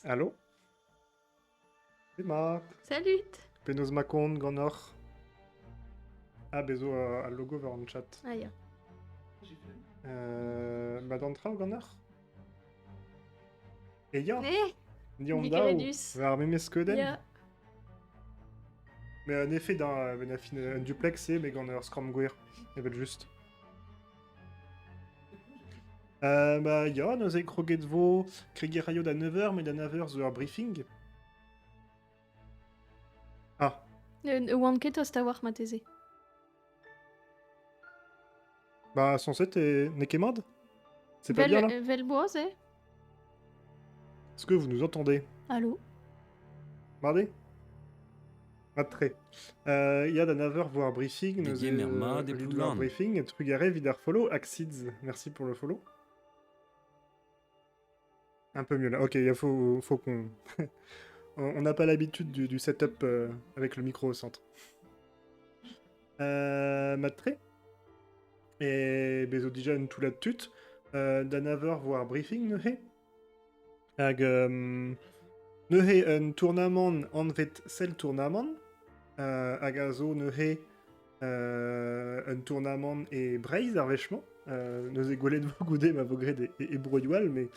Allô? C'est Marc. Salut. Penaos Macon, Gonor. Ah, bezo al logo vers le chat. Ah, ja. Madantra ou Gonor? Et ya? Dikke redus. Vers Memeskeden? Ja. Mais en effet, dans un duplex, c'est mais Gonor Scrum il veut juste. Bah, ja, nous avons croqué de vos Kriegerayo d'à 9h, mais d'à 9h, the briefing. Ah. Wanket ost a war ma teze. Bah, son set est Nekemad? C'est pas bien là? Vel boaz, eh? Est-ce que vous nous entendez? Allô? Mardi? Très. Il y a d'un aver voir briefing, nous voir briefing, Trugare, Vidar follow, Axids, merci pour le follow. Un peu mieux là. Ok, il faut qu'on. On n'a pas l'habitude du setup avec le micro au centre. Matré. Et bezo déjà une tout là-dessus. D'un aver voir briefing, neuhe. Hag. Neuhe un tournament envet sel tournament. Agazo neuhe un tournament et braise arvechement. Neuze golet de vos goudé ma vogred et broyual, mais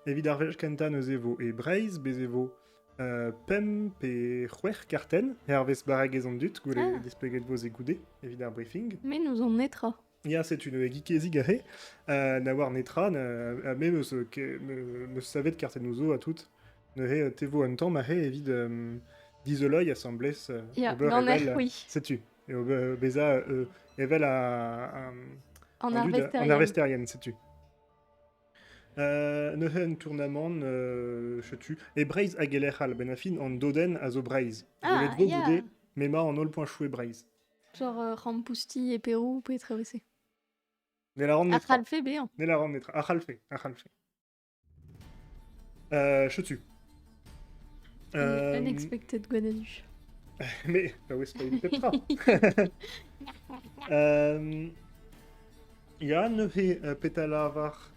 évidemment arvech kanta neuze vo et braise, bezevo pem pe chouer carten, et arves barag et zondut, goulet despleguet vos et goudé, évidemment briefing. Mais nous en netra. Ya, c'est une geekézi garé, n'avoir netra, mais me savait de carten ouzo à toutes, neuhe tevo un temps mahé évide d'isoloi assemblées. Ya, n'en est, oui. Sais-tu? Et au Beza, Evel en Arvestérienne, sais-tu. Neuhen tournament, je tue. Et Braise Agelechal, Benafin en Doden à zo Braise. Ah, ya. Goudé, Mema en ol point choué Braise. Genre Rampousti et Pérou, peut être aussi. Nelaran netra. Achalfe béant. Nelaran netra. Achalfe. Je tue. Unexpected Guadanu. Mais, bah oui, c'est pas une petra. Ja, neuhe petalavar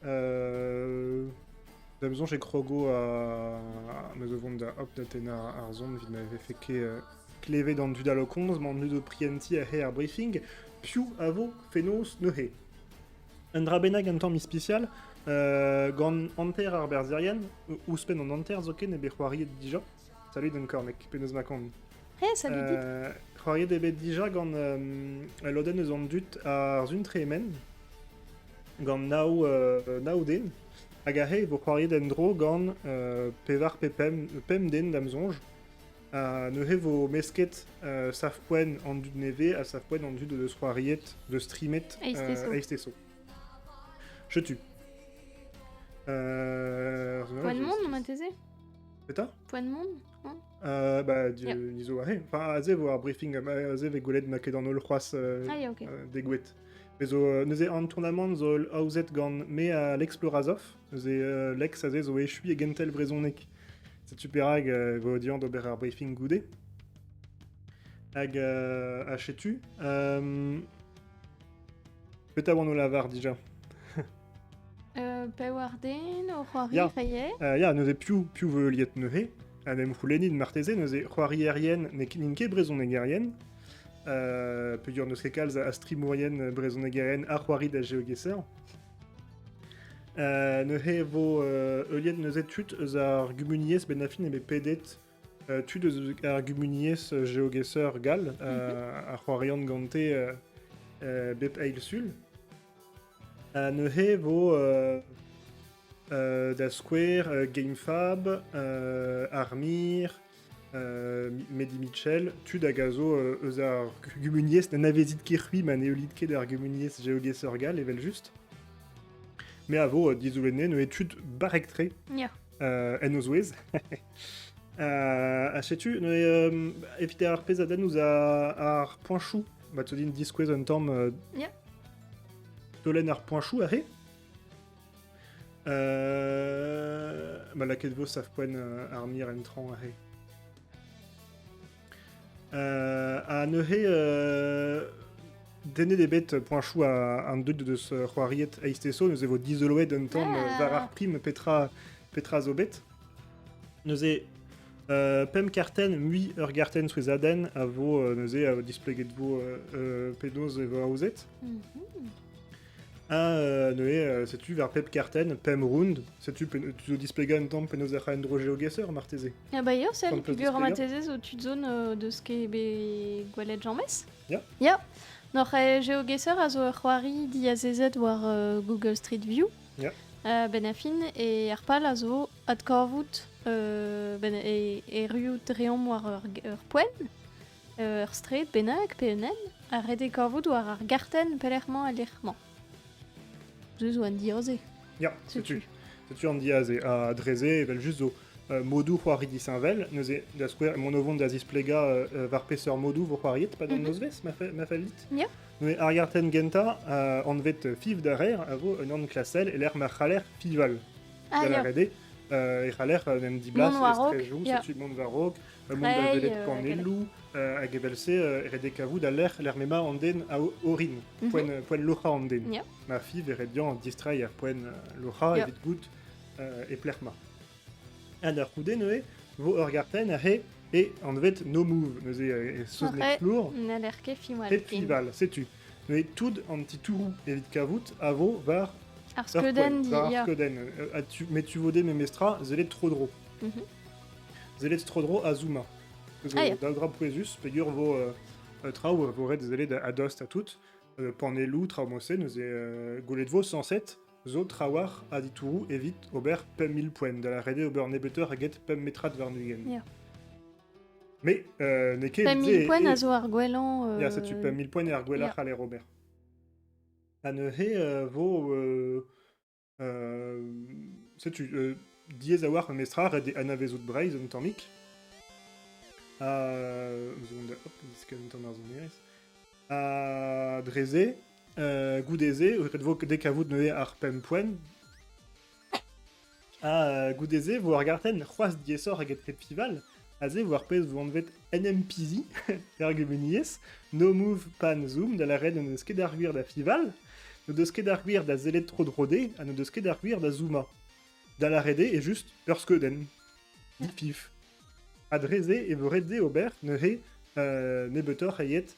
d'amzon j'ai krogo à mezovon da hop d'Athéna arzon vid m'avait fait que clevé dans du daloconz m'en nu de prienti a he ar briefing piu avo fenos neuhe. Un drabenag un temps mi spécial gant anter ar berzerien ou spen en anter zoken ne bechouari déjà. Salut d'un cornec penos macon. Salut dit. Croyez des bêtes déjà gant l'oden eus an dut ar zun tremen gant nao den hag a he vo croyez d'endro gant pevar pem den d'amzonj neuhe vo mesket safpoen an dut neve a safpoen an dut de croyet de streamet eisteso. Je tue. Point de monde, ma teze. Peta? Point de monde. Bah, diso ahe. Enfin, aze vo ar briefing, aze ve golet ma ket an ol c'hoaz ok. degouet. Mais zo, neuze an tournament zo aouzet gant me à l'explorazov, neuze lex aze zo echui e gentel brezonek. C'est super hag vo diant d'ober ar briefing goudé. Hag achetu. Peut-être avant nous lavar déjà. Pewarden, au Roari, Rayet. Ya, neuze piou ve liet neuhe. Anem c'houlenid marteze, neuze c'hoari erien ninke brezonegerienne. Peut dire neuze kalz a strimoyen brezonegerienne a c'hoari da geogesser. Neuhe vo eulien neuze tut eus ar gumuniez benafin ebe pedet tut eus ar gumuniez geogesser gal a c'hoarian gante bep eil sul. Neuhe vo da Square, GameFab, Armir, Mehdi Mitchell, tu da gazo eus ar gumuniez na navezit kirhui ma neolitke d'ar gumuniez geogesser gal evel just. Mais a vo dizoulene ne etud barektre en eus ouez. Achetu, ne evite ar pez adan ouz ar poinchou, bat zo din diskwez un tamm tolen ar poinchou ahe. Bah la ket vo safpoen armir entran ahe. A neuhe dene des bêtes poinchou à un deud de ce roariet eisteso, nous avons d'isolouet d'un temps var ar prim petra zobet. Neuze pem karten mui garten souizaden a vo neuze a displeget vo pedoz e vo aouzet. Setu vers pep karten pem round, setu tu displega un temps pedoz a en droge geogesser marteze. Ah bah hier, c'est le figure matezes au tu zone de ce qui est gwalet Jean-Mess. Ya. Nor geogesser a zo c'hoari di a zezet war Google Street View. Ya. Ben afin e ar pal a zo ad korvout e riout reom war ur poen, ur street bennak, PNN, a rede korvout war ar garten pelerman a lerman. Zeus o an dioze. Ya, setu an diaze a dreze evel just zo modou c'hoari di Saint-Vel, neuze da square mon ovon da zisplega var peseur modou vo c'hoariet, pas dans nozves, ma fallit. Ya. Mais ar garten genta an vet fiv d'arer a vo un an klasel e l'er ma c'haler fival. Ah Da ya. rede e c'haler nem di blas Mont Warok, estrejou, ya. setu mont varok, mont Trei, da velet kanelou, hag ebelse rede kavout da l'er mema an den a orin, poen locha an den. Ya. Ma fiv e redian distrai ar poen locha Ya. evit gout e plerma. Ad ar koude neue, vo ur garten a he e an vet no move, neuze e seuz nek flour, Na lerke fimal. e fival, setu. Neue tout an ti tourou evit kavout a vo var Ar skeudenn di, ya. Mais tu vaudes mes mestra, zelet trodro. Zelet trodro a zouma. Ah, ya. Da dra poezus, pegur vo trao, vo red zelet a dost a tout, panelou, trao mose, neuze golet vo 107, zo trawar a di tourou evit ober pem 1000 poen, da la rede ober nebeteur aget pem metrat varnugen. Ya. Mais neke Pem 1000 poen a zo ar gwelan... Ya, setu pem 1000 poen e ar gwelac'h ya. a Robert. Ha neuze vo... setu, diez a war un mestra red e anavezout breiz un tammik. Hop, disken un tamm ar zonerez. Dreze, goudeze, red vo dek avout neuze ar pem poen. Goudeze, vo ar garten c'hoaz diesor hag et pet fival, aze vo ar pez vo an vet NMPZ, ergumeniez, no move pan zoom, da la red an eus ket ar gwir da fival, no deus ket ar gwir da zelet tro drode, a no deus ket ar gwir da zooma. Da la rede e just ur skeuden. Di pif. A dreze e vo redze ober neuze nebetor aiet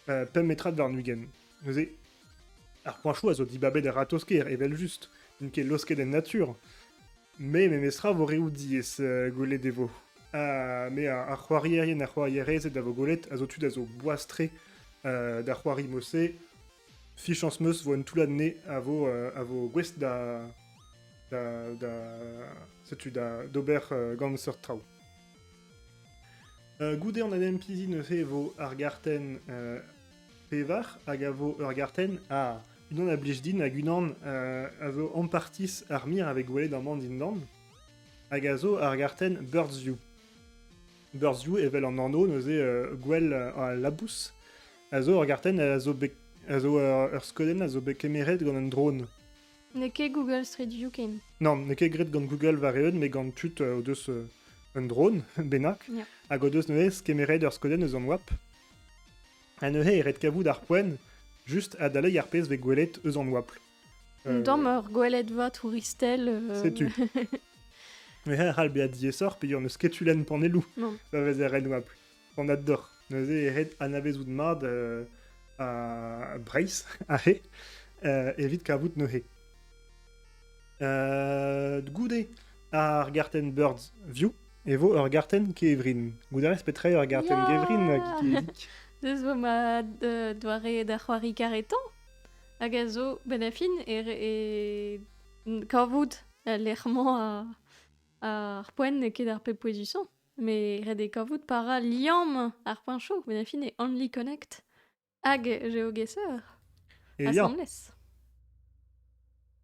pem metrat var nugen. Neuze ar poinchou a zo dibabet ar ratosker, evel just, n'ke losket en nature. Me mestra vo reoù diez golet devo. Me ar c'hoarierien ar c'hoarierezet da vo golet a zo tud a zo boastre da c'hoari mose, fichans meus vo en toulad ne a vo gwest setu d'ober gant seurt trao. Goude an adem pizi neuze vo ar garten pevar hag a vo ur garten unan a blij din hag unan a vo ampartis ar mir avek gwelet an man din dan hag a zo ar garten Birds View. Birds View evel an anno neuze gwell a labous a zo ur garten a zo ur skoden a zo bekemeret gant un drone. Neke Google Street View ken. Non, neke gret gant Google vareun, me gant tut o deus un drone, bennak, Ya. hag o deus neuze kemeret ur skoden eus an wap. Ha neuze e ret kavout ar poen, just a daleg ar pez ve gwelet eus an wapl. Dam ur gwelet va touristel... Setu. Me ha c'hall beat diesor, pe ur neus ketulen panelou, Non. va vez er ren wapl. An ador. Neuze e ret anavezout mad a breiz, a he, evit kavout neuze. Goude ar garten Birds View, e vo ur garten kevrin. Goudarez petre ur garten Ya. kevrin kiedik. Deus vo ma doare da c'hoari karetan, hag a zo ben afin e korvout lerman ar poen ne ket ar pe poezusan. Me red e korvout para liam ar poen chou, ben afin e Only Connect hag geogesser. E ya, Assemblez.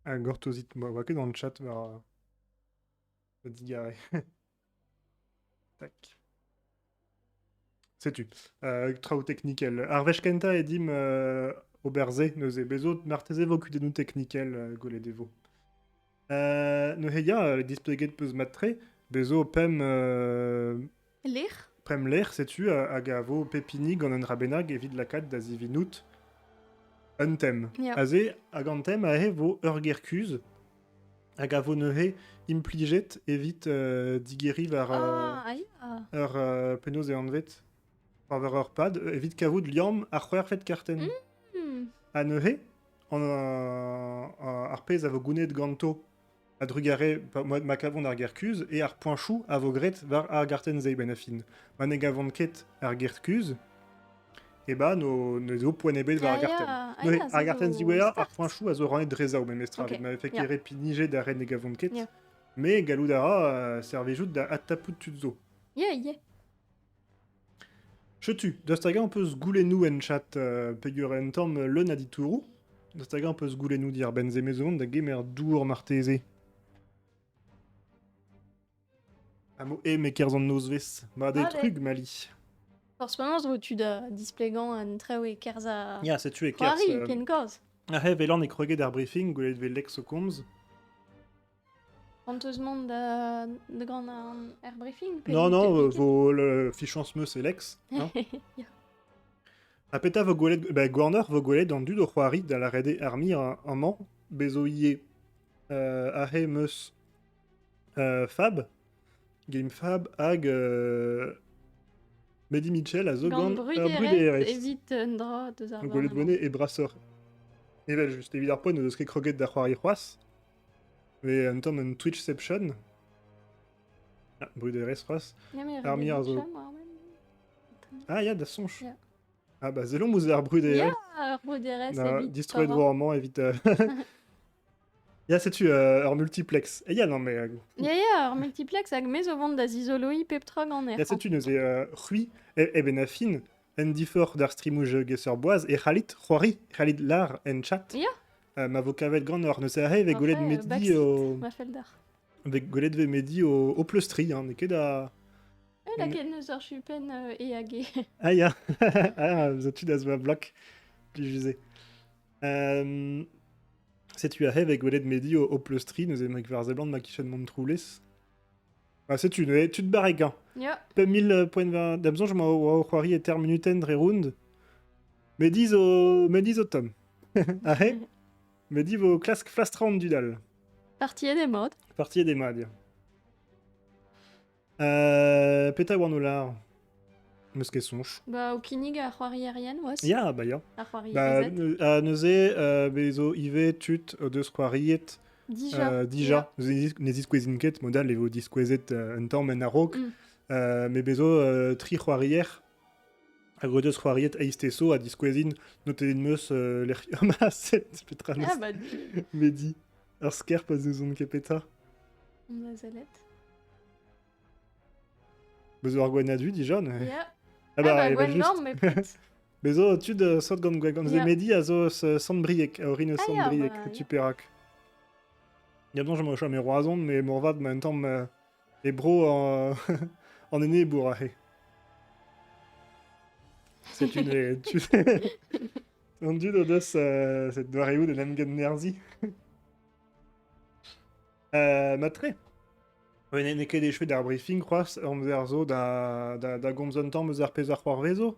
a gortozit, moi, oa ket dans le chat war digare. Tac. Setu. Trao technikel. Ar vech kenta edim oberze, neuze bezot, marteze vo kudenou technikel golet devo. Neuze displeget peus matre, bezo pem Ler. prem l'air, setu, hag a vo pepini gant un rabenag evit lakad da zivinout un tem. Ya. Aze, hag an tem a he vo ur gerkuz, hag a vo neuze impliget evit digeri var Aïe. ur penaos e anvet, war ur pad, evit kavout liam ar c'hwerfet karten. A neuze, ar pez a vo gounet ganto a drugare ma kavon ar gerkuz, e ar poinchou a vo gret var ar garten zei ben a fin. Ma ne gavon ket ar gerkuz, e ba no zo poen ebet var ar garten. Neuze, ar garten ziwea, ar poinchou a zo ranet dreza o memestra. Ok, Ma fek ya. ere pinige da ren ne gavon ket. Ya. Me galou dara servejout da atapout tut zo. Yeah. Chetu, dastaga on peut se gouler nous en chat pegur en tamm le naditourou. Dastaga on peut se gouler nous dire benze maison da gemer dour marteze. Amo e me kerzan nozves. Ma des Vale. trucs mali. Forcément, tu da displegant an treo e kerza... Ya, c'est tu e kers. C'hoari, ken koz. Ahe, velan e kroget ar briefing, goulet ve lex o komz. Panteusement de grand air briefing. Non, vo le fichance meus e lex. Hein. Ya. Apeta vo goulet, Gorner vo goulet dans du do c'hoari da la rede armir un man, bezo ie ahe meus Fab, Game Fab hag Mehdi Mitchell a zo Gant gant bruderet evit un dra deus ar goulet gouvernement. bonnet e brasseur. Evel just evit ar poen eus ket kroget da c'hoari c'hoaz. Ve un tamm un Twitchception. Ah, bruderet c'hoaz. Ya, me Armir redet zo. cham, war men. Ah, ya, da sonch. Ya. Ah, bah, zelon mouz ar bruderet. Ya, bruderet Na, evit. destroy de warman, evit... Ya, setu ur multiplex. E ya, non, mais... Ya, ar multiplex hag mez o vont da zizoloi peptrog an er. Ya, setu neuze c'hui e ben a fin en difor d'ar streamouj gesser boaz e c'halit c'hoari, c'halit lar en chat. Ya. Ma vo kavet gant ur neuze ahe ve goulet medi o... Ma feldar. Ve goulet ve medi o pleustri, hein, ne ket da... La ket neus ur chupen e hage. Ah, ya. Ah, zetu da zwa blok. Pli juze. Setu ahe ve goulet medi o pleustri, neuze mek var zeblant ma kichen mont troulez. Ah, setu, ne, tu te barrek, hein. Ya. Pe 1000 points de d'abson, je m'en croirais ter minuten dre round. Me dis au tom. Ahe, me dis vos clask fast round du dal. Partie des modes. Partie des mads. Peta warnolar. Meus ket sonch. Ba, o kinig a c'hoari arian, oas. Ya, ba ya. A c'hoari Ba, ezet. a neuze, bezo ive tut o deus croiriet. Dija. Dija. Nezis kwezinket, modal evo diskwezet un tamm en arok. Me bezo tri c'hoarier. A gro deus c'hoariet aisteso a diskwezin noten meus l'er set petra Ah, neus ba, medi. Ur skerp a zeus ket peta. on a zelet. Bezo ar gwen adu dija, ne? Ya. Ah bah, gwen just. norm, me pet. Bezo tud sot gant gwen ze Ya. medi a zo sandbriek, a orin Ah, sandbriek, ya, bah, tu perak. Ya bon, je m'en chame roazon, mais morvad ma un tamm e bro en ene bourrahe. C'est une... tu on dud o deus cette doareoù de l'emgen nerzi. Matre. Ouais, ne ket des cheveux d'ar briefing, croas, en ver zo da gomzon tamm eus ar pez ar c'hoar vezo.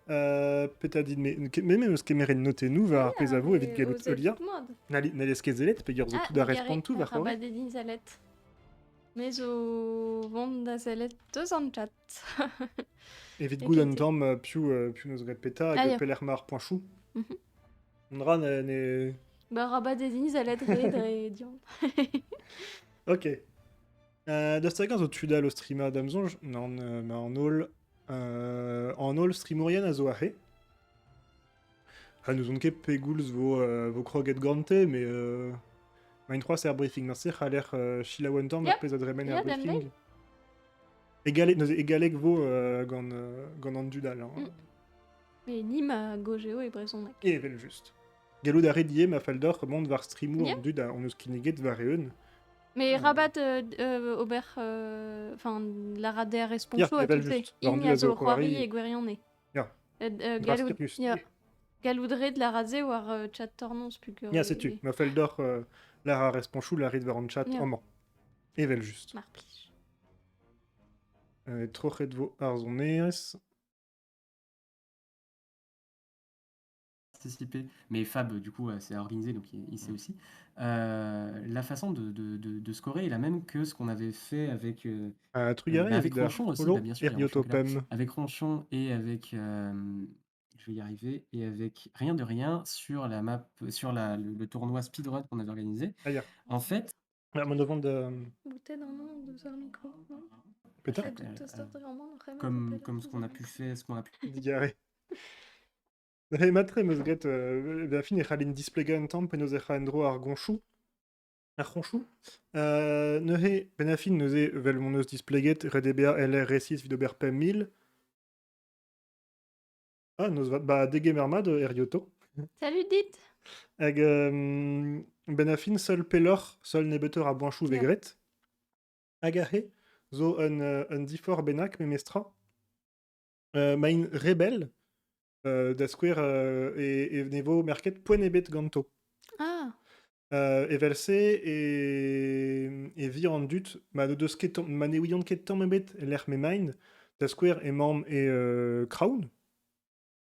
Peta dit, mais même eus kemeret note nou va ar pez a vo evit gallout olia. N'allez ket zelet, pe gurzo tout da respond tout va c'hoar. Ah, dedin zelet. Mais o vont da zelet deus an chat. Evit gout an tamm piou neus ret peta hag peler mar poinchou. On dra ne... Ba, rabat dedin zelet re dion. Ok. Dastaga zo tudal o streama d'amzonj, non, ma en all streamourien a zo ahe. Ah, nous on ket pegoulz vo kroget gante, mais ma 3 ser briefing, merci, a l'air chila wantam, Yep. pez adremen Yep, ar briefing. demdek. Egalek vo gant an dudal. Hein. Mais ni ma gogeo e brezonek. Et vel just. Galou da redie ma faldor mont var streamou Yep. an dud an eus kiniget var eun. Mais rabat ober... Enfin, la rader responsio a ebel tout fait. just. War In du ya a zo zo c'hoari c'hoari. e gwerione. Ya. Galou... Just. Ya. Galoudre de la raze war chat tornons plus que... Ya, setu. Ma faldor la responchou la rid var an chat Ya. amant. Evel just. Marplich. Trochet vo ar zon erez. participer, mais Fab, du coup, c'est organisé, donc il sait aussi. La façon de scorer est la même que ce qu'on avait fait avec, Trugaré, avec Vidar, Ronchon aussi, Holo, bien sûr, il y a Ronchon qui est là. Eriotopem. Avec Ronchon et avec, je vais y arriver, et avec Rien de Rien sur la map, sur le tournoi speedrun qu'on avait organisé. Ah, ja. En fait, Mon devant de... Bouteille dans le dos sur le micro, non? Peter? comme ce qu'on a pu faire, Digaré. Matre meusget, da fin e c'halin displega un tamm penaos e c'haendro ar gonchou. Ar ronchou. Neuze, benafin neuze vel mon eus displeget redebea LR R6 vidober pem 1000. Ah, neus va... Ba, degemermad erioto. Salut, dit. Hag benafin seul pelor, seul nebeteur a boinchou Yeah. vegret. Hag ahe, zo un difor benak memestra. Main rebel, da skouer e nevo merket poen ebet ganto. Ah, Evelse e vi an dut, ma no deus ket ma ne ouion ket tamm ebet l'er me mind, da skouer e mam e Crown,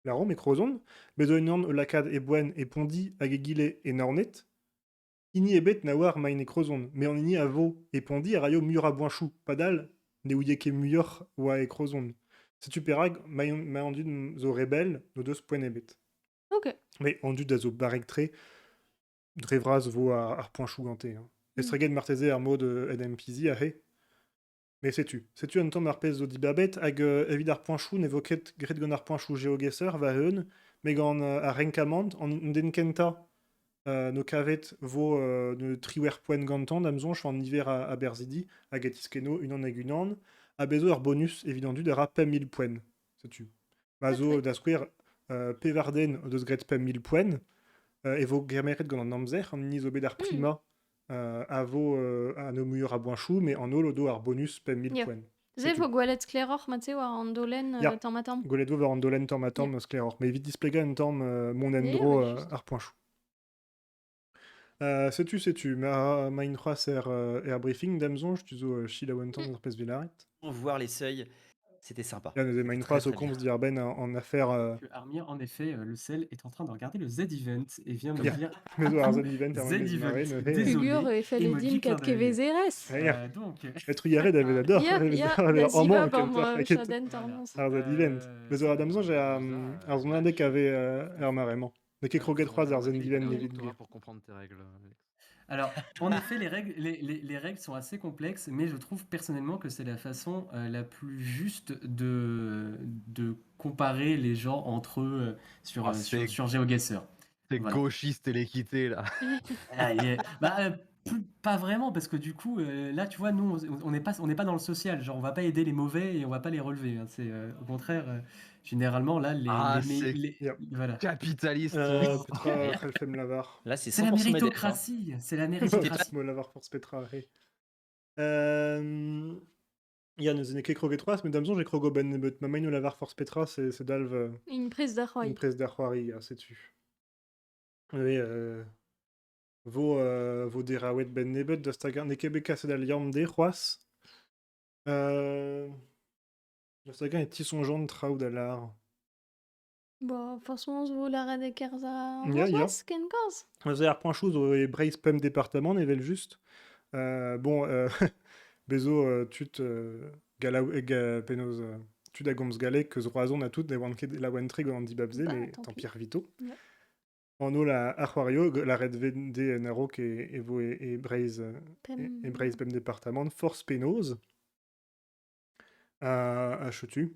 la rom e crozon, bezo un an lakad e boen e pondi hag e gile e nornet, ini ebet na war main e crozon, me an ini a vo e pondi a raio mur a boinchou, padal, ne ouie ket muioc'h oa e crozon. Setu perag, ma an dut zo rebel, no deus poen ebet. ok. Mais an dut da zo barek tre, Drevraz vo ar poinchou gante. Hein. Estregen marteze ar mod NMPZ a he. Mais sais-tu un tamm ar pez zo dibabet hag evit ar poinchou ne vo ket gret gant ar poinchou geogesser va eun, me gant ar renkamant an den kenta no kavet vo ne triwer poen gantan d'amzonch an hiver a berzidi hag etiskeno unan hag unan a bezo ar bonus évident dud ar pem 1000 poen. Sais-tu ma zo da skouer pevarden o deus gret pem 1000 poen. E vo germeret gant an amzer, an niz o bet ar prima a vo an o muioc'h a boinchou, mais an olo do ar bonus pem 1000 Yeah. poen. Ze vo gwalet skleroc'h, ma war an dolen Ya. tamm a tamm. Golet vo war an dolen tamm a tamm skleroc'h, mais evit displega un tamm mon endro ar poinchou. Sais-tu, ma in c'hoaz ar briefing d'amzonj, tu zo chil a oantan ar pez velaret. Voir les seuils, c'était sympa. Ya, neuze ma in c'hoaz o komz di ar ben en affaire... que Armir, en effet, le sel est en train de regarder le Z-Event et vient me Yeah. dire Mezo ar Z-Event ar Z-Event, Z-Event. désolé. Ugur e fel Emoji din clin kat d'œil. kevezerez. Donc, Et trugaré d'ave d'ador. Ya, da zibab am chadent ar nons. Ar Z-Event. Mezo ar damzonj ar zon adek ave ar marement. Ne ket kroget c'hoaz ar Z-Event nevit gwe. Pour comprendre tes règles, Alex. alors, en effet, les règles sont assez complexes, mais je trouve personnellement que c'est la façon la plus juste de comparer les gens entre eux sur GeoGuessr. C'est Voilà. gauchiste et l'équité, là. Ah, yeah. Pas vraiment, parce que du coup, là, tu vois, nous, on n'est pas dans le social. Genre, on va pas aider les mauvais et on va pas les relever. Hein. C'est au contraire, généralement, là, voilà. Capitaliste. Petra Khalfem Lavar. Là, c'est C'est la 100% mes lettres, hein. méritocratie. C'est la méritocratie. Mo Lavar force Petra. He. Ya, neuze ne ket kroget c'hoaz, mais damzonj e krogo ben nebet. Ma main o Lavar force Petra, c'est dalv Une prise d'ar une presse d'ar c'hoari, sais-tu. Oui, vo derawet ben nebet da stagar ne ket bet kaset al yamm de c'hoaz. Da stagar e tisonjant traoù da lar. Bon, forcément, vo la red e kerza Ya, ya. ken koz. Neuze ar poinchou zo e breiz pem département nevel just. Bon, bezo tut galaou penoz tud a gomz galek keuz roazon a tout ne oan ket la oan tre gant an dibabze, Bah, mais tant tant pis. pis ar vito. Ouais. An o la arc'hoario, la red vende narok e vo e breiz e breiz pem département, force penoz. A chetu.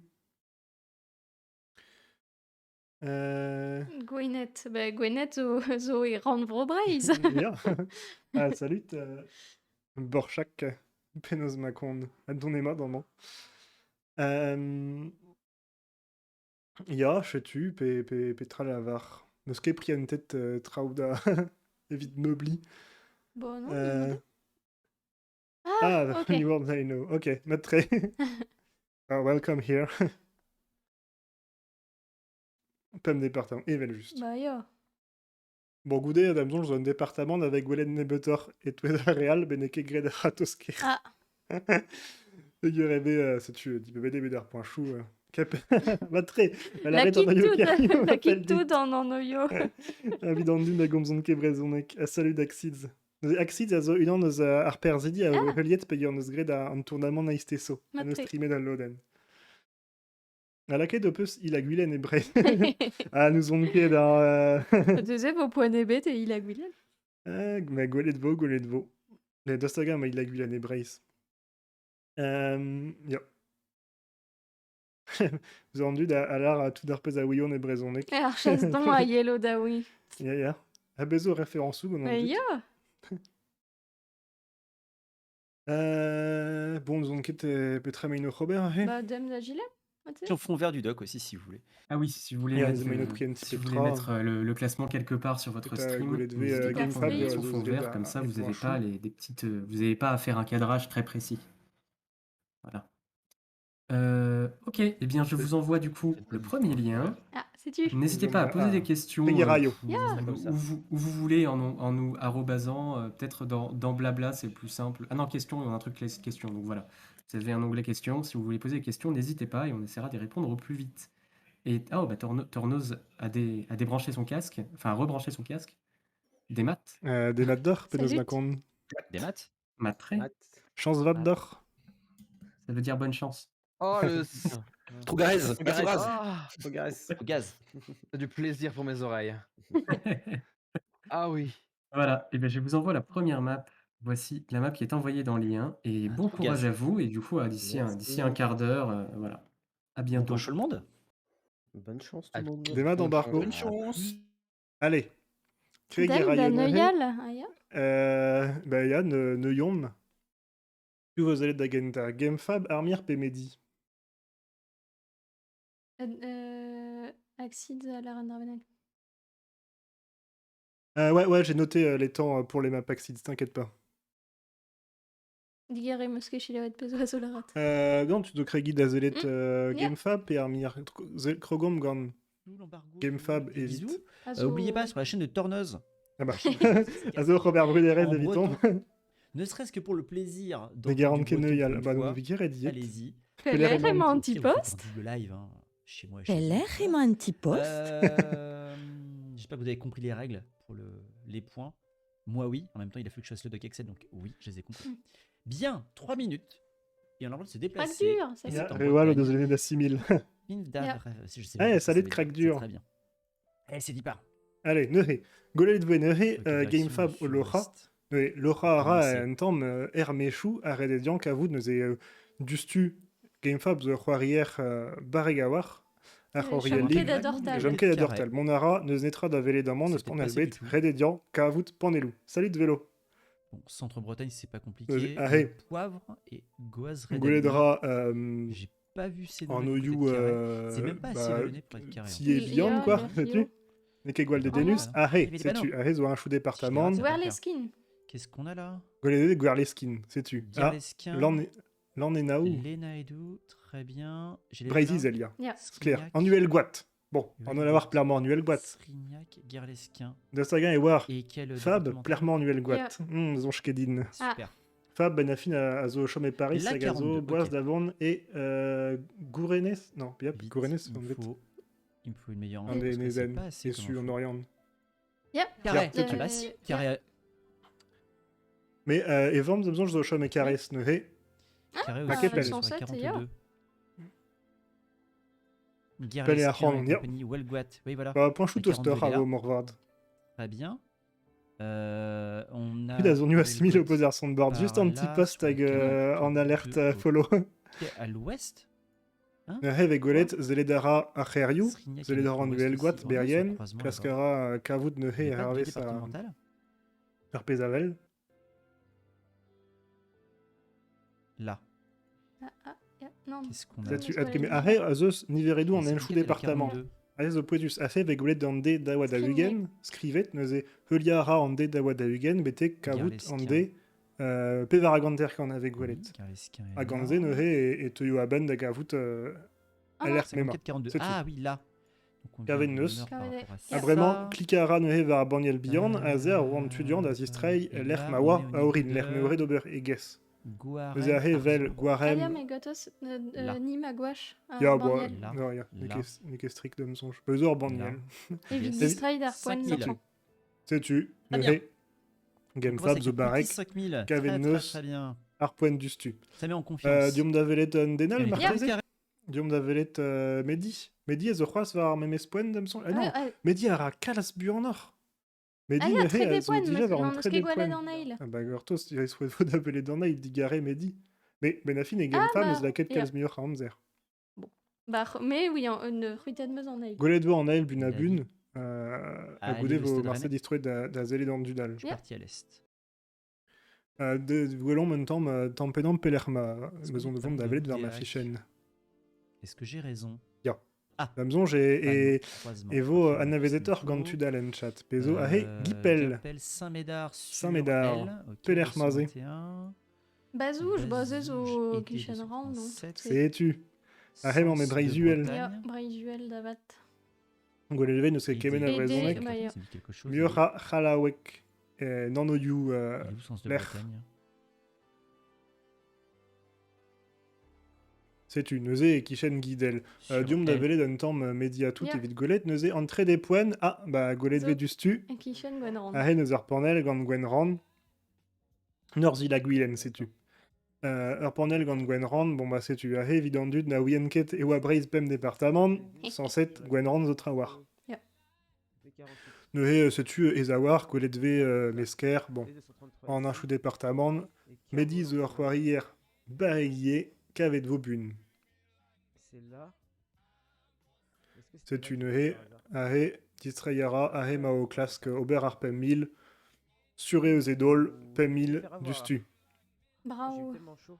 Gwenet, Gwenet zo e ran vro breiz. Ya. Ah, salut. Borchak, penoz makon. Adonema d'amant. Ya, chetu, petra lavar. Neus ket prientet traoù da evit meubli. Bon, non, Ah, ok. New World I know. Ok, matre. Welcome here. Pem département, evel just. Bah, yo. Bon, goude, damzonj zo un département avec Gwelen Nebetor et Tweda Real, beneke gred a ratosker. Ah. Eger ebe, sais-tu, dibebede bet ar poinchou, Matre, La la reta noio quitte kerio, la appelle quitte dit. dans Noyo. Avidandu na gomzon kebrezonek. A salut Axids. Axids a zo unan eus ar perzidi a heuliet pe an eus gret an tournament na isteso. An eus Matre. streamet an loden. A laket o peus il a guilen e bre. Ah, nous on ket da... Deuxième au point de bête et il a Guylian. Ma gwelet vo. Le dostaga ma il a guilen e breis. Ya. Vous avez rendu à l'art à tout d'arpez à Wion et Brezonek. Alors, chasse donc à Yellow Dawi. Ya. A bezo référence ou Mais ya. Bon, nous on ket petra meino Robert, he? Bah, Dame d'Agile. Au fond vert du doc aussi, si vous voulez. Ah oui, si vous voulez Yeah, mettre, the Minot Queen, si vous c'est voulez très- mettre le classement quelque part sur votre Peut-être, stream, vous devez, n'hésitez pas à Gamefab, prendre une version vous fond devez vert, à- comme ça à vous n'avez Blanchot. pas des petites, vous n'avez pas à faire un cadrage très précis. Voilà. Ok, eh bien je vous envoie du coup le premier lien. Ah, c'est tu. N'hésitez pas à poser des questions Pegirayo. où vous voulez en nous arrobasant, peut-être dans Blabla, c'est le plus simple. Ah non, questions, on a un truc questions, donc voilà. Vous avez un onglet questions, si vous voulez poser des questions, n'hésitez pas et on essaiera d'y répondre au plus vite. Et Tornoz a débranché son casque, enfin a rebranché son casque. Des maths, Des maths d'or, pedos Salut. macon. Des maths. matré, Chance vat d'or. ça veut dire bonne chance. Oh, le... Trougarez. Ah, Au gaz. c'est du plaisir pour mes oreilles. Ah oui. Voilà, et bien je vous envoie la première map. Voici la map qui est envoyée dans le lien. Et Ah, bon trop courage gaz. à vous. Et du coup, d'ici un quart d'heure, voilà. À bientôt. Bonjour le monde. Bonne chance tout Ah, le monde. Des maths d'embargo. Bonne chance. Allez. Dame Pegirayo. d'Anoyal. Ah, ya. Bah, ya, ne yom. Tu vous allez d'agenta. Gamefab, Armir, Pemedi. Axid à la Reine Ravenel. Ouais, j'ai noté les temps pour les maps Axids, t'inquiète pas. Digare Mosque Chilavet Pezo Solarat. Non, tu dois créer guide Azelet Yeah. Gamefab et Armir. Krogom, Gorn. Gamefab et Bisous. vite. Oubliez pas sur la chaîne de Torneuse. Ah bah. Azo, Robert Bruderez, En évitant. breton. Ne serait-ce que pour le plaisir. Mais Garant d'entendre du breton Kenoyal. pour Bah, une non, fois. Vicky dit. Allez-y. Pelle vraiment un Après, petit vous faites poste. un double live hein, chez moi. et chez Quel vous. est vraiment un petit poste J'espère que vous avez compris les règles pour les points. Moi, oui. En même temps, il a fallu que je fasse le doc Excel, donc oui, je les ai compris. Bien, 3 minutes. Et on a le droit de se Craque déplacer. dur. Ça Et y c'est est. en Rewal, Bretagne. deux années d'Assimil. Yeah. Je sais Eh, pas, salut ça de va crack être- dur. c'est très bien. Allez, c'est dit pas. Allez, Nehe. Golet de Nehe, Gamefab au Lora. Oui, Lora Ara Commencez. un temps Hermechou, Arrededian, Kavoud, nous est Dustu, Gamefab, The Roirière, Baregawar, Aroriel Chamke League, d'Adortal. Jamke d'Adortal, Monara, nous netra d'Avele d'Amand, nous C'était prend pas Albet, du tout. Rededian, Kavoud, Panelou. Salut de vélo. Bon, centre-Bretagne, c'est pas compliqué. Ah, hey. Poivre et Goaz Goledra, J'ai pas vu ces en noms du côté Oyou, de Carré. C'est même pas assez vallonné pour être carré. si et Viande, quoi, sais-tu? Nekegwal de Denus, Ah, Ahé, il y avait des sais-tu, panneaux. Ahé, zo un chou département, Je Voir les skins. Qu'est-ce qu'on a là Goledé, Guarleskin, sais-tu? Ah, Guerlesquin, l'en est naou, Lenaïdou, très bien. J'ai les Brazy pleins. Zelia. Yeah. C'est clair. Srignac, Annuel Guat. Bon, on Annuel en a voir Guat. clairement Annuel Guat. Srignac, Guerlesquin. Dostagan et War. Et quel Fab, départemental clairement Annuel Guat. Yeah. Zonchkedin. Super. Fab, Benafin, Azo, Chom et Paris, La Sagazo, 42, Boise, ok. Davon et Gourenes. Non, bien, Vite, Gourenes, il on me est faut une meilleure un info, des parce que c'est Nézen. pas assez C'est comme su en info. Orient. Yep. Carré. c'est tout. Ah bah si, carré. Mais Evan, nous avons besoin de Chom et Caris, Nehe. Carré Ah, aussi, Kepel. sur la 107, 42. Pelle et Guerlesquin Arran, et ja. compagnie, Wellguat. Oui, voilà. Point shoot La toaster, 42 est là. Avo Morvard. Très bien. On a. Puis, ils ont eu à 6000 Wellguat opposés à son board. par Juste un petit là, post sur le avec, canal en alerte 42, follow. ok, à l'ouest. Nehe avec Golet, Zeledara, Acheryu. Srignac Vous allez et dans l'ouest Annuel aussi. Guat, Oh, non, sur le Berien, croisement, Klaskara, Kavoud, là-bas. Il y Nehe, a pas de Hervé, départemental. Arpezavel. Là. Yeah. Non. Qu'est-ce qu'on a Là, tu c'est as pas que les mais Arre, Azos, Niveredu, en C'est un chou lequel de la département. 42? Allez, au poetus, Afe, avec Golet d'Ande, Dawa Dahugen, Scrivet, Neze, Heliara, Ande, Dawa Dahugen, Bete, Kavout, Garlesquin. Ande, Pevaraganter, qu'on avait Golet. Garlesquin est Aganze, là. Nehe, et Toyo Aben, Dagavout, alerte Mema. 54-42. C'est tout. Ah oui, là. Donc on Caven vient Neus. du nord par rapport à Ah, ça. vraiment, Clicara, Nehe, Var Baniel Bion, Azer, Wan Tudian, Azistrei, et Ler là, Mawa, on est au Aorin, niveau Ler de- Meure d'Ober, et Guess. Guarem, Neuze ahe vel Arzo. Guarem. Kaliam et Gotos, Là. Nim a gouache. Ya, Borniel. Là. non, ya, Là. neke strict de mensonge. Beuzor Borniel. Evit Yes. distrait ar poen 5000. d'argent. Sais-tu, Très bien. Neuhe. Gamefab, The Barek, 5000. Kaven Très, très, Neus. très bien. Arpoen du Stu. Ça met en confiance. Diom da velet Denal, Allez, marteze. carré. Diom da velet Mehdi. Mehdi, ez c'hoaz war memes poen d'amson. Ah non, Ah, Mehdi a kalas bu en or. Mehdi, ah, Neuhe, très des a zo poen, dija war non, an eus tre ket des gwelet poen. an eil. Ah bah, gortos, il souhaite vous d'appeler dans il digare Mehdi. Mais Benafin et Gamefab, bah, ez la ket ya. kalz mieux Ramzer. Bah, mais oui, une fruited meus an eil. Golet vo an ael bun a La bun. vie. A Allez, goude le vo Stade marse Rennais. distruet da zele dans Dudal. Je suis Yeah. parti à l'est. De gwelon mentam tampenam pelerma. Est-ce Maison qu'on de parle vente de d'Avelet vers ma Déac fichen. Est-ce que j'ai raison? Damzonge et Croisement. Evo Parfait, Anavezetor Maxime Gantudal en chat. Pezo ahe Gipel. Gipel Saint-Médard sur Saint-Médard. L. Ok, Pelermazé. 221. Bazouj, bazez o Bazouge, kichen ran, non 237. Sais-tu. Ahem en Sens met de Braizuel. Ya, Bretagne. braizuel davat. Golelve ne se kemen a Et des- vrezonek. bah, ya. Ça me dit quelque chose. Mieux Halawek. Nanoyu. Il est où, Sens de l'air. Bretagne? Sais-tu. Neuze et Kishen Guidel. Sur Diom L. d'Avelet d'un temps médiatout Yeah. evit Golet. Neuze entrée des points. Ah, bah Golet So. ve du stu. Et kichen gwen ran. Ahe neuze Arpornel gant Gwen Ran. Norzi la Guilen, sais-tu. Arpornel gant Gwen Ran. Bon bah sais-tu. Ahe vidandud na Wienket et Wabreiz pem département. Sans set Gwen Ran zo trawar. Neuze sais-tu. Ezawar. Golet ve Mesker. Bon. En un chou département. Mehdi zo arroirier. Barillier. Kavet vos bun. C'est là. C'est une haie. Ahe. Distrayara. Ahe mao clask. Ober arpem 1000. Suré Zedol. Pem 1000. Du stu. J'ai Bravo. tellement chaud.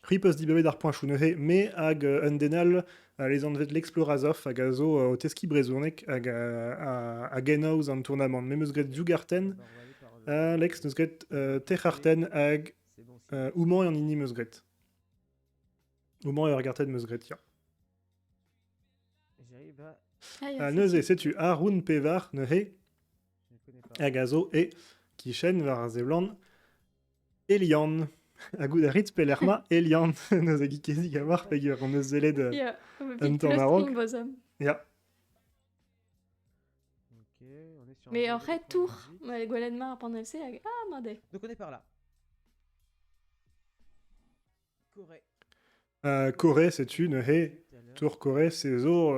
Ripos dibebe d'ar point chounehe, me hag undenal les anvet l'explorazov hag a zo o teski brezurnek hag a genouz an tournament. Me meus gret zugarten, lex neus gret techarten hag C'est bon. c'est bon. ouman e an ini meus gret. Ouman e ar garten meus gret, ya. J'arrive à. Ah, ya, Neuze, setu Arun pevar nehe Je ne connais pas. hag a zo e kichen var ar zevlan Elian. Hag a ritz pelerma Elian. Neus a gikezi gawar pegur an neus zeled. Ya, Un temps le maroc. string bozom. Ya. Ok, on est sur un Mais jeu en fait, de tour. musique. Mais gwelet mar pendant le C, hag- ah, mande. Donc on est par là. Corée. Corée, setu nehe. Tout à l'heure. Tour Corée, c'est zo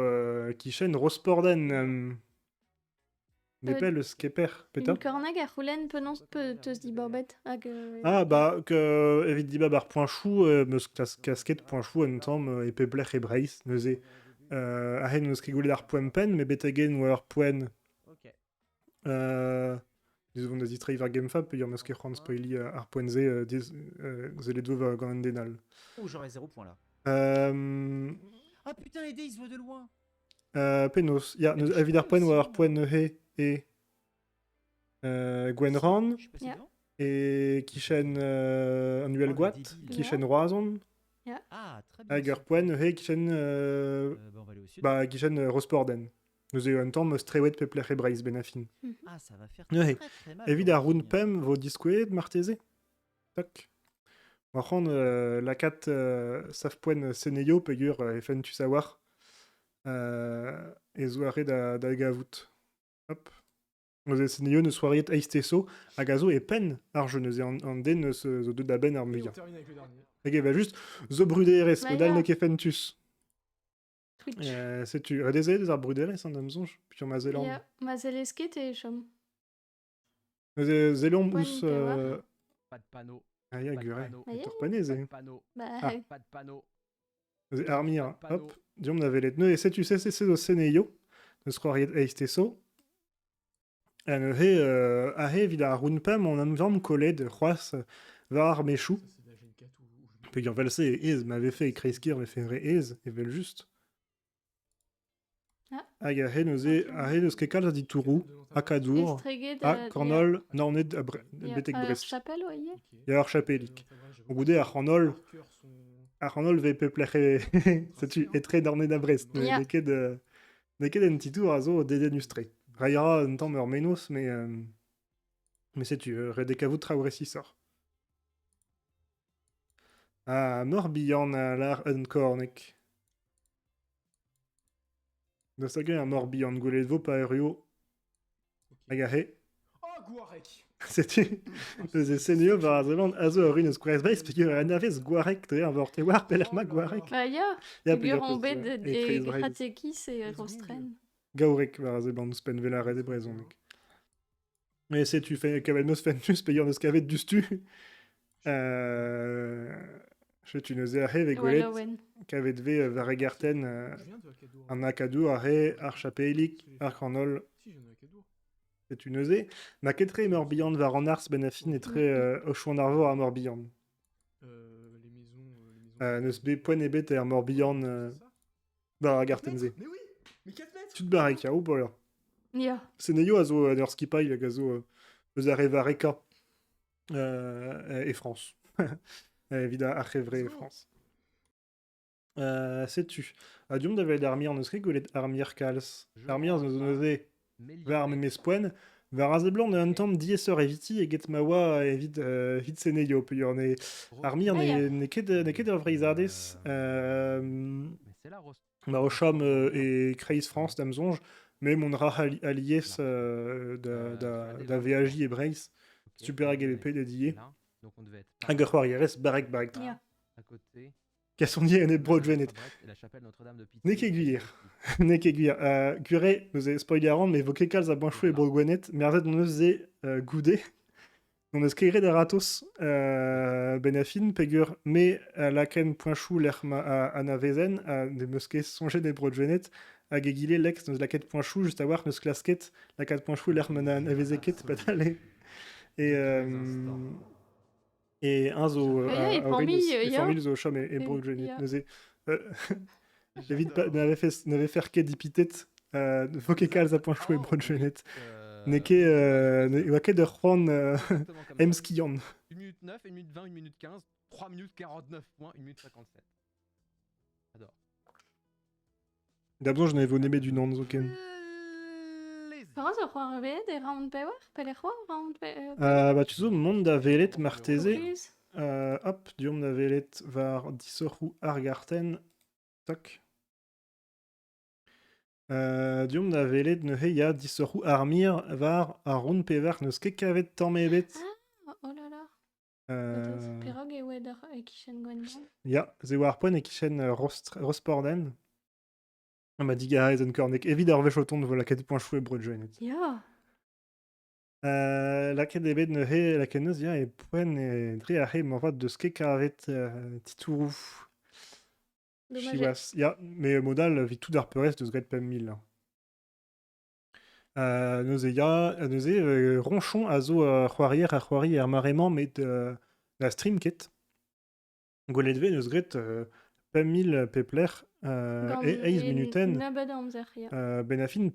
Kishen Rosporden. Nepel le skeper, peta. Une cornag a roulen penons peut te se dit bobet. Hag. Ah bah que evit diba bar point chou meus casquette point chou en temps et peblech et brace neuze ahen meus kegoulet ar point pen mais betegen ou ar point Ok. disons on a dit traiver gamefab puis meus ket spoili ar point z zelet do gant an denal. Oh, j'aurais 0 point là. Euh, Ah putain, les dés ils se voient de loin. Penos, ya neus avid ar point ou ar point nehe et Gwenran. Je suis passé Yeah. devant. Et Kishen Annuel Oh, Guat, le débile. Kishen Roazon, Ah, très bien. Hag Point, He Kishen Bah, on va aller au sud. bah Kishen Rosporden. Nous avons un temps Strewet Pepler et Brace Benafin. Ah, ça va faire Ouais. très très mal. Evit pour a Rune Vigne. Pem, vos disquet, Martese. Toc. On va prendre la 4 Saf Point Seneyo, Pegur, Efen tu savoir. Et Zouare da Gavout. Hop. Nous avons Seneyo, ne soiriet Aisteso, Agazo et Pen, Arge, nous avons en den, zo deux daben Et on armeia. termine avec le dernier. Et va juste zo bruderes, Bah, modal ya. ne kefentus. Twitch. C'est-tu redésé des arbres bruderes, en damzonge, puis en Mazeland. Ya, ma zelesket et chom. Zelom Point ous... Pevar. Pas de panneau. Ah, ya, Pas de gure. panneau. Ah, ya. Torpanese. Pas de panneau. Bah, Ah. Pas de panneau. Armir, Pas de panneau. hop. Diom n'avait les nœuds, et sais-tu, c'est au Seneyo, ne se croiriez eisteso. Ahe, vida runpam, on a un collègue, Roas, var mechou. Ça, c'est de la Gen 4 ou Puis en valse, Ez m'avait fait, et Kreiskir m'avait fait vrai Ez, et vel juste. Ah. Hag ahe, neus kekal, a dit Tourou, Akadour, estreget a Cornol, non, on est à Betek Brest. Chapelle, voyez. Ya ar chapelik. Au bout à Arnol, Arnol ve pepler, sais-tu, etre d'orné da Brest. Mais Ya. neket en titou a zo dédenustre. Raira un temps meur menos, mais sais-tu, redekavou traouré sort. Morbihan lar un cornek. Da saget un Morbihan gwelet vo pa erio agahe. Oh, Guarek. Setu eus e senio war a zelant a zo ur eus gwerez beiz peogwir an avez Guarek tre an vorte war pelec'h ma Guarek. Bah, ya. Ya Gur peogwir on bet peus, e treiz breiz. gratekis e rostren. Gaurek war a zelant eus pen velaret e brezonek. Mais setu kavet meus fentus peogwir eus kavet dustu. Setu neus e arre ve gwelet Wallowen. kavet ve var egarten Je viens de Akadour. an akadour arre ar chapelik ar kanol. Si, je viens de Akadour. C'est une osée. Ma ketre Morbihan var an ars benafin et très au chouan arvor à Morbihan. Les maisons. Neus be poen ebet ar Morbihan C'est ça var a 4 gartenze. mètres. Mais oui. Mais 4 mètres. Tout barek ya ou pas. Ya. C'est neio a zo ur skipai la gazo eus ar Vareka et France. Évidemment ar Revre et France. Sais-tu Diom d'avel d'armir neus ket gwelet armir kalz. Armir neus neuze var memes poen. Var a zeblant un tamm dieseur eviti et get mawa evit seneio peogwir ne armir Ah, ya. ne ket ur vreizardez. Mais c'est là, Rost. Ma o chom e Kreiz France d'Amzonge, mais mon ra alies da VAJ et Brace, Ok, super on hag devait EVP dédié. être là. Donc on devait être Hag ur c'hoarierez barek tra. Ya. à côté. Kasonnier en e brodvenet. Et la chapelle Notre-Dame de Pitié. Ne ket gwir. Ne ket gwir. Gure, neus e spoileran, mais vo ket kalz a banchou e brodgwenet, merzet neus e goude. On eus keiret ar atos benafin, pegur me laken poinchou l'er an avezen, ne meus ket sonjet e brodgwenet, hag egile lex neus laket poinchou, just a war neus klasket, laket poinchou l'er man an avezeket, patale. Et un zo Ja, et famille, ja. famille zo chom e Et- brodgwenet, ja. neus e evit pa n'ave fer ket dipitet, vo ket kalz a poinchou e brodgwenet. Ne ket oa ket ur c'hoant em skiant. 1 minute 9, 1 minute 20, 1 minute 15, 3 minutes 49 points, 1 minute 57. J'adore. D'abord, je n'avais vo nemet du nan zo ken. Par zo c'hoar bet e round power Pel e c'hoar round Bah, tu zo mont da velet marteze. Plus. Hop, diom da velet var disorou ar garten. Toc. Diom da velet neuze ya disorou ar mir var ar roun pevar neus ket kavet tamm ebet. Oh là là. Euh, Perog e oed ar e kichen gwendan. Ya, ze war poen e kichen Rosporden. Ma diga ez un kornek evit ar vechoton vo laket poinchou e brodjoenet. Ya. Laket ebet neuze laket neus ya e poen e dre a he morvat deus ket kavet titourou. Dommage. Chivas. Ya, mais modal vit tout d'arperez deus gret pem mil. Neuze ya, neuze ronchon a zo c'hoarier ar c'hoari ar maremañ met la stream ket. Gwelet ve neus gret pem mil pepler e 11 minuten. Nabad amzer, ya. Benafin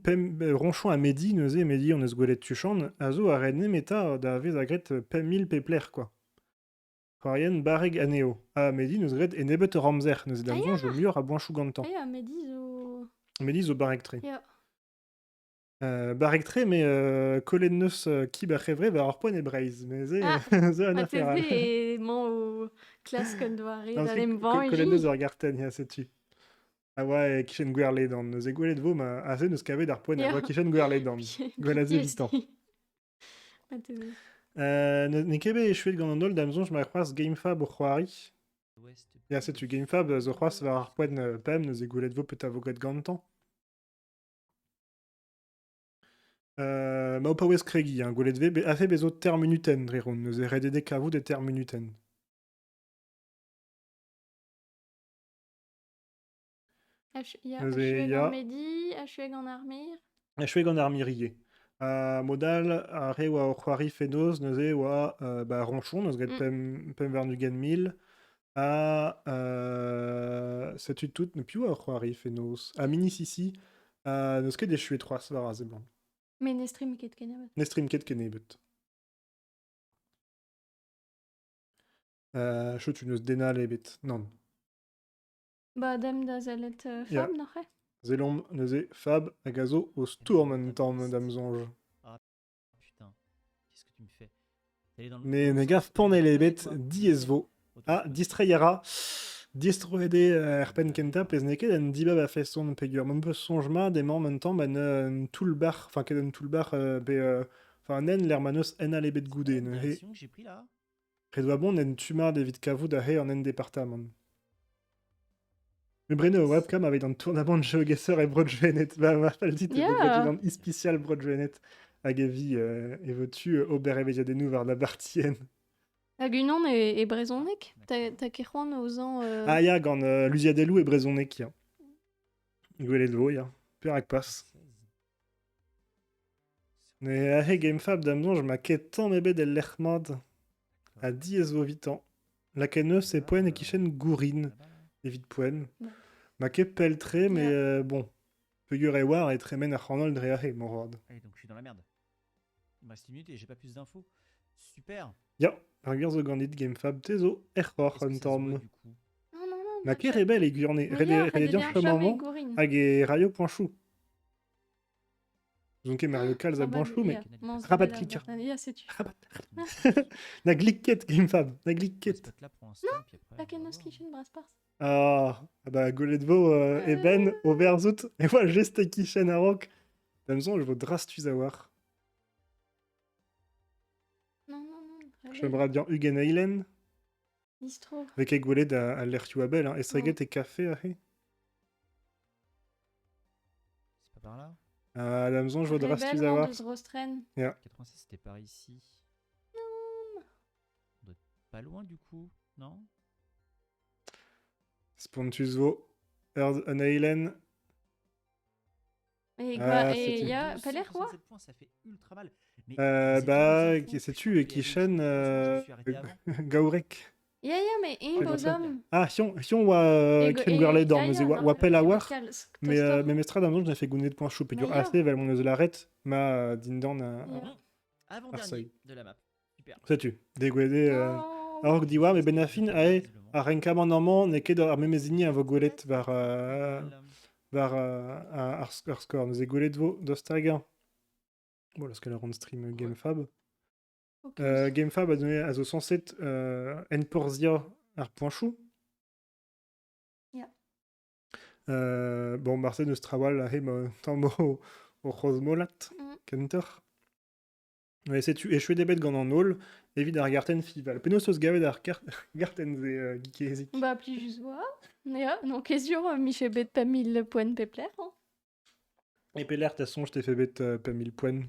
ronchon a Medi neuze Medi on eus gwelet tuchan a zo a red nemeta da vez a gret pem mil pepler quoi. C'hoarien bareg aneo. A Medi neus gret e nebet ur amzer neuze damzon jo muur a boanchou gantan. Ya, Medi zo... Medi zo bareg tre. Ya. Barek tre, mais kolet neus ki ba c'hevre va ar poen e breiz. Mais ze Ah, ze an Ma aferal. teze e man o klas kon doare Non, da c'est lem van kolet e neus ur garten, ya, setu. A oa e kichen gwerle dan. Neus e gwelet vo, ma a ze neus kavet ar poen a Ya. oa kichen gwerle dan. Gwell ze vitan. Ma teze. Ne kebe e chuet gant an dol damzon, ma c'hoaz Gamefab o c'hoari. Ya, setu, Gamefab zo c'hoaz va ar poen pem, neus e gwelet vo peut a vo gret gantan. Ma o pa wez kregi, gwelet ve, a fe bezo terminuten, dreron, neus e redede kavout de terminuten. Ya, Neuze, achueg ya. an Medi, achueg an armir. A chueg an armiriye. Modal, a re oa o c'hoari fenoz, neuze oa ronchon, neus gret pem varnugen mil. Setu tout, ne piou a c'hoari fenoz. A minis ici, neus ket e chuet 3 var a zeblant. Men e stream ket kenebet. Ne stream ket kenebet. Chou tu neus denal ebet. Non. Ba dem da zelet Ya. fab, noch e? Zelom neuze fab a gazo o stourm tamm damzonj. Putain, qu'est-ce que tu me fais? T'es allé dans le Ne sens gaf pan où el tu ebet voulais, quoi. diez vo. Ah, distrayera. Distroede erpen kenta pezneke den diba ba fesson pegur. Mon peu sonjma des en même temps ben toolbar, enfin qu'un toolbar enfin nen l'hermanos en ale bet goudé ne he. Direction que j'ai pris là. Redwa bon nen tuma David Cavou da he en en département. Mais Breno webcam avait dans le tournament de GeoGuessr et Broadgenet. Ma faldit et Yeah. dans spécial Broadgenet. Agavi et votu ober evediadenu var la bartienne. Hag unan e brezhonek. Ta kerc'hoant ozan... Ah ya gant Luziadelou et Brezonek ya. Gwelet vo ya. Per hag pass. 16. Ne a he gamefab damnon, je ma ket tant mebet el lec'hmad a 10 vo vitan. La kenneus e poen e kichen gourin. Là-bas, là. Evit poen. Ouais. Ma ket peltre, mais Yeah. bon. Pegur e war et tremen ar c'hanol dre a he, mon rod. Allez, donc je suis dans la merde. Il me reste 10 minutes et j'ai pas plus d'infos. Super. Ya, ar gwir zo gandit gamefab tezo error Est-ce que an ça se tamm. Non, voit, du coup non, non. Ma ket rebel e gwirne. Rededian chemaman hag e raio poinchou. Donc e Mario Kalz a poinchou, mais... Rabat clicker. Ya, c'est-tu. Na gliket gamefab, na On gliket. spot là pour l'instant, puis après, La on va kenneus voir. kichen braspars. Ah, bah Goletvo et Ben au Verzout. Et moi, geste kichen à rock. Damson, je veux drastuz à war. Non, non, non. J'aimerais bien Hugen Eilen. Distro. Avec Egoled à l'air tu abel. Hein. Estreget et café, ah. C'est pas par là. Ah, Damson, je veux drastuz à war. Rebel, Rostren. 86, c'était par ici. On doit être pas loin du coup, non? Spontus vo. Erd an Eilen. Et Ah, quoi Et c'était y a pas l'air quoi 267 points, ça fait ultra mal. Mais Bah, c'est sais-tu, et Kishen Gaurek. Ya, mais Ouais, un dans ça. bosam. Ah, Hion wa Kishen Guerlet dans, mais wa pel à war. Mais Mestra Damson, j'ai fait gounet de point chou. Pegur Mais ya. assez, vel mon eus l'arrête. Ma dindan Ya. Avant Marseille. dernier de la map. Super. Sais-tu, dégouedé. Oh. Alors, diwa, mais Benafin, ae, Visiblement. a renkaman normand, neket ar memezini a vo golet var Voilà. ar score. Neuze golet vo d'ostaga. Bon, parce qu'elle a rend stream GameFab. Ok. GameFab a donné à zo 107 Nporzia ar point chou. Ya. Bon, Marseille de Strawal, a hem tammo o Rosmolat, Mm. Kenter. Mais sais-tu, échoué des bêtes gant en hall, évid ar garten fival. Penos gavet ar garten ze geekezik. Bah, pli juste voir. Ya, donc est sûr, Michel bet pas 1000 points de pepler. Hein. Et Peller, t'as son, je t'ai fait bête pas 1000 points.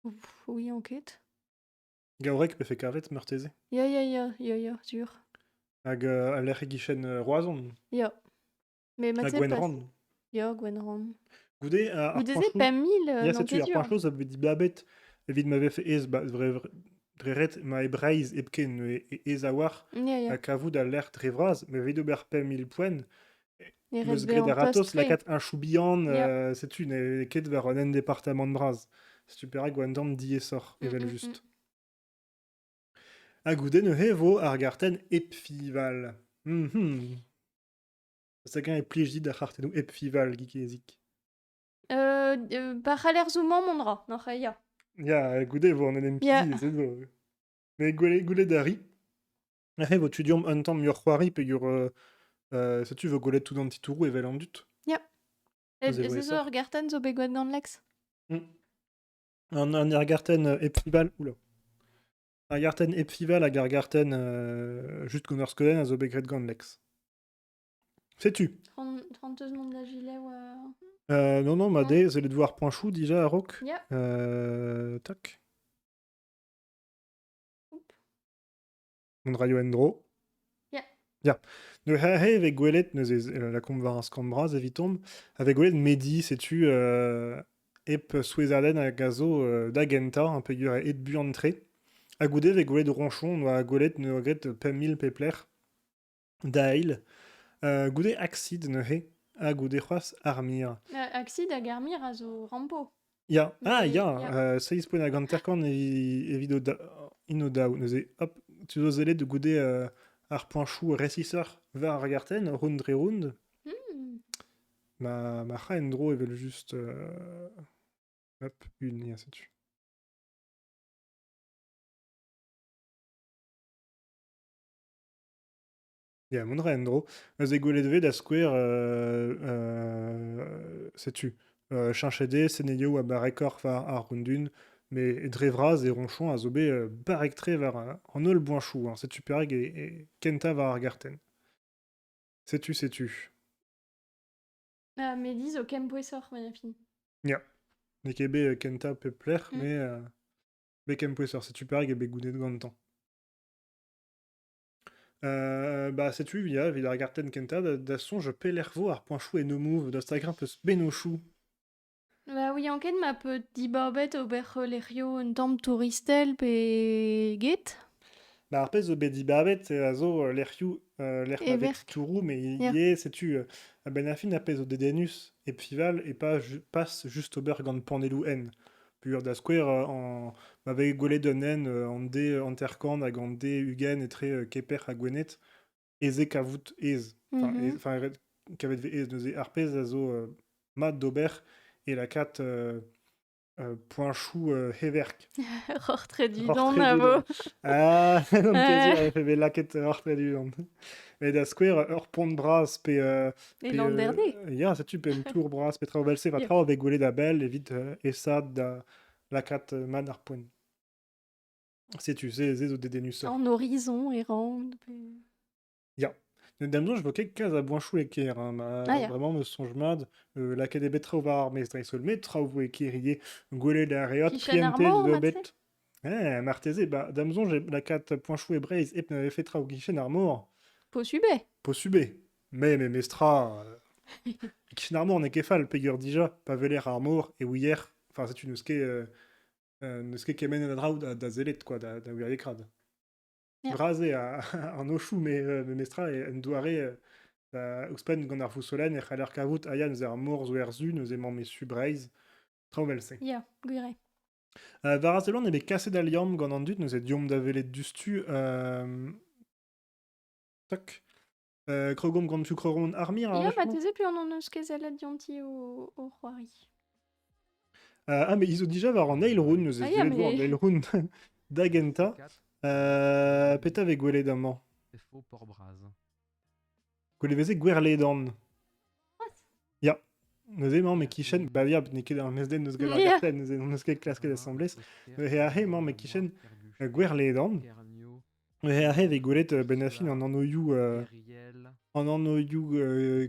Ouf, oui, enquête. Gaurek peut fait carvet meurtese. Ya, sûr. Hag a l'air gichen roazon. Ya. Mais Hag Mathieu Gwenran. Ya, Gwenron. Goudé à Vous disiez pas 1000 Ya, non, sais-tu, t'es ar sûr. point chose, ça veut dire babet. Évid m'avait fait ez, dreret, ma ebraiz, epken, et ezawar, Ya. à kavoud à l'air drevraz, mais vedo ber pas 1000 points. Les Meus restes gret en ar ratos, post la kat un choubian, Ya. sais-tu, ne ket vers un département de braz. Super hag Gwendan di essor, evel juste. A goudé ne hevo ar garten epfival. Sagan est plijid ar gartenou epfival, gikezik. Par l'air zoomant, mon drap. Non, ya. Ya, goudé vo an en Ya. empizi, c'est zo. Mais goulet dari. Hevo tu diom un temps miur c'hoari pegur... sais-tu, vo goulet tout dans titourou evel an dut. Vous avez C'est ça ça, Garten, zo begouet gant lex. An ar garten epfival... Oula. Ar garten epfival hag ar garten just gant ur skoden a zo begret gant lex. Sais-tu 30 secondes de la gilet, ouais. Non, ma dé, c'est les devoirs point chou déjà à rock. Ya. Tac. Oup. Mon rayo endro. Ya. Ya. Ne ha he avec gwelet, la combe var un scambraz, evitombe. Avec gwelet medi, sais-tu, ep souezarden a gazo d'agenta, un peu gur et de buantré. A goudé avec gwelet de ronchon, no a gwelet ne regret pas 1000 pepler. Dail. Goudé axide ne he. A goudé c'hoaz armir. Axid a garmir a zo rampo. Ya, ah, Mais- ya, 6 points à Ganterkan et vidéo inodao. Neuze, hop, tu dois aller de goûter ar point chou récisseur vers Argarten, round et round. Ma endro, ils veulent juste. Hop, une, ya, c'est tu. Ja, mon rendro. Ze gwelet da square, sais-tu, Chinchede, Senelio a barekor var ar rundun, mais drevraz et ronchon a zo bet barektre var an ol boinchou, hein, sais-tu pereg et kenta var ar garten. Sais-tu. Ah, mais dis au Kempouessor, Benafine. Ja. Ne ket bet kenta pe pler, Mm. mais bet kempouesseur, sais-tu pereg e bet goudet gantan. Bah, sais-tu, via ar garten kenta, da sonj pelervo ar poinchou et no move, da stagrin peus benochou. Bah oui, enquête ma petit barbette au berlerio un temp touristel pe get. Bah, arpez zo bet dibabet, a zo l'erioù, l'er Et mavet verk. tourou, mais Ya. ie, sais-tu, a ben afin apez zo dedenus et pival, et pas passe juste au berg gant panelou en. Pur da square en m'avait golé d'un en en dé anterkan hag an dé ugen etre keper a gwenet, eze kavout ez. Mhm. Enfin, kavet ve ez, neuze arpez a zo mat d'ober, et la cat poinchou heverk. Rortre du Rortre don, du navo. Ah, non ket fe bet laket rortre du don. Mais da square ur pont bras pe... Et landerdé. Ya, sais-tu, pe un tour bras pe trao belse, va Ya. trao avec golé da belle, evit esad da lakat man ar poen. Sais-tu, ze zo dedenus. En horizon, errant. Ya. Damzon, je voquais kaz a boinchou e ker, hein, ma Ah, ya. vraiment me songe mad, laket e bet trao var ar mestre sol, met trao vo e kerie, golé da reot, Kichen ar prientel mor, de mat se? bet. Marteze, bah, damzon, j'ai lakat poinchou e breiz, ep n'avait fait trao gichen ar mor. Po subé. Posubé. Mais mestra... Kishnarmor n'est kefal, pegeur dija, pa veler ar mor, et ouier, enfin, c'est une neus ket kemen en adraoù da zelet, quoi, da ouier krad. Ja. Brazé an ochou, mais mestra, et en douare, ouspen gant ar fousolen, e c'haller kavout, aya neus ar mor zo er zu, neus emañ mesu breiz, traovel-se. Ya, gwire. Varazelon ebe kaset al yam gant an dut, neus e diom da velet dustu, toc, krogom gant tu krogon armir, ar Ya, vechmo. mat eze pu an an eus kezelet dianti o c'hoari. Mais ils ont déjà var an Eilrun, nous Ah, avons ya, vu en mais- Eilrun d'Agenta. 4, Peta avec Gweledamant. c'est faux, Port-Braz. Gweleveze Gwerledan. Ya. Nous aimons mais Kishen, bah ya, niqué dans Mesden, nous avons Ya. garten, nous avons klasque d'assemblée. Et après, moi, mais Kishen, Gwerledan. Et après, avec Gwelet Benafin en Anoyou,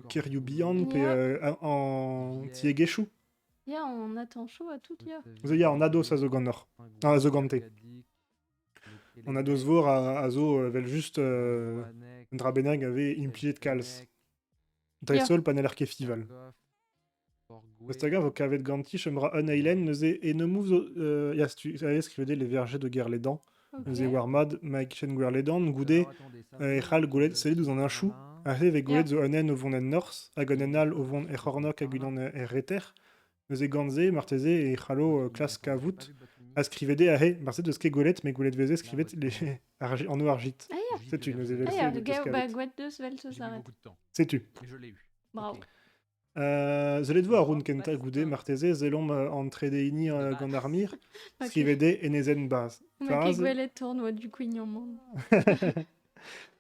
Kiryubian, pe en Tiegeshu. Ya, on attend chaud à tout, ya. Vous avez en Ados à Zogandor. Ah, à Zogante. En Ados Vor à Zo, vel juste Drabenag avait implié de Kals. Taisol paneler kefival. Vestaga vo kavet ganti chemra un eilen neuze et ne move yas tu savais skrivede les vergers de guerre les dents neuze warmad Mike Chen guerre les dents goudé et hal goulet c'est dans un chou arre avec goulet zo onen au von en north agonenal au von e hornok agulon e reter neuze ganze marteze et halo classe kavout a skrivede arre marse de ske goulet mais goulet veze skrivet les en eau argit Ah, ya. c'est tu neuze Ah, velse ya, de le gars, bah, kavet gouette de svel se J'ai mis s'arrête. beaucoup de temps, c'est tu mais je l'ai eu. Bravo. Ok. Zelet vo arun kenta goude marteze zelom entre deini gant armir Ok. skrivede enezen baz. Ma ke gwelet tournoi du queen en monde.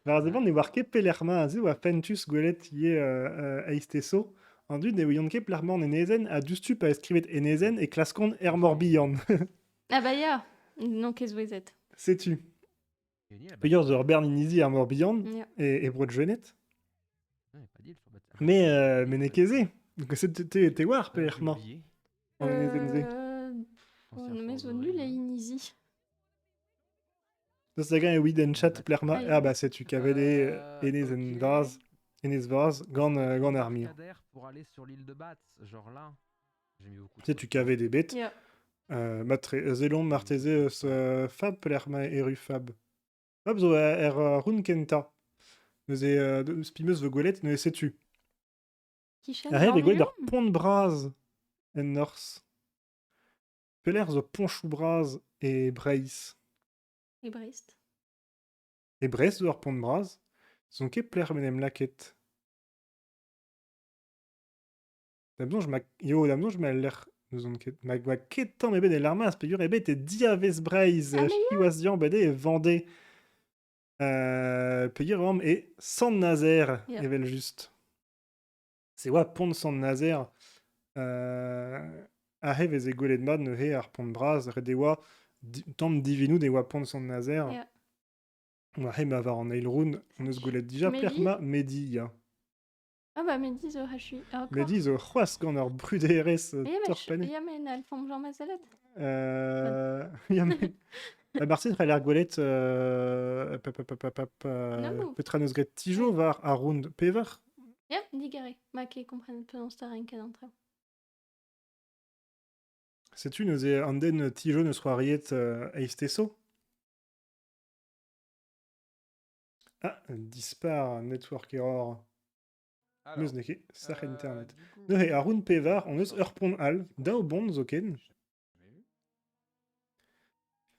Varzevant ne war ket pelerma a zeo a pentus gwelet ie aisteso an dud ne oion ket pelerman enezen a dustu pa eskrivet enezen e klaskon morbihan. Ah, bah, ya. Non, qu'est-ce que vous êtes? Sais-tu. Gagné la Pegeur bataille. zo ur bern inizi morbihan Ya. e brod jenet. Ouais, pas dit, il faut battre- Mais ne keze. Donc te war Ah, j'ai pelerman. oublié. En enezenze. Pensez à On met Fort zone nul et Boréal. Inisi. Das dagen e widen chat pelerma. Ah, ya. Ah bah sais-tu kavede enezen ok. vaz. Enez vaz gant armir. Cascadère pour aller sur l'île de Bats, genre là. J'ai mis beaucoup de Sais-tu choses. kavede des bêtes. Ya. Matre, zelon marteze eus fab pelerma eru fab. Fab zo run kenta. Neuze spimeus ve gwelet, neuze setu. Kichen, Arre ve gwelet Dormion. ar pont braz en norse. Peler zo ponchou braz e breiz. Et Brest. E brez zo ar pont braz. Zon ket pler menem laket. Damnon je m'a l'air... Zon ket... Ma ket tamm ebet e larmaz, pe ur ebet e diavez breiz. Ah, mais Chiouaz dian bede e vande. Peguir et San Nazaire, Ja. Evel juste. C'est wa pont San Nazaire. Ahe vez e gwelet mat neuze ar pont braz, redewa tamm divinoù de wa pont San Nazaire. Ja. Ahe ma var an eilroun, on eus gwelet dija Medi plerma Medi, ya. Ah bah Mehdi zo hachi. Ah, encore. Medi zo c'hoaz gant ur bruderez Ja, mais torpanet. ja, mais Alphonse Jean Mazalet. Ya mais... Martin a l'air gwelet No. petra neus gret tijo var a round pevar. Ja, digare. Ma ket komprenet peus an star enket an traoù. Setu neus e an den tijo neus c'hoariet eisteso. Ah, dispar network error. Neus Alors, neke sar internet. du coup, Neuze a round pevar, on eus ur pont al, dao bond zo ken. j'avais vu.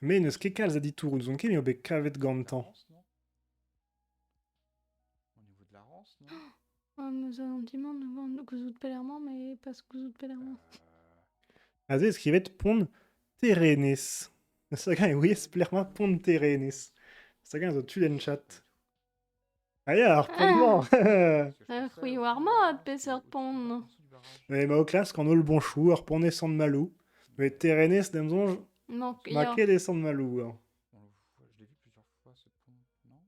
Me neus ket kalz a ditour, zon ken eo bet kavet gantan. Rance, non? Au niveau de la Rance, non? Ah, mais ça, un petit monde, gouzout pelerman, mais pas gouzout pelerman. Aze eskrivet pont terenez. Sagan e ouez plerma pont terenez. Sagan zo tud en chat. Aya, ar pont Parce que je pensais Oui, au warma, barrage, de peser au-dessus pont. du barrage. Mais ma o klask an ol bon chou, ar pont descend malou. Mais terenez demzonj, Non, ma ja. ket descend malou. Hein. Je l'ai vu plusieurs fois ce pont, non?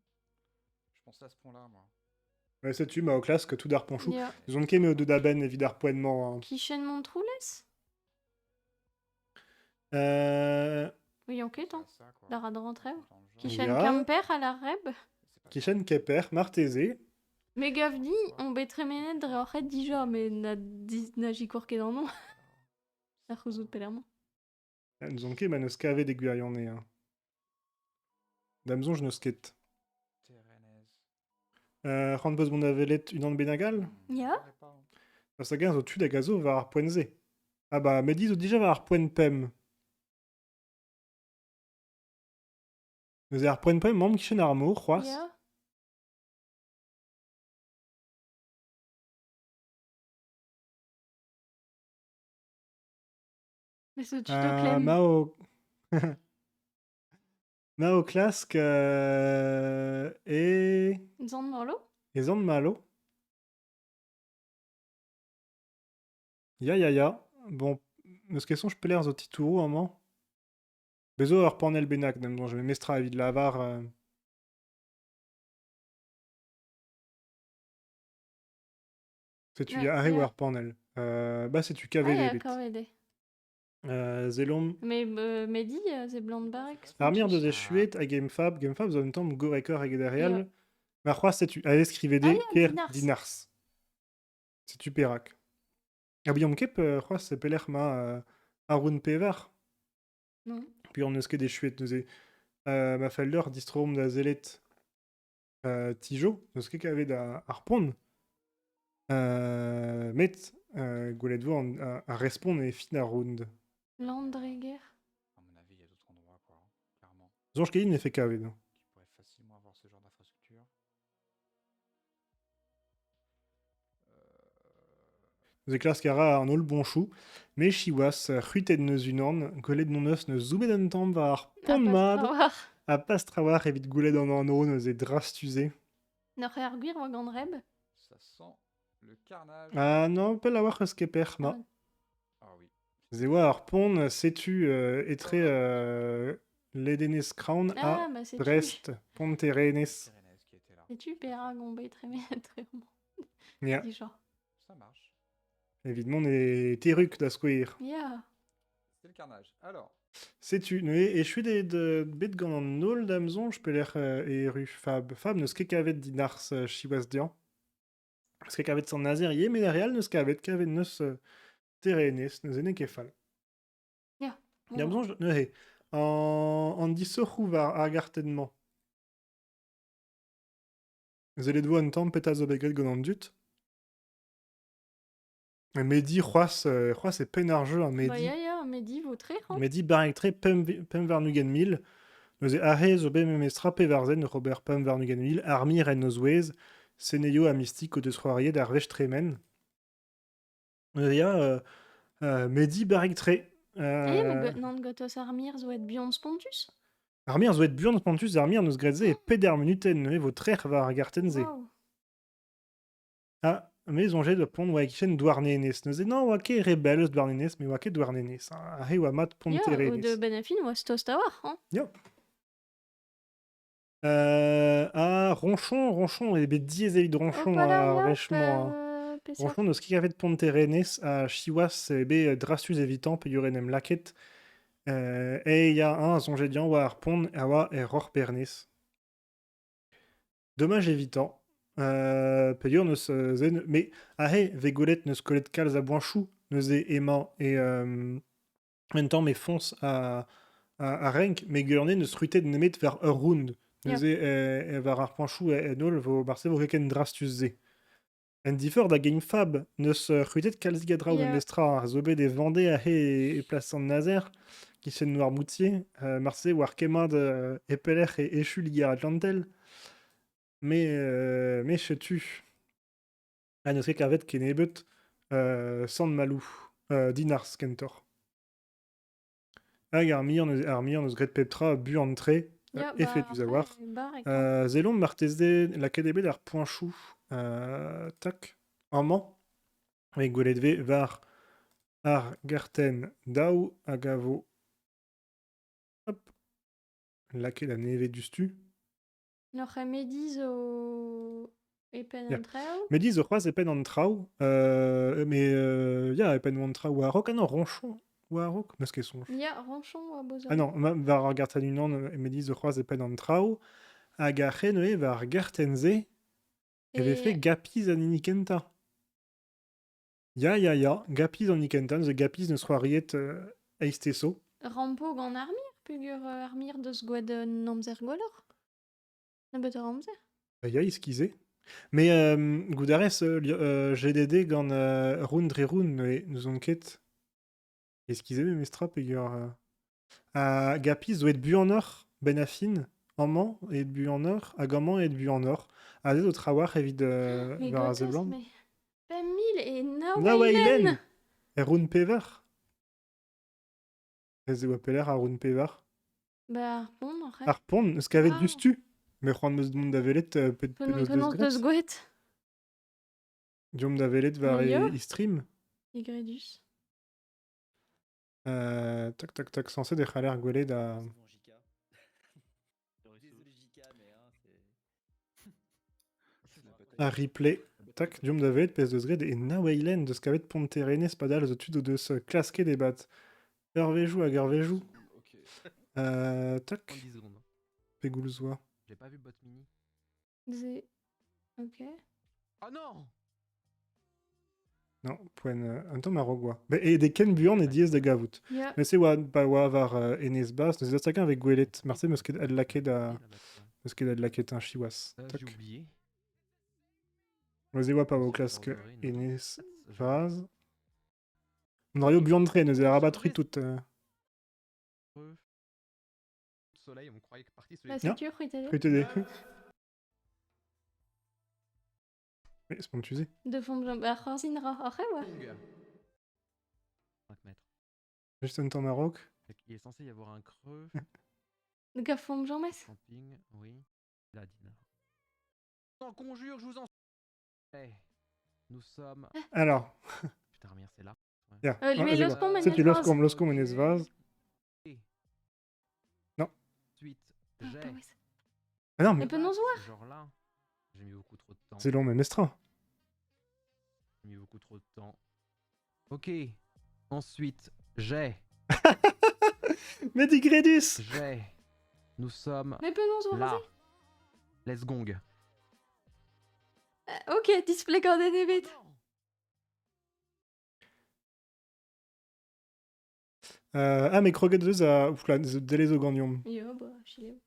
Je pensais à ce pont-là, moi. Mais setu ma o klask tout ar pont chou. Ja. Zon ket me o deud aben evit ar poennement. Hein. Kichen Montroules? Oui, enquête, hein. C'est ça, quoi. La rade rentrée. Dans le genre. Kichen Ja. Camper à la reb. C'est pas Kichen keper, marteze. Mais gavdi, on betremenet dre oc'het dija, mais na jikorket an non. Ar c'houzout pelerman. Zon ket ma neus kavet e gwirionne. Hein. Damzonj neus ket. Térénèse. Rand beus bon avelet unan benagal? Ya. Je pas, hein. Sagan zo tud a gazo var ar poent-ze. Ah bah, Medi zo dija var ar poent pem. Neus ar poent pem mamm kichen ar mo, c'hoaz. Ja. Mais ce tu te clem. Mao... Mao klask Zan morlo? zan malo. Ya. Bon, neus ket sonj peler zo titourou amañ. Bezo ur panel benak, nem don, je vais mestra evit lavar. Setu Ouais, ya are ya. ur panel. Bah, setu Ah, kavet ja, ebet. kavede. Zelom. Mais Mehdi, ze blant barek. Armir de Ah. zechuet a Gamefab. Gamefab zo un tamm gorekor eg derrière. Ja. Ma c'hoaz setu a eskrivede Ah, ya, per dinars. dinars. Setu perak. Ah oui, on kep c'hoaz se peler ma aroun pevar. Non. Puis on eus ket de chuet neuze. Ma felder distrom da zelet tijo. Neus ket kavet ar pont. Met gwelet vo a respond e fin ar round. Landreger. À mon avis, il y a d'autres endroits, quoi, hein, clairement, Zonj ket ne fait kavet. qui pourraient facilement avoir ce genre d'infrastructure. Neuze klask ara an ol bon chou. Me chiwas c'huitet neus unan. Gwelet non eus neus zoumet un tamm va ar pont mad. A pas trawar evit goulet an anno neus e drastuze. Noc'h ar gwir oa gant reb. Ça sent le carnage. Ah non, pel a war eus ket per ma. Ah oui. Ze oa ar pont setu etre ledenez crown Ah, a bah c'est Brest, pont terenez. Térénèse qui était là. C'est tu pera gant betremenet très bon. Ya, Dija. Ça marche. évidemment ne teruk da skouer. Ya. C'est le carnage. Alors, Setu, ne e chue de bet gant an nol damzon, je peux e ru Fab. Fab neus ket kavet dinars chiwas dian. Neus ket kavet san nazer ye, mais real neus kavet neus terenez, neus ene ket fall. Damzon, ne he. An disoc'hou var ar gartenman. Zelet vo an tamm peta zo begret gant an dut. Medi c'hoaz e pen ar jeu an Bah Medi. ya, Mehdi votre, hein. Medi barek tre pem varnugen mil. Neuze ahe zo be memestra pe varzen Robert pem varnugen mil. Armir en neus ouez. Seneio a mystik o deus c'hoariet ar vech tremen. Neuze ya Medi barek tre. Eh, mais nan gotos armir zo et bion spontus. Armir zo et buan pontus armir neus gredze e peder minuten ne vo trec'h war gartenze. Wow. Ah, mais onget de pont oa kichen douarnenez. Neuze non oa ket rebels douarnenez, mais oa ket douarnenez. A he oa mat Ya, ponterenez. ou de Benafin, ou stos ta war, hein. Ronchon, et bet diez evit Ronchon Opala, a ya, rechement. peseurt. Ronchon neus ket kavet ponterenez a chiwas ebe drastus evitant pe yorenem laket. E ya un zonget dian oa ar pont a oa e ror pernez. Dommage évitant. Peiur neus zen... Mais ahe, vegolet neus kolet kalz a boanchou, neus e emañ et en temps mais fonce à renk, mais gurne neus rutet nemet vers ur round. Neus e var ar poanchou en ol vo barse vo keken drastus ze. En differ da game fab, neus rutet kalz gadrao Ya. en lestra ar zobe de Vendée ahe e place an nazer, qui sen noir moutier, marse war kemad e peler e echu ligar atlantel. Mais sais-tu, neus ket kavet ken ebet san malou, dinars kentor. Hag ar mir neus gret peptra bu an tre, Ya, efe bah, du zawar. après, bar et quand. Zelon marteze la kedebet ar poinchou, tak, amman, e gweledve var ar garten daou hag a vo, hop, laket a neve du stu. N'oc'h mediz o... Epen Ya. an trao. Me diz o c'hoaz epen an traoù, mais ya epen an traoù a rok, ah non, ronchon, ou a rok, meus ket sonj. Ya, Ronchon ou bozo. Ah non, var ar garten unan, me diz o c'hoaz epen an traoù, hag a c'henoe var gartenze, eve fe gapiz an inikenta. Ya, gapiz an inikenta, neus gapiz neus c'hoariet eisteso. Rampo gant armir, pugur armir deus gwed un amzer gwellor. Na bet ur amzer. Ya, iskize. Mais goudarez, GDD gant roun dre roun, neus on ket eskize me mestra pegur... gapiz zo et bu an or, ben a fin, amman et bu an or, hag amman et bu an or. A zet o trawar evit Mais war a gotos, zeblant. mais... Pem mil et Na na weilen weilen. E roun pevar. Ez eo peler a roun pevar. Bah, ar pont, en fait. Ar pont, eus kavet Ah. du stu. Me c'hoant meus dont da velet pet penaos deus Penaos deus gret. gwed. Diom da velet var Ya. e stream. Igredus. Tak, sanset e c'haller gwelet a... Désolé JK, mais hein, c'est... C'est la bataille. a replay. Tak, diom da velet pez deus gret e na weilen deus kavet pont terenez padal zo tud o deus klasket e bat. Ur vejou hag ur vejou. Ok. Tak, 30 secondes. pegoul zoa. J'ai pas vu bot mini. Ze... Ok. Oh non! Non, poen un tamm a rogwa. E de ken buan e diez da gavout. Ya. Mais c'est oa ba oa var enez bas, neus attaquant avec gwelet. Marse meus ket ad laket a... Meus ket ad laket un chiwas. J'ai Tak. oublié. Neus e oa pa o Ensuite, klask Bordeaux, non. enez Je- vaz. N'ario buan tre, neus e rabatrui tout. Creux. Soleil, on croyait que parti La soleil. sécure, italienne. Peut t'aider. Mais c'est pas tu De fond de bah, Rosinra. Après, ouais. Longue. 5 mètres. Juste un temps Maroc. Fait qu'il est censé y avoir un creux. De gars fond de Jean-Mess. Camping, oui. La Dina. Je vous en conjure, je vous en... Eh, nous sommes... Alors, Putain, Armir, c'est là. ya. Mais Ah, je l'oscom vois. en C'est tu Esvaz. l'oscom en Esvaz. Non. Ensuite, Ah, j'ai... bah ouais, c'est- Ah non, mais Et peut nous voir. Ce genre là, j'ai mis beaucoup trop de temps. c'est long, mais Mestra. J'ai mis beaucoup trop de temps. Ok. Ensuite, j'ai... Mais digredus. J'ai... Nous sommes Mais peut nous voir. là. Let's gong. Ok, display quand des bêtes. Ah, mais Kroget 2 a... Oufla, delez o gannium. Yo, bah, chile.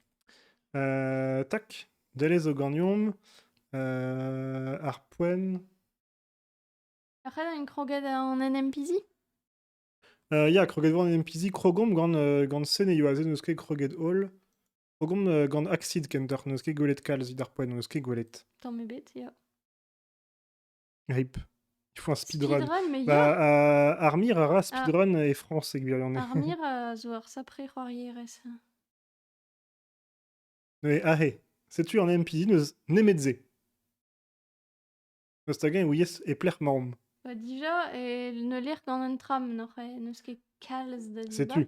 Tak, delez o gannium. Arpoen. Après, on a une croquette en NMPZ. Ya, Kroget voir en NPC, Krogom gant sen e yoaze neus ket Kroget Hall. Krogom gant Axid kenter, neus ket gwelet kalz vid Arpoen, neus ket gwelet. Tant mes bêtes, ya. Rip. Il faut un speedrun. mais ya. Bah, Armir ara speedrun e France e gwir an e. Armir, zoar sapre c'hoarier res. Mais ahe. C'est-tu en MPD nous nemedze. Nostagen ouies et plermaum. Bah, déjà, ne lire qu'en un tram, ne ce qui calze de C'est-tu.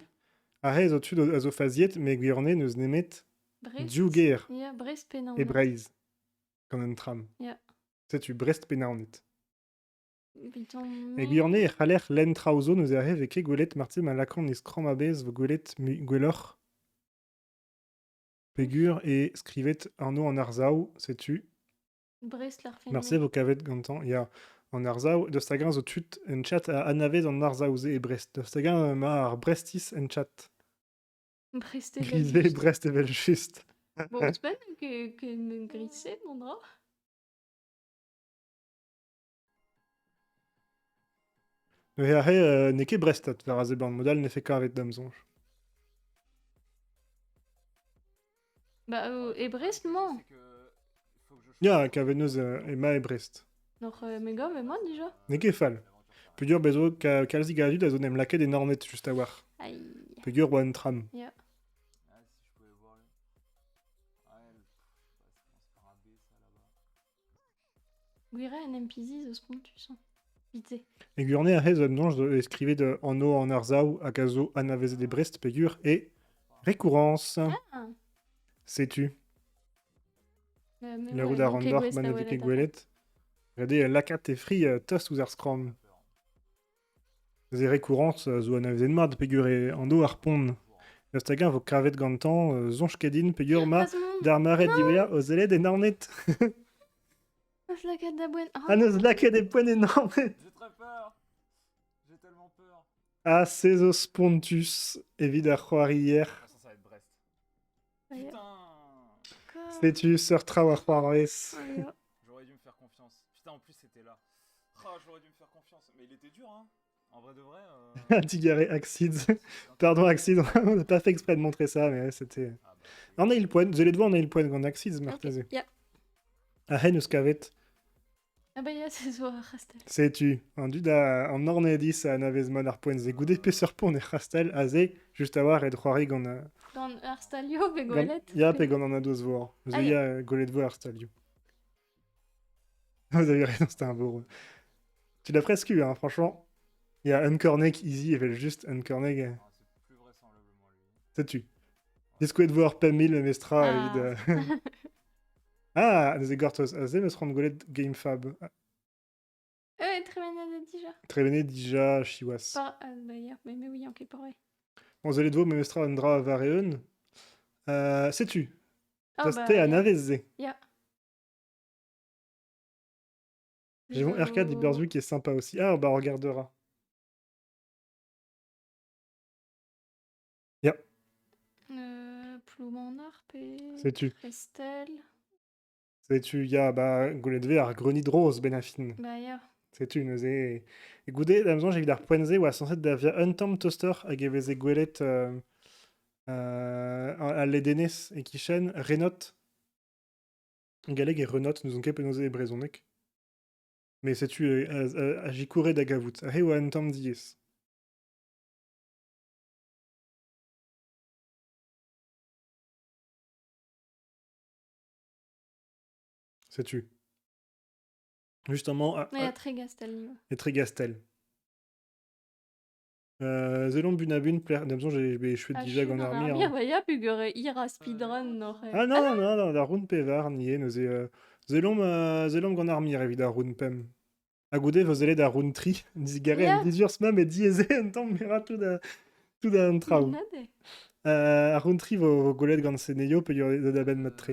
Ahe zo-tu a zo faziet, mais guirne nous nemet Brest. djouger Ja, Brest pennañ. et breiz. Quand un tram. Ja. C'est-tu Brest penarnet. Biton. Et guirne e c'haler len traozo nous ahe veke gwelet martim a lakon nis kromabez vo gwelet gwelor. Pégur et scrivet Arnaud en Arzau, sais-tu. Brest l'ar fin. Merci vos cavettes gantan. Il y a en Arzau, de stagin zo tut en chat à Anavez en Arzauze et Brest. De stagin mar Brestis en chat. Brest et Grisé, Belgique. Brest et Belchust. Bon, c'est pas que me grisser, mon drap. Le ahe n'est que Brestat, vers Azeban. Modal ne fait qu'avec Damsonge. Bah, et Brest, non. C'est que faut que je Il y a Caveneuse Emma et Brest. Alors, Mega, mais moi, déjà. N'est que Fall. Pégur bezo Kalzi Gadu da zonem laquet des Nornet juste à voir. Aïe. Pégur one tram. Ja. Ah, si je pouvais voir. Ouais, c'est par un B ça là-bas. Guire un MPZ, ce spontus. Vite. Et Gurné a raison de escrivait de en eau en Arzau, à Gazo, Anavez des Brest, Pégur et récurrence. Ah. Sais-tu. Mais Le ouais, roue d'Arandor, Gwesta, Manavike Wallet, Gwelet. Regardez, Lacat et Free, Toss ou Arscrom. Des récurrences, zo Anavez de Mard, Pégur et Ando Harpon. L'Ostagan, vos cravettes gantan, Zonchkedin, Pégur, Ma, Pasmon. Darmaret, Divea, Ozeled et Nornet. C'est la carte d'abonne. Ah, nos laquets des points énormes. J'ai très peur. J'ai tellement peur. Ah, Césos Pontus, Evida hier. Ah, ça va être Brest. Aïe. Putain. Sais-tu, Sir Trawaroires. Aïe. J'aurais dû me faire confiance. Putain, en plus c'était là. Ah, j'aurais dû me faire confiance. Mais il était dur, hein. En vrai de vrai. Tigaré Axids. Pardon, Axids, on n'a pas fait exprès de montrer ça, mais c'était. Ah, bah. On a eu le point, vous allez devoir, on a eu le point de Axids, Ok, Martezé. ja. Ah, Henus Cavet. Ah bah, ja, c'est so, Rastel. Sais-tu, en Duda, en Ornedis, à Navezman, Arpoen, Zegoude, Pesserpon et Rastel, Azé, juste à voir, et Droarig, on a. Dans Arstalio, Begolet. Ya, Pegon en a dos voir. Vous Allez. avez Golet de voir, Arstalio. Vous avez raison, c'était un beau rôle. Tu l'as presque eu, hein, franchement. Il y a Uncorneg Easy, il fait juste Uncorneg. Ah, c'est plus vraisemblablement lui. Sais-tu. Disco de voir Pamil, Mestra, Ah. Evid. Ah, des Gortos, Azé, me seront Golet Gamefab. Très bien, déjà. Trévené, Dija, Chiwas. Pas, bah, ja, mais oui, ok, pareil. On zélé de vous, Mestra, Andra, Vareun. Sais-tu. Oh, C'était à Navezé. Ja. J'ai mon RK d'Iberzu qui est sympa aussi. Ah, bah, on regardera. Ya, Plume en harpe et... sais-tu. Restel. Sais-tu, ya, bah, Golet de Ver, Grenid Rose, Benafin. Bah, ja. Sais-tu, Nezé. Et Goudé, la maison, j'ai vu d'Arpoenze, ou à censé d'avia Untom Toaster, à Gaveze Gwelet, à Ledenes et Kishen, Renot. Galeg et Renot, nous ont kepenose et Brezonek. Mais sais-tu, à Jikure d'Agavout, à Hewa Untom Dies. Sais-tu. Justement, Ja, ja, Tregastel. et Trigastel. Zelon Bunabun, d'abord j'ai chouette déjà en armure. Ja, bah, ja, Bugure, Ira Speedrun, noch. Ah non, non, la rune pevar, nié, nous Zelom gant armure, évidemment, rune pem. Agoudé, vous allez da rune tri, Dizigare, Ja. Dizurs même et Dieze, en temps, mira tout d'un trau. Nade. Rune tri, vos golettes gant Seneyo, peut y avoir de daben matre.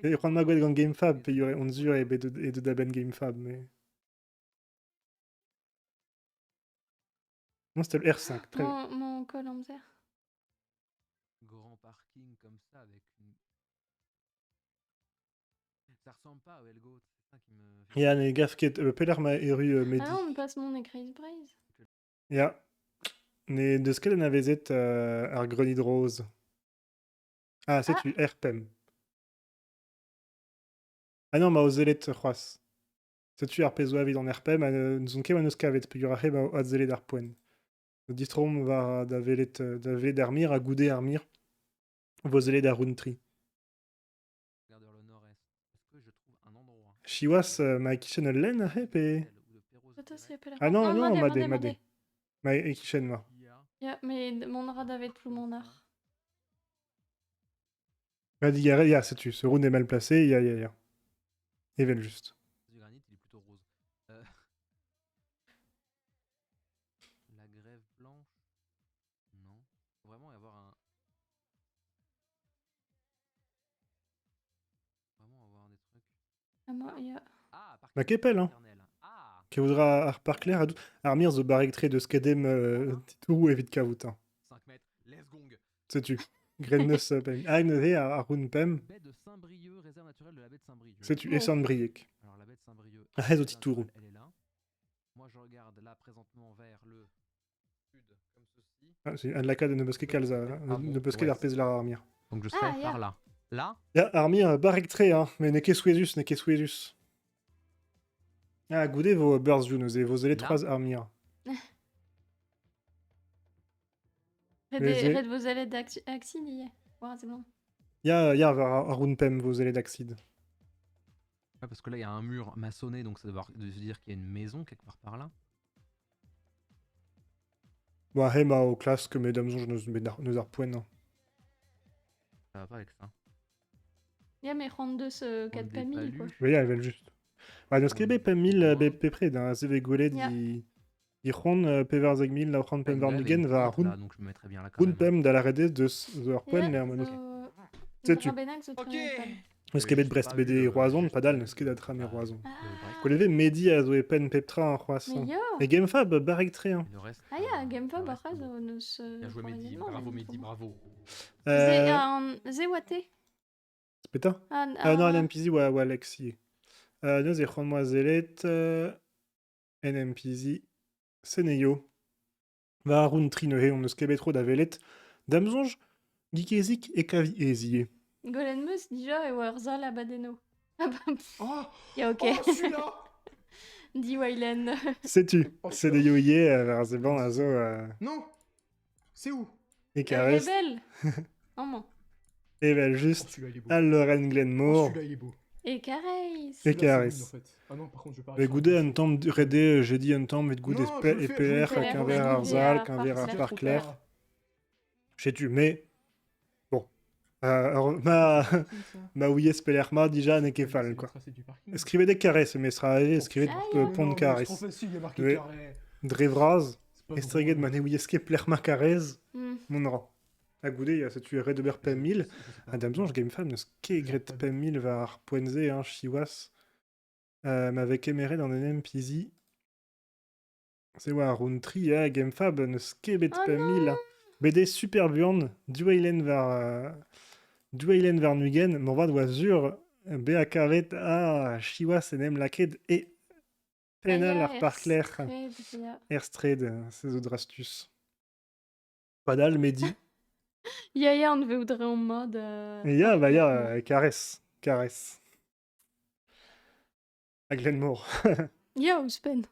Et prendre ma goulette gant Gamefab, peut y avoir Onzur et de daben Gamefab, mais. Non, c'était le R5, très bien. Mon Colomzer. Grand parking comme ça avec une. Ça ressemble pas à Elgo, c'est ça qui me. Il y a les gaffes qui est Peller m'a éru Mehdi. Ah non, on passe mon écrit Braise. Ja. Ne de skell an avezet ar grenid rose. Ah, c'est tu, RPM. Ah non, ma ozelet c'hoaz. C'est tu ar pezo avid an RPM, nous on ket an eus kavet, pe gur ba o zelet ar poen. Le distrom va da velet d'armir, a goude armir, vo zelet ar run tri. Chiwas, ma kitchen len, pe. Ou de Perros Peut-être direct. s'il appelle. Ah non, non, Madé. Madé. Ma kitchen, moi. Qui a Ja, mais mon rad avait tout mon art. Madi, ya, sais-tu, ce round est mal placé, ya. Evel juste. du granit, il est plutôt rose. La grève blanche. Non. Faut vraiment y avoir un. Vraiment avoir des trucs. Ah, moi, ja. Ah, par Ma kepel, hein. Ah, Qui voudra ar par clair, Armir the barrictré de Skedem, Titou, evit Kavutin. 5 mètres, let's gong. Sais-tu. Grennes, Pem. Agne, Arun Pem. Baie de Saint-Brieuc, réserve naturelle de la baie de Saint-Brieuc. Sais-tu, Bon. Essan Briek. Alors la baie de Saint-Brieuc, Ah, réserve Zoti Tourou. naturelle, elle est là. Moi je regarde là présentement vers le sud, comme ceci. Ah, c'est un lacade de Bosque Kalza, de Bosque d'Arpez la Armir. Donc je Ah, serai ya. par là. Là, Ya, Armir, barrictré, hein. Mais neke Suezus. Ah, goudez vos Burst Junos et vos Là. 3 Armir. Red vos ailes d'Axine, il y est. Ouais, c'est bon. Ya, Arun Pem, vos d'acide. ouais, parce que là il y a un mur maçonné, donc ça doit se dire qu'il y a une maison quelque part par là. Bon, Hema au classe que mesdames nous arpouen. Ça va pas avec ça. Ja, mais 32 ce 4 des familles, quoi. palus. Oui, elle veut juste. Ouais, nos skebe Pem 1000 BP près d'un CV Golet Ya. di Ron Pever Zegmil, la Ron Pem Une grève et Vermigen une va pointe, là, Run donc je me mettrais bien là quand même. Pem da la redes de Arpouen, Ja, Lerman. zo... Sais-tu. Rabenac, zo Ok. très Nos skebe j'ai Brest pas BD vu, Roison, juste, Padal, nos skebe d'Atra mais bah, Roison. Ah, Coleve Mehdi a zo Pen Peptra en mais croissant. ja. Et Gamefab, barrictré, hein. Et le reste, Ah, ja, Gamefab, le reste, après, bon. zo nos... Bien joué Mehdi, bravo Mehdi, bravo. Ze wate. Speta? Ah, Non, NMPZ ou Alexis. Nous et moi Zelet, NMPZ, Seneyo. Va Run Trinohe, on ne skebe trop d'Avelet. Damzonge, Gikezik et Kavi Ezie. Golenmus, déjà, et Warza, la badeno. Ah bah, Oh, ja, ok. oh celui-là. Di Waylen. Sais-tu? Oh, Seneyo yé, vers Zeban, Azo, Non. C'est où? et Caresse. Rebelle. Oh, mon. Et ben Oh, juste, celui-là il est beau. à Lorraine Oh, Glenmore. celui-là il est beau. Et Careis. Et Celui-là, c'est Caresse. nul, en fait. Ah non, par contre, je vais pas. Mais goudé un temps de redé, j'ai dit un temps, mais de goût Non, je le fais, je le EPR, fais. qu'un Je verre le fais. Arzal, qu'un Par verre Claire. par Claire. Sais-tu, mais. Bon. Ma ouïe Spelerma, déjà, n'est qu'effal, quoi. Escrivez des carrés, mais sera escrivez pont de carrés. C'est trop facile, il y a marqué Oui. carré. Drevraz, C'est pas estrigué de drôle. mané ouïe Skeplerma carrés, Hmm. mon rang. À goudé, il y a cette Red de Pem 1000. Adamson, je game fan, ne skegret Pem 1000 var Poenze, hein, Chiwas. Avec Emerald dans un MPZ. C'est ouais, Rune Tri, Game Fab, ne skebet Oh Pem 1000. BD Super Burn, Duelen var Nugen, mon va d'oisur, Bea Kavet, Chiwas, Enem Laked, et Penal, Ah, ar par clair, Erstred, ces Odrastus. Padal, Mehdi. Ja, on voudrait en mode... Et ya, caresse. À Glenmore. Ja, Ouspen.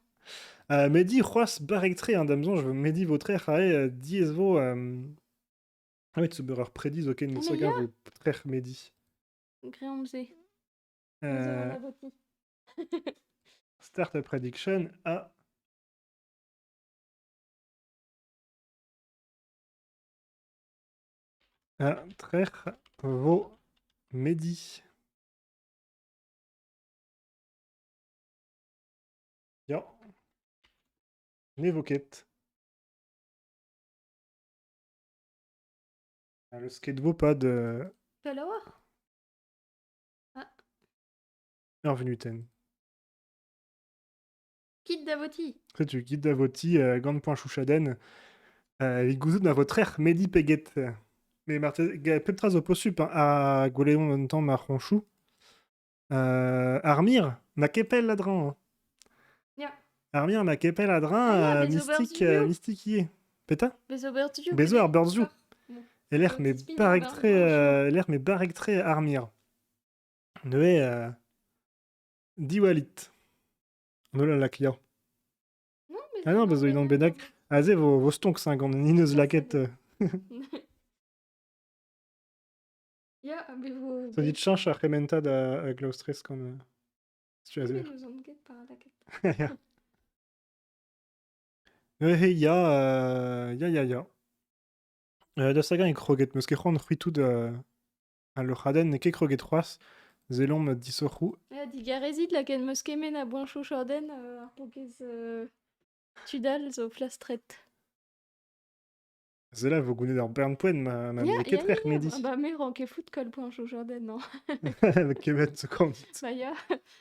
Mehdi, Roas, Barrectré, un damson, je veux Mehdi, votre air, Diesvo. Ah oui, tu peux prédis, ok, une mais saga, ya. votre air Mehdi. Gréomzé. Euh, Start prediction à. Un trère vos Mehdi. Ya. N'évoquette. Le skate vaut pas de. Follower. Ervenuten. Kit Davoti. Après, tu quittes Davoti, Gand.Chouchaden. Vigouzoud à votre air Mehdi Peguet. Mais Peptras au possup à Goléon en temps Marronchou. Armir, ma kepel ladran. Ja. Armir, ma kepel ladran, Ah, ya, mystique, Bezo mystique y est. Péta? Bezo Bertiou. Bezo ar Berdziou. Bon. Et l'air mais Spin barrectré Armir. Noé, Diwalit. Nola Lakia. Non, mais... Ah non, Bezo il en benak. Azé vos stonks, hein, gant nineuse laquette. Ja, mais vous... Ça dit change à Rementa da Glaustres comme. Tu as Mais vu. nous on guette par la quête. Ja. Da sagan e kroget, meus ket c'hoant c'huitout al lochaden, ne ket kroget c'hoaz, zelom disorc'hou. Ja, digarezit la ken meus kemen a boanchou chorden ar pokez tudal zo flastret. Zela vo gounet ar bernpoen ma leket rech medi. Ah bah me ran ket fout kol boanchou chorden, non. Kemet zo kandit. Bah ya,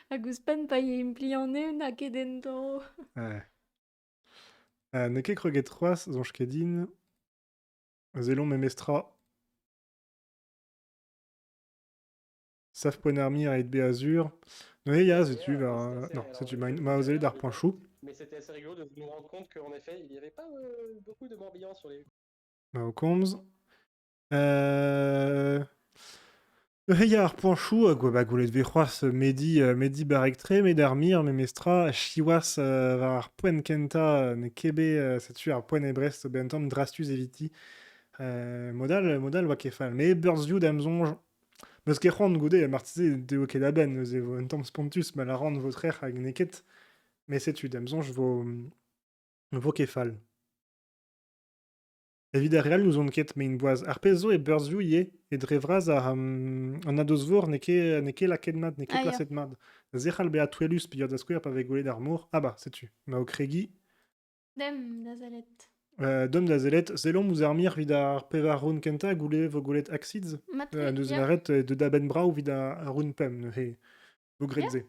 a gouspen pa ye impliane na ket dentro. Ne ket kroget c'hoaz, zonj ket din. Zelom memestra. Saf poen ar mir a et be azur. Ya, setu, non, setu, ma ozelet ar poanchou. Mais c'était assez rigolo de nous rendre compte qu'en effet, il n'y avait pas beaucoup de morbihan sur les. Ma o komz. Ya ar poanchou, goulet ve c'hoaz medi barek tre, med ar mir, memestra, chiwas war ar poen kenta, ne kebe, setu ar poen e Brest, bentam drastuz eviti. Modal oa kefal. Me Burzview d'amzonj, meus ket c'hoant goude martize deo ket aben, eus evo un tamm spontus ma la rand votrer hag neket, me setu d'amzonj vo kefal. Evit ar real nous on ket me in boaz. Ar pez zo e Burzview ye, e drevraz ar an ados vor ne ket laket mad, ne ket Ah, ya. plaset mad. Zechal be a touelus piot da skouer pa vek goulet ar mor. Ah bah, setu. Ma o kregi. Dem, da zalet. Dom da zelet, zelom ouz ar mir vid ar pevar roun kenta goulet vo goulet axids. Matre, Deus ya. laret de daben brau vid ar roun pem, ne he. Vo gredze.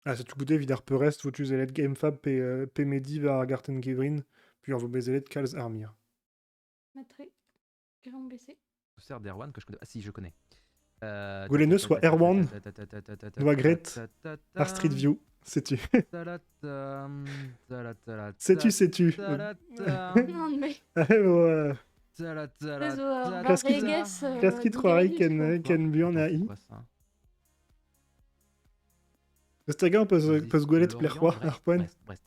Ah, setu goude vid ar peurest, vo tu zelet gamefab pe medi va ar garten gevrin, puis vo bezelet kalz ar mir. Matre. Grand BC. Je sers d'Erwan que je connais. Ah si, je connais. Gouleneux soit Erwan, Noa Gret, Ar Street View, setu. Setu. Non, mais... Voilà. Ez o ar Klaskit- barregez... Klaskit c'hoari ken buan a hi. Eus tagan peus gwelet pler c'hoar ar poen. Brest.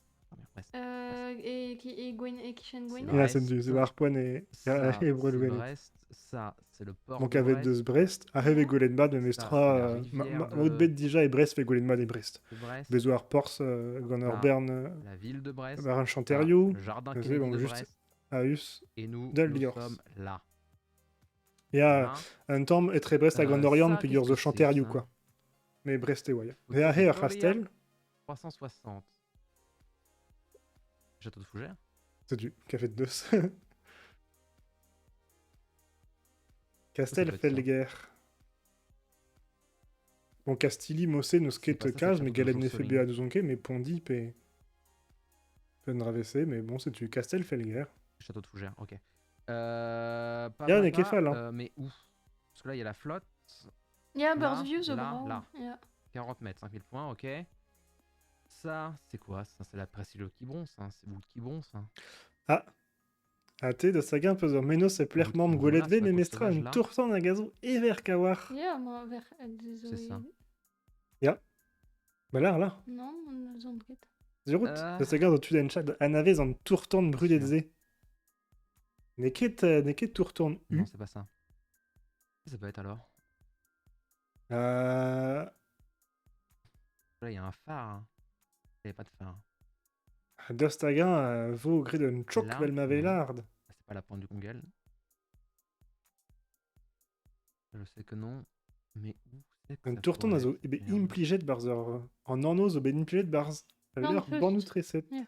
E Gwen, e Kishen Gwen. Ya, setu, ze ar poen e brel gwelet. Brest, ça, c'est le port Donc de avec Brest, deus Brest, a he ve gwelet mad me mestra... c'est la rivière Ma out de- bet dija e Brest ve gwelet mad e Brest. de Brest, Bezo ar porz gant ar Ah. bern la ville de Brest, war an ça, chanterioù, le jardin c'est Kennedy bon, de juste Brest, a us. et nous, Del nous Liors. sommes là. Ya, Voilà. un tamm etre Brest a Euh, Grandorian, ça, puis qu'est-ce ur zo que c'est, chanterioù, ça quoi. Mais Brest e oia. Ok, E a he ar Victoria. c'hastel, 360. Château de Fougères. setu, kafet deus. Ça doit Castel être ça. Felger. Bon, Castili, Mossé, nous C'est ket pas ça, c'est kaz, le mais château de galet ne fait Joursoling. be a douzonke, mais Pondi, pe... Pen ravese, mais bon, c'est tu Castel Felger. Château de Fougères, ok. Ya, ne kefal, hein. Mais où? Parce que là, il y a la flotte. Ya, Là, Burzview zo là, brau. là. Ya. 40 mètres, 5000 points, ok. Ça, c'est quoi? Ça, c'est la Presilo qui bronze, hein. C'est vous qui bronze, ça. A te, da sagan peus ur menos e pler Bout- mam bout gwelet là, ve c'est la ne côte mestra sauvage, un là. toursan a gazo ever kawar. Ya, ma ver... C'est ça. Bah là. Non, on zon ket. Zerut, da sagan zo tu den chat anavez an tourtan brudet ze. Ne ket tourtan u. Non, c'est pas ça. Ça peut être alors. Là, Là, il y a un phare. hein. Il n'y avait pas de phare. da sagan vo gret un chok Là, vel ma non. velard. Ah, c'est pas la pointe du Congel. Je sais que non. Mais où c'est que Un ça tourtan a pourrait zo être? ebe Merde. implijet barz an anno zo ben implijet barz. Ça veut Non, dire juste. bannout reset. Yeah.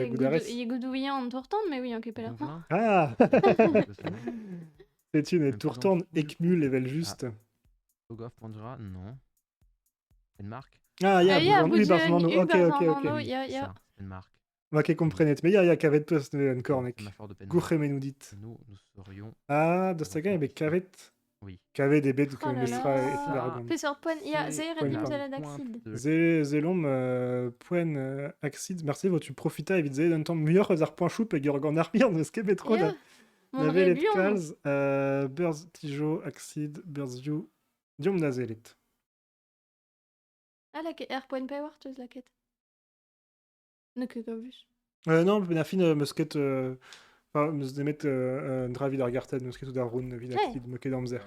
Goudarès. Il goudouillant en tourtant, mais oui, en ket peler. Gonflin. Ah C'est une Même plus tourtan dans tout le ekmul level Ah. juste. Logov, Pandura, non. Denmark. Ah, ya, Ah, ya, bout barz an anno. Ok. ya, C'est ya. ça, Denmark. Ok, comprenet. Mais ya kavet peus un kornek. Sémaphore de Penmark. Gourre menudit. Nous serions. Ah, da sagan ebe kavet. Oui. Kavet e bet Oh que là mestra là. et l'argon. Pe sur poen, ya, C'est zeir poen dim pam. zalad axid. Zelom poen axid. Merci, vo tu profita evit zet un tamm muioc'h eus ar poen choup e ur gant ar mir neus ket bet tro da. Ya, mon Navelet rébuon. kalz, Burz Tijo, Axid, Burzview, Diom da zelet. Ah, la ket, ar poen pe war teus la ket. Ne ket gavus. Non, ben a fin meus ket... meus demet un dra vid ar garten, meus ket ou d'ar roun vid Ouais. Axid, me ket amzer.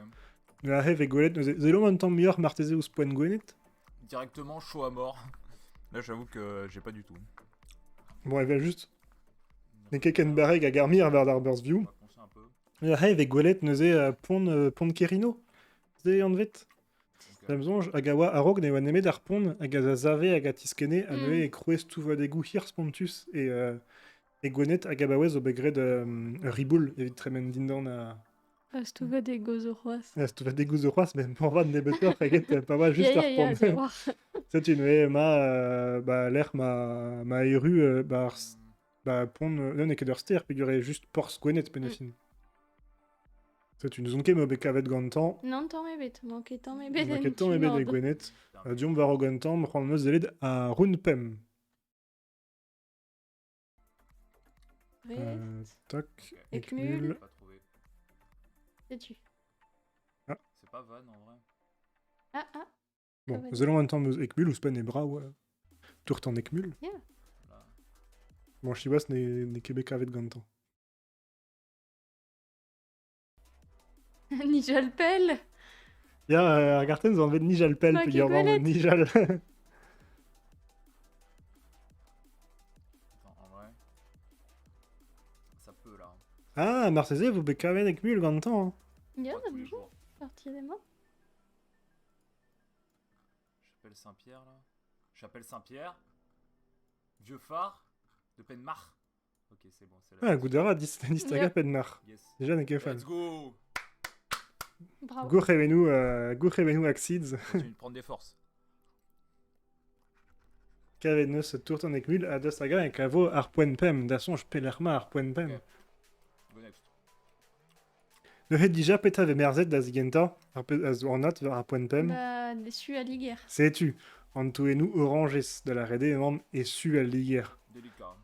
A he ve gwelet, zelom un tamm muioc'h marteze ouz poen gwenet. directement chaud à mort. Là, j'avoue que j'ai pas du tout. Bon, elle va juste. Ne keken bareg a garmir vers d'Arber's On View. va foncer un peu. Hei, avec Gwelet neuze pont Kerino. Ze an vet. Ok. Damzonj, agawa arog ne waneme d'ar pont, agaza zave agatiskenne, Mm. aneue e cruez tuva degou hir spontus, et Gwenet agabawez o begred riboul, evit tremen dindan a... Stuva des gozoroas. Tuva degou zo c'hoaz, mais pour van ne betor, eget pa va juste ar Ya, pont. war. Ça, tu ne bah, l'air ma eru, bah, pont, non, et que d'Orster, figurait juste Pors Gwenet, penafin. Ça, tu nous onke me bekavet gantan, Non, tant mes bêtes. Manquez tant mes bêtes. maketan ebe de Gwenet, diom varo gantan, m'ran meus zeled a Runpem. Toc, Ekmul. Pas trouvé. C'est-tu. C'est pas Van en vrai. Ah. Bon, va. zelon gantan meus Ekmul, ou spen e bra, ouais. Tourt en Ekmul. Là. Bon, chiwas ne kebekavet gantan. Nijalpel. Ya, ar garten zo anvet nijal pel, Ma pe yor van Gwelet. nijal. Attends, en vrai. Ça peut là. Ah, Marseillais, vous bekavet Ekmul gantan, hein. Ya, Pas tous les bonjour. jours. Partir des morts. J'appelle Saint-Pierre là. J'appelle Saint-Pierre. Vieux phare de Penmar. Ok, c'est bon, c'est là. Ah, Goudara, distaga Yep. pennar. Yes. Déjà, ne kefal. Let's go. Bravo. Gourrevenu Axids, Continue de prendre des forces. Kavenus tourt en Ekmul, a da saga et kavo ar poen pem, da sonj pelerma ar poen pem. Ok. Go next. Ne het dija peta ve merzet da zigenta, ar zo ornat ver ar poen pem. Bah, déçu à Liguer. Sais-tu, Antouenou oranges de la rede enorme et su al liger. Délicat.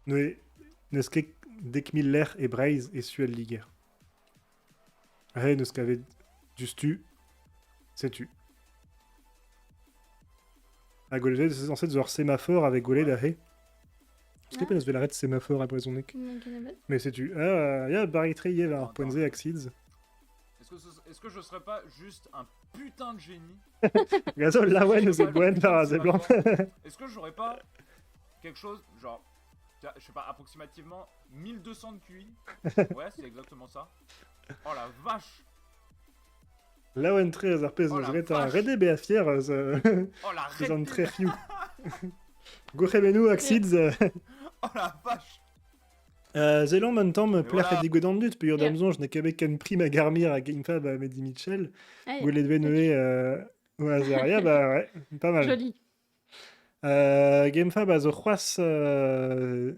Neus ket dekmil l'air et breiz et su al liger. Re neus kavet justu, sais-tu. A golvet, c'est censé de sémaphore avec golé da he. Est-ce que Ah. penas vel arrête sémaphore à Brezonek? Mais sais-tu, ya baritri yev ar poenze Axids. Est-ce que je serais pas juste un putain de génie? Gazol lawen Je sais eus pas, boen je par sais aze pas blanc. comment. Est-ce que j'aurais pas quelque chose, genre, je sais pas, approximativement 1200 de QI? Ouais, c'est exactement ça. Oh la vache! Lawen tre az ar pez Oh eus la ret ar vache. rede be a fier eus Oh la eus an répé- tre fiou. Gourrevenu Axids. Oh la vache! Zelon mentam Et pler voilà. ket digodant dut, pe ur Yeah. damzon, je n'ai qu'avec ken prim a garmir a Gamefab a Mehdi Mitchell. Ah, Goulet de au Azaria, bah ouais, pas mal. Joli. Gamefab a zo c'hoaz,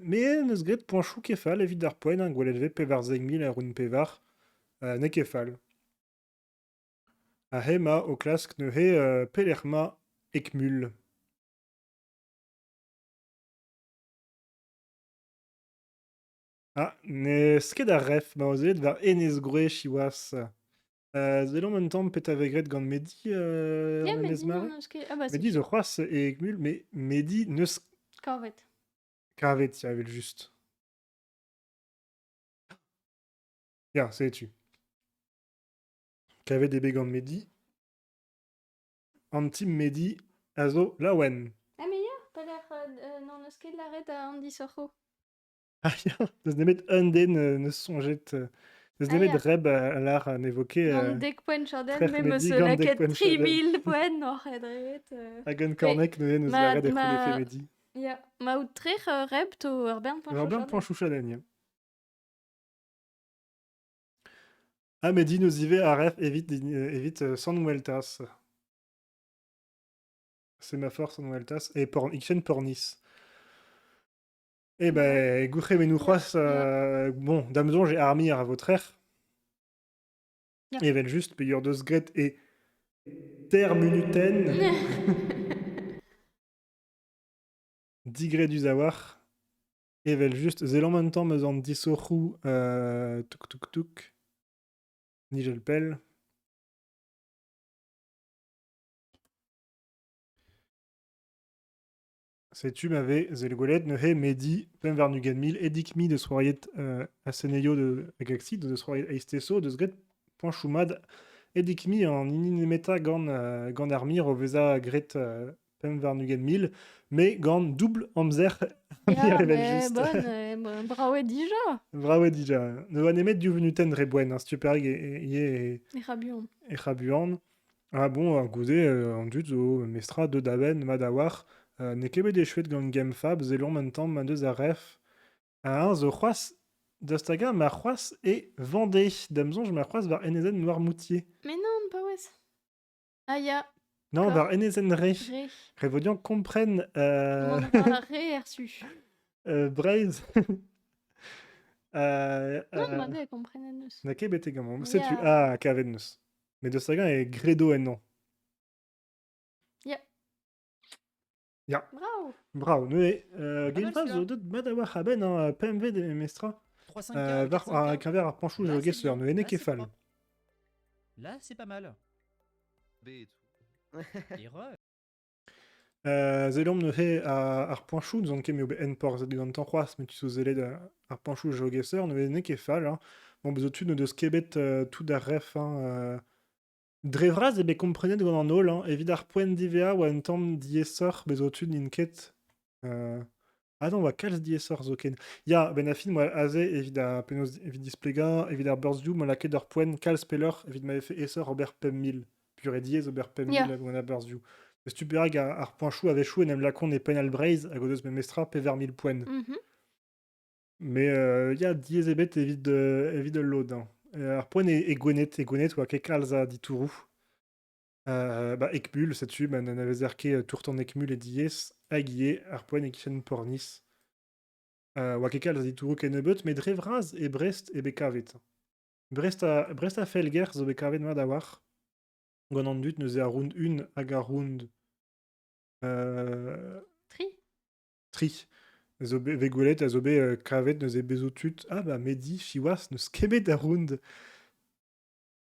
mais neus gret poinchou kefal, evit d'ar poen, hein, gwelet ve pevar zegmil a roun pevar, ne kefal. A he ma o klask ne he pelerma ekmul. Ah, ne sket ar ref, ma ozelet var enez gre chiwas. Zelon mentam pet avegret gant Mehdi Ya, an mais enez dis mare. non, ah bah, c'est Mehdi zo c'hoaz e ekmul, mais Mehdi neus Corvette. kavet, ya vel just. Ya, sais-tu. Kavet ebe gant Mehdi. Antim Mehdi, azo lawen. Ah, mais ya, pas l'air. Non, le ski de l'arrêt à Andy Sorro. Ah ya, deus nemet un den neus sonjet... Deus Ah, nemet ya. reb a l'ar an évoqué Dans Deck Point Jordan, Frère mais Mehdi, monsieur gant la Deck quête Point Jordan. 3000 points, non, redret. hag un kornek neus ma- lare de ma- c'houlé fe Mehdi. Ya, ma outrer rep to Urbain Point Alors bien Jordan. point chouchaden, ya. Ah, Mehdi nous y ve a ref évite sans Weltas. Sémaphore sans Weltas et Ichen Pornis. Eh ben, Gouche Menou c'hoaz, bon, damzon j'ai armir à votre air. Ya. Et vel juste, payeur de sgret et terre minuten. Digré du zawar. Et vel juste, zelan mentam meus an disorou, touk touk touk. Nigel Pell. Sais-tu m'avais zelgolet ne he Mehdi pem var nugan et dikmi de soiriet aseneio de Agaxi de soiriet aisteso de sgret point choumad et dikmi en inimeta gant armir o veza gret Pem var nugen 1000, mais gant double amzer Ja, revel mais juste. bonne, bravo déjà. Bravo déjà. Ne va nemet du venuten rebuen, hein, stupérig et Et Rabion. rabuan. Ah bon, goude, en dut zo mestra de daben madawar, ne kebe des chouettes gant game fab, zelon mentam ma deus a ref. Un zo c'hoaz Dostaga ma c'hoaz et Vendée. Damzonj ma c'hoaz var enezen Noirmoutier. Mais non, pas ouais. Ah, ya. Non, D'accord. var enezen re. Ré. Révodiant comprennent On va ré reçu. Braise. Non, demandez, comprenez-nous. Na ket bete gamañ. Sais-tu Ya. Ah, kavet neus. Mais Dostaga est Gredo en non. Ya. Ya. Bravo. Bravo. Noé. mal, Game Pass, celui-là. zo dot madawar haben un PMV de Mestra. 3-5K, Var 4-5K. avec un verre à panchou, Là, je c'est guess, bien. Noé ne Là, c'est kefal. propre. Là, c'est pas mal. B et tout. Erreur. Zelom ne he ar panchou, zon ket meo en por zet gant c'hoaz, mais tu so zeled ar panchou jo gesser, ne ne kefal, hein. Bon, bezotu ne deus kebet tout da ref, hein. Drevraz ebe komprenet gant an ol, hein. Evit ar poen d'IVA ou un tamm diesor bezotu n'inket. Ah non, va kalz diesor zo ken. Ya, ben afin, moi, aze, evit a penaos evit displega, evit ar burst du, moi la ket ar poen kalz peller, evit ma efe esor ober pem 1000. Pur e diez ober pem 1000 Ya. gant a burst du. Stuperag ar panchou ave chou en em lakon e penal braise, a godeus me mestra pe ver 1000 poen. Mhm. Mais ya, diez ebet evit de load, hein. Ar poen e gwenet, oa ket kalz a ditourou. Bah, Ekmul, setu, bah, n'en avait erke tourton Ekmul et diez, aguié, arpoen et kichen pornis. Wakekal zitourou kenebet, mais drevraz et Brest et bekavet. Brest a felger zo bekavet madawar. Gant an dut neuze a round 1 hag a round Tri. tri. Zo vegoulet a zo be kavet neuze bezotut. Ah bah Medi, chiwas, neus kebet a round.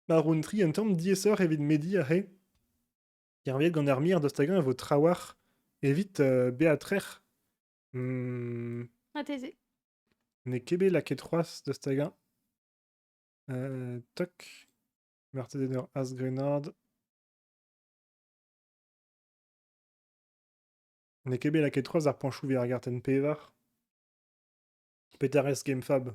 Ba round tri, un tamm dieseur evit Medi a he. Kerviet gant ar mir dostagan vo trawar evit beatrer. Ah, t'es. Ne kebe la ket c'hoaz dostagan. Toc. Mercedes As Grenade. Ne kebe la ket c'hoaz ar panchou ver ar garten pevar. Petares Gamefab.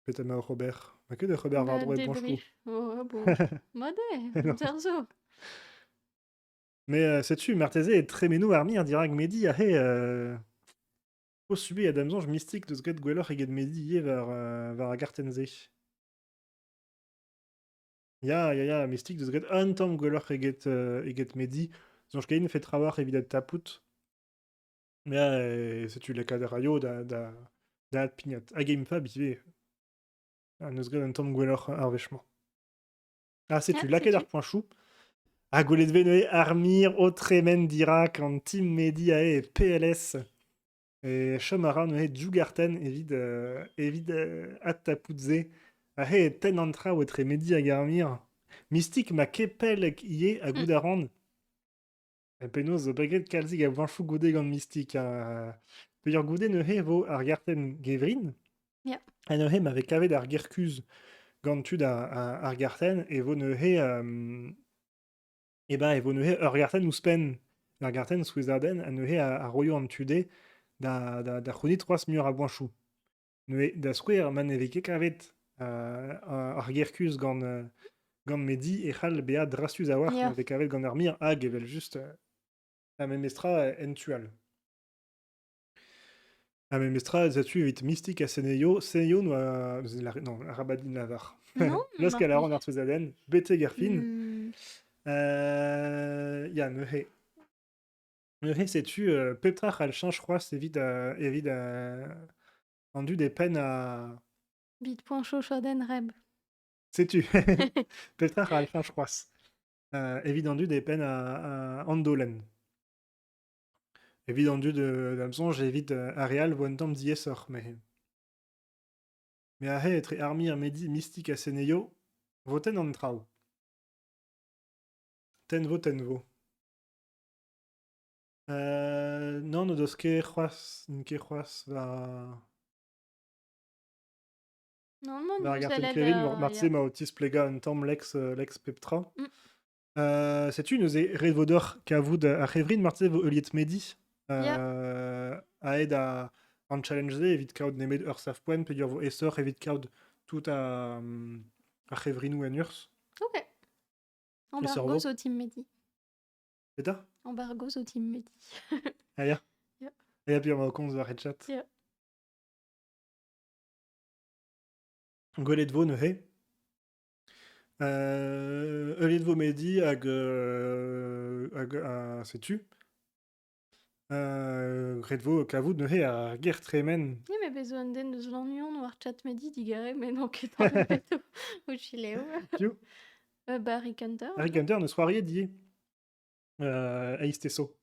Petama Robert. Ma ket de Robert var dro e panchou. Débrief. Oh, bon. Non. Modé. Terzo. Mais sais-tu, Merteze est très ménou armir dirag Medi a he. O subi a damzonj mystique de zget gwellor eget Medi ye var a gartenze. Ya, mystique de zget un tamm gwellor eget Medi. Zonj kein fait trawar evidat tapout. Mais sais-tu, la kader aio da hat pignat. A Gamefab, il an eus gret un tamm gwellor ar vechman. Ah, sais-tu, Ah, laket ar sais-tu. poinchou. A golet venoe armir o tremen dirak an team Medi a e PLS. Et chomara ne he djougarten evit at tapoutze. A he ten antra o etre Medi a garmir. Mystique ma kepel ie a goudarand. E penaos zo baget kalzig a vanchou goude gant Mystique. Peur goude ne he vo ar garten gevrin. Ya. A ne he ma ve kavet ar gerkuz gant tud ar garten e vo ne he... E vo ne he ur garten ouspen. Ar garten souezarden a ne he a roio an tude da c'hounit 3 mur a boanchou. Ne he da skouer man eve ket kavet ar gerkuz gant Medi e c'hall beat drastus a war Ya. ma ve kavet gant ar mir hag evel just a memestra entual. A memestra zatu evit mystique a Seneio noa... Non, a Rabadin lavar. Non, Los Marc, kalaran oui. ar souezaden, bete gerfin. Hmm. Ya, ne he. Ne he, sais-tu, petrach al change c'hoaz evit an dud e pen a... Vite point chaud chauden reb. Sais-tu, petrach al change c'hoaz. Evit an dud e pen a Andolen. Evit an dud d'amsonj evit a real vo un tamm diesor, mais a he etre armir Medi mystique a Seneio, voten an trao. Ten vo. Non, no deus ket c'hoaz va... Non, non, Va nous garten allons Kevin, Martze ma otis plega un tamm lex peptra. Mm. Sais-tu, nous est Redvodor Kavoud à Revrin, Martin, vo Eliet Medi, Aed à challenge evit kaud nemed ur saf poen, pedur vo essor evit kaud tout à Revrin ou à Nurs. Ok. Et Sorvo. Embargos au Team Medi. Et ta? Embargos au Team Medi. Ah, ja. Ja. Ja, puis on va con var chat. Ja. Golet vo ne he. Eulet vo medi hag sais-tu? Gret vo kavoud ne he ar ger tremen. Ja, mais bezo an den deus l'anion war chat Medi digare, mais non ket an ebet o chileo. Tio? Rick Hunter. Rick Hunter ne soiriet die. Eisteso.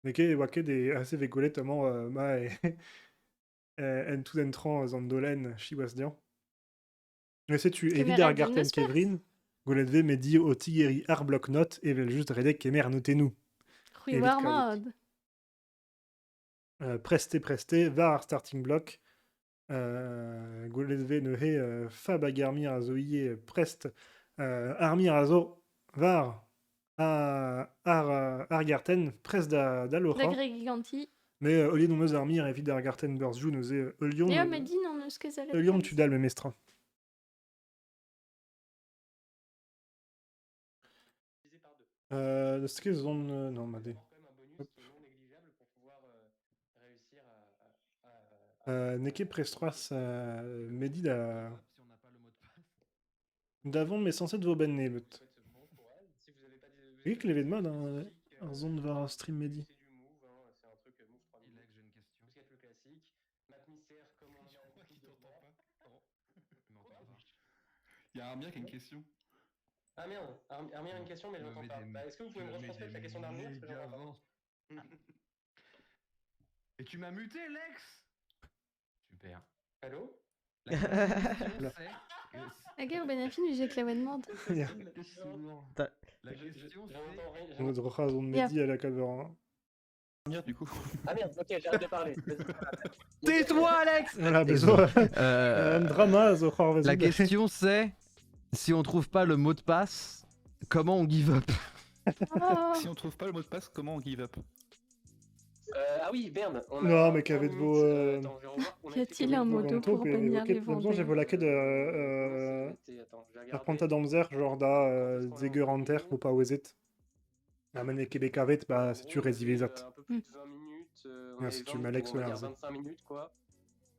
Neke wake de assez vegolet amant ma en tout entrant zandolen chiwasdian. Mais sais-tu, Kemer évidemment, a din Garten eus pers. Kevrin, Goletve me dit au Tigeri ar bloc note et vel juste redek kemer notez-nous. Rui Evit war kaout. mod. Preste, var ar starting block. Goletve ne he fab hag armir a zo ie prest armir a zo var ar Garten prest da Da lora. Gregiganti. Mais au lieu de nous armir evit ar Garten Burzjou nous est Lyon. Ja, Medi non eus ket zalet. Lyon tu dal me mestra. Divisé par 2. Ce que zone non ma dé. Quand même un bonus qui est non négligeable pour pouvoir réussir à Neke prestras medi da Si on n'a pas le mot de passe. d'avant mais censé de vos ben nebet. Je vous souhaite bon courage. Si vous n'avez pas de. Oui, que les de mode un zone var stream medi. C'est du move, hein, c'est un truc move 3 Il niveaux. j'ai une question. Tout ce qui est le classique. Map mystère, comme on en a en plus de fois. Il y a Armia qui a une question. Ah merde, Armir a une question, mais je n'entends pas. Bah, est-ce que vous pouvez me retransmettre la question d'Armir parce que j'entends pas. Et tu m'as muté, Lex. Super. Allô? La question c'est... Hag benafin vi jek laouen mod. Ja. La question J'entends rien. On dra zone medi à la calvera. Armia du coup. Ah merde, ok, j'arrête de parler. Tais-toi, Alex. Voilà, besoin. Drama zo xor La vezou. question c'est, si on trouve pas le mot de passe, comment on give up? Oh. Si on trouve pas le mot de passe, comment on give up? Ah oui, merde. On Non, a mais un qu'avec minute, vos, attends, je vais revoir. On a Y été a-t-il un combien de modo temps pour bénir les Attends, j'ai vendeurs volé de Attends, je vais regarder. Arpenta Damzer, genre da Zeger Hunter, faut pas oser. La manne Québec avec, bah c'est tu résivisat. Un peu plus de 20 minutes. On Ah, avait si tu 20, m'Alex on va dire Solarz. 25 minutes, quoi.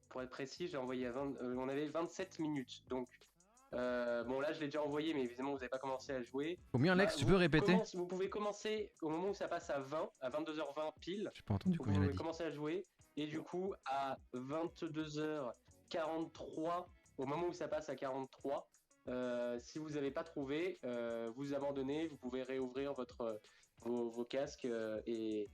Pour être précis, j'ai envoyé à 20, on avait 27 minutes. Donc, bon, là, je l'ai déjà envoyé, mais évidemment, vous n'avez pas commencé à jouer. Combien, Alex? Bah, Tu peux répéter? Vous pouvez commencer au moment où ça passe à 20, à 22h20 pile. J'ai pas entendu Vous combien il a pouvez dit. commencer à jouer. Et du coup, à 22h43, au moment où ça passe à 43, si vous n'avez pas trouvé, vous abandonnez, vous pouvez réouvrir vos casques et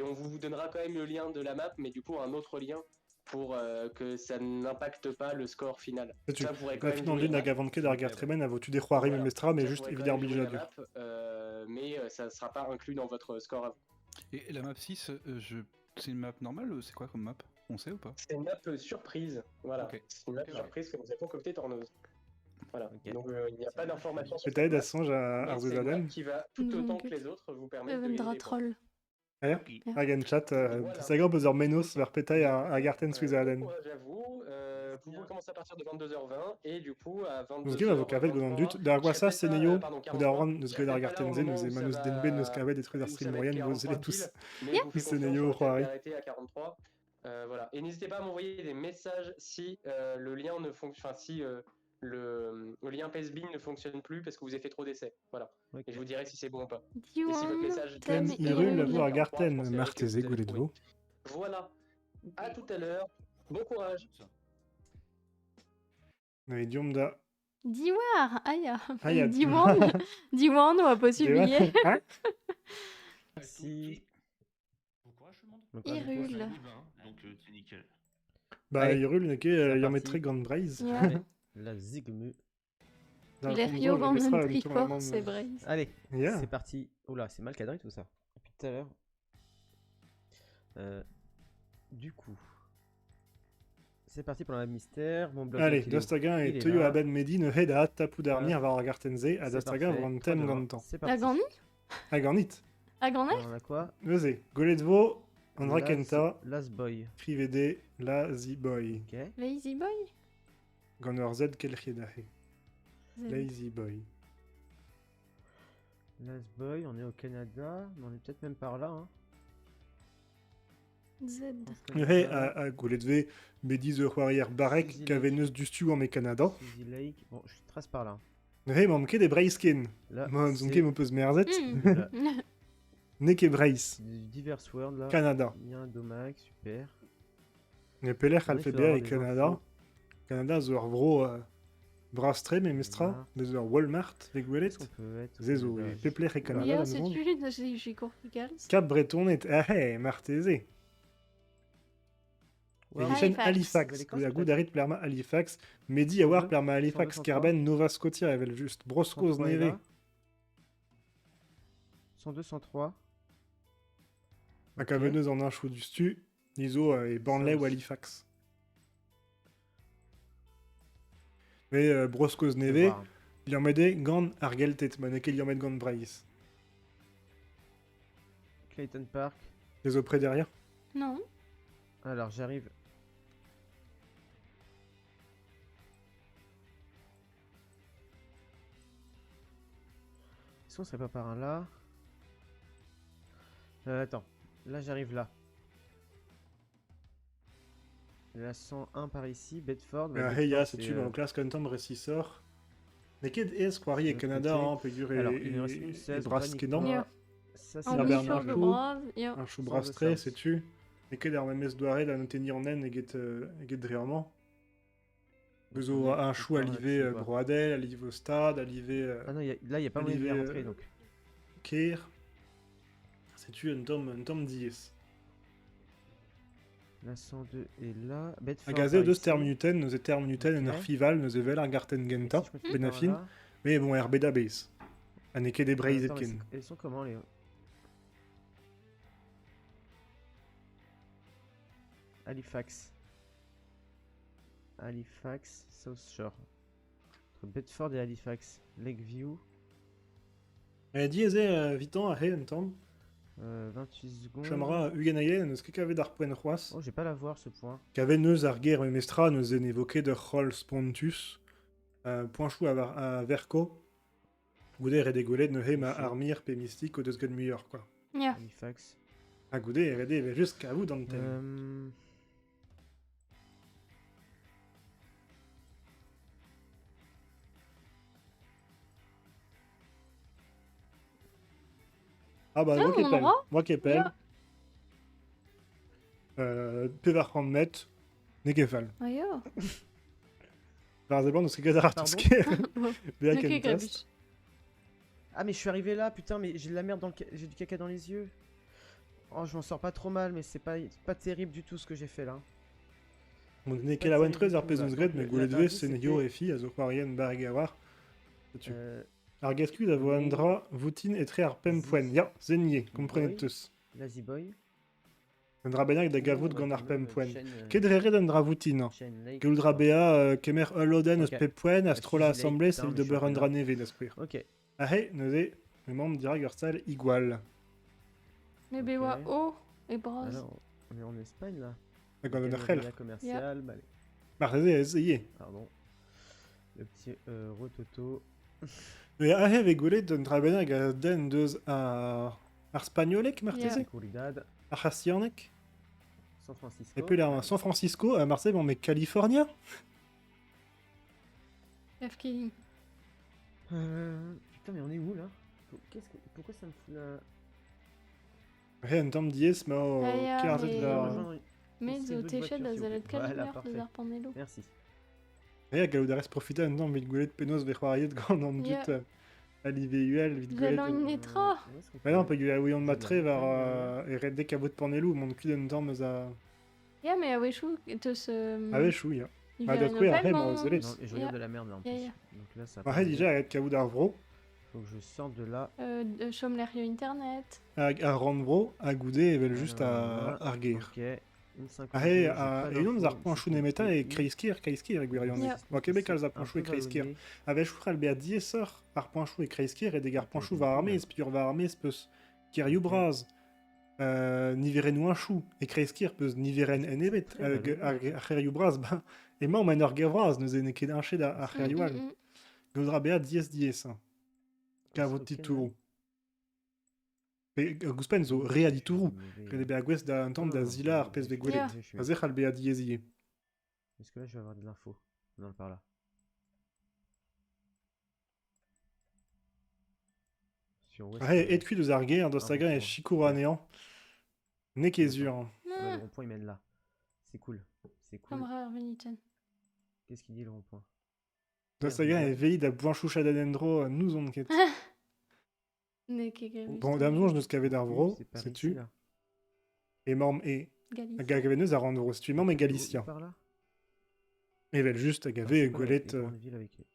on vous donnera quand même le lien de la map, mais du coup un autre lien pour que ça n'impacte pas le score final. Tu Ça pourrait quand la même fin en jouer d'une la la map. gavante d'Argar Tremen, avant tu déroirais Voilà. Mestra, mais Ça juste pourrait quand évidemment même obligé jouer à la dur. map, mais ça ne sera pas inclus dans votre score à vous. Et la map 6, c'est une map normale ou c'est quoi comme map? On sait ou pas? C'est une map surprise, voilà. Ok. C'est une map Ok, ouais. surprise que nous avons concoctée Torneuse. Voilà. Ok. Donc il n'y a pas d'informations sur Peut-être cette map, Assange à mais c'est une Arzuzadem. map qui va tout Mhm. autant que les autres vous permettre de Evendra gagner des points. troll. Ja, Hagen chat, Voilà. Sagan bezer menos ver petai à Garten Bon Suizaden. courage à vous. Vous pouvez commencer à partir de 22h20 et du coup à 22h. Nous gave avocat gant dut, da gwasa seneio, ou da ran neus gant ar Garten zen, nous manus denbe, nous kavet des trucs d'arstream moyenne, vous allez tous. Seneio, Roari. Arrêté à 43. Voilà. Et n'hésitez pas à m'envoyer des messages si le lien ne fonctionne, enfin si le lien PSBing ne fonctionne plus parce que vous avez fait trop d'essais. Voilà. Et je vous dirai si c'est bon ou pas. Et si votre Diwan message tem Ten irul irul. vo ar Garten, marteze goulet vo. Voilà. À tout à l'heure. Bon courage. Et diom da. Diwar, aya. Aya. Diwan, Diwan oa possibilier. Hein? Si. Irul. Donc c'est nickel. Bah, Allez. irul neke C'est yam parti. etre gant breiz. Ja. La zigmu. L'Erio Gandon Tricor, c'est Braise. Allez, Yeah. c'est parti. Oula, c'est mal cadré tout ça. Depuis tout à l'heure. Du coup, C'est parti pour la mystère. Mon bloc Allez, il est où? Dastagan Il et est Toyo là. Aben Medin head à Tapu d'Armir var Gartenze à C'est Dastagan parfait. Vrantem 3-2-1. Gantan. C'est La parti. Gandhi Aganit. La Gandhi Alors, on a quoi? Veze. Goletvo, Andra Last- Kenta, Last Boy. Krivede, Lazy Boy. Ok. Lazy Boy Gonor Z Kelchiedahe. Z. Lazy Boy. Last Boy, on est au Canada. Mais on est peut-être même par là. Hein. Z. He à Goletve, Medi The Warrior Barek, Suzy Kaveneus du Stu en Canada. Suzy Lake. Bon, je trace par là. He mamke des Braiskin. Là, Mon c'est zonke mon peu zmerzet. Là. Neke Brace. du Divers World là. Canada. Il y a un Domac, super. Ne Peler il Alphebia faudra et des Canada. infos. Canada, Zor Vro Brastre, mais Mestra. Walmart. De Zor Walmart, Veguelet. Est-ce qu'on peut être au Zezo, Canada? et Pepler et Canada. Ja, la c'est maison. tu, j'ai Corpicals. Cap Breton est ahé, Martézé. Ouais, Edition Halifax. Halifax. Nouvelle-Écosse, La peut-être. Goudarit Plerma Halifax. Medi Awar 102, Plerma Halifax. 102, Kerben Nova Scotia. Evel juste. Broscos 103 est Neve. là. 102, 103. Akaveneuse en un chou du stu. Niso et Burnley Ça ou aussi. Halifax. Mais Broscos Je vais Neve. voir. Il en met des Gand Argel Tetman. Et qu'il y en met Gand Braïs. Clayton Park. Les auprès derrière. Non. Alors j'arrive. Est-ce qu'on serait pas par un là? Attends, là j'arrive là. La 101 par ici, Bedford. bah, Hey, ya, Bedford, c'est tu dans la classe Quantum Récisseur. Mais qu'est est-ce Quarry et de Canada, côté. hein, Pégur et Alors, il nous reste une 16, Braskedan. Branicois. Ja. Ça c'est En Bernard Bernard Chou. Brave, ja. Un chou Sans brastré, de c'est tu. Et que dans mes doiré la noter en naine et get dreamment. Bezo un chou alivé Groadel, alivé au stade, alivé Ah non, là il n'y a pas moyen de les Olivier, rentrer donc. Keir. C'est tu un tome 10. La 102 est là. Bedford. Agazé par de ici. Sterminuten, nos Sterminuten, Ok. un Arfival, nos Evel, un Garten Genta, Si je me trompe Benafin. par là. Mais bon, RBda base. Aneke des Braise et Attends, mais Ken. elles sont comment les. Halifax. Halifax, South Shore. Entre Bedford et Halifax. Lakeview. Dieze, Vitan, a Hey, un temps. 28 secondes. Chamra, Ugenaye, nos Kekave d'Arpoen Roas. Oh, j'ai pas la voir ce point. Qu'avait neus Arger et Mestra, nous en évoqué de Rolls Pontus. Point chou à Verco. Goudé et Redégolé, ne Hema Chou. Armir, P mystique, au Desgun Muir, quoi. Ja. Halifax. À Goudé et Redé, mais jusqu'à vous dans le thème. Ah bah, Ah, moi qui mon pelle. droit. Moi qui pelle. Ja. Pevar Met, Nekefal. Ah ja. Par exemple, nous serait Gazaratovski. Bea Ok, Kentast. Grabuche. Ah, mais je suis arrivé là, putain, mais j'ai de la merde dans le. J'ai du caca dans les yeux. Oh, je m'en sors pas trop mal, mais c'est pas terrible du tout ce que j'ai fait là. Mon Neke la Wentrez, Arpez Là, Unsgred, donc, mais la Gouledve, dernière, Senio c'était- et Fi, Azoquarian, Barigawar. C'est-tu. Euh, Argascu, Davoandra, Voutin et Très Arpem Poen. Ya, Zenier, comprenez Oui. tous. Lazy Boy. Andra Benak, da Gavout, Oh, Gan bah, Arpem quand Poen. même, chaîne, Kedrere d'Andra Voutin. chaîne Lake, Gouldra Bea, Kemer Oloden, Ok. Spep Poen, Astrola Suzy Lake, Assemblée, putain, celle mais de je suis en Berandra Neve, d'Asquire. Ok. Ah hey, nosé, le membre d'Iragerstal, igual. Mais Ok. Bewa O et Braz. Alors, on est en Espagne là. La Gandon Quelle Archel. novella commerciale, bah, allez, Martezé, essayez. pardon. Le petit Rototo. Mais ah hey, Vegolé, d'Andra Benak, Den, Deus, Arspagnolok, Martezé. Seguridad. Arhastianek. San Francisco. Et puis là, San Francisco, à Marseille, bon, mais California. FK. Putain, mais on est où là? Pourquoi ça me fout là? Hey, un temps dies, mais au Ah, ja, Karzet mais- da. Rejoindre- Mais Essayez zo d'autres techet voitures, da s'il vous zalet plaît. Voilà, kalimeur parfait. de ar panelo. Merci. Hey, Galodares profite un temps, mais Goulet de Penos, Vechwariet, Grand Andut, Ja. Alivéuel, vite Goulet. Zelo une netra. Où est-ce qu'on Bah non, peut pas eu à Ouillon de de la Matré, vers montagne, Eredde Cabot de Pornelou, mon cul d'un temps, mais à. Ja, mais a wechou teus... Ah ouais, chou, ya. Il Ah, vient donc oui, après, Nopal, moi, mon- Zélé. Non, et je Ja. regarde de la merde là en plus. Ja, ja. Donc là, ça. Bah, hey, déjà, Ered Cabot d'Arvro, Faut que je sorte de là. Chom l'air internet. à Randvro, à Goudé, et Ah, juste à Arguer. Ok. Une 50, Ah, j'ai pas et nous d'infos, ar poinchou c'est nemeta compliqué. et kreiskir et gwirion. Yeah. Wa Québec al C'est za un poinchou peu et kreiskir. vallonné. Avec choukral bea dieseur ar poinchou et kreiskir et des gar Ok, poinchou ok, va cool. armez, spiur va armez peus kiriou Ok. braz. Niveren ouanchou et kreiskir peus niveren en evet. Très vallonné. Ar kiriou braz, ben, et ma menor gevraz neus en ket anchet ar kiriou al. Gaudra bea dies. Kavot titourou. Guspen zo rea ditourou. Rede bea gwez da un temps da zila ar pez ve gwelet. Yeah. Azech al bea diesie. Est-ce que là je vais avoir de l'info dans le par là? Sur West, Et kuit deus ar ger, dost un agen e rond-point. chikour anean. Ne kezur. Ah bah, le rond-point il mène là. C'est cool. C'est cool. Comme rare, Veniten. Qu'est-ce qu'il dit le rond-point? Dost agen e veilli da boanchoucha d'anendro nous on ket. Ne kegerus. Bon, damzonj neus kavet ar vro, C'est par ici, sais-tu. là. Et morm e Galice. gavet neus ar an vro, setu morm e Galicia. Par là? Evel just a Ah, gave c'est e quoi, gwelet les grandes villes avec les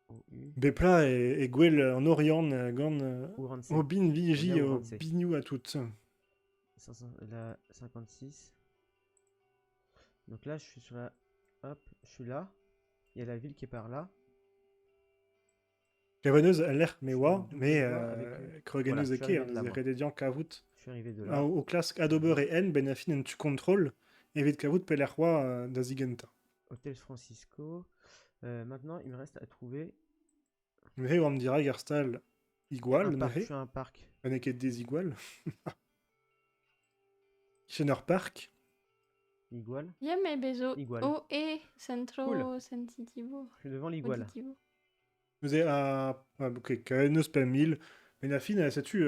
OU? bepla e gwel en Orient gant Ourense. o bin viji Bien, o Ourense. bignou a tout. 500 la 56. Donc là, je suis sur la... Hop, je suis là. Il y a la ville qui est par là. Gaveneus a l'air me Je oa, suis mais double avec kregeneus Voilà, e je suis ker, arrivé de là, neus e moi. rededian kavout. Je suis arrivé de là. Au clask Adober et N, ben a fin en tu contrôle, evit kavout peler roi da zigenta. Hôtel Francisco. Maintenant, il me reste à trouver Me oam dira gerstal igual, un ne parc. Je he, suis à un parc. ben e ket desigual. Chenor Park, Igual. Yeah, mais bezo. Igual. O e centro Cool. sensitivo. Je suis devant l'Igual. Auditivo. neus e a... ok, kaveneus pem mil, ben a fin, sais-tu,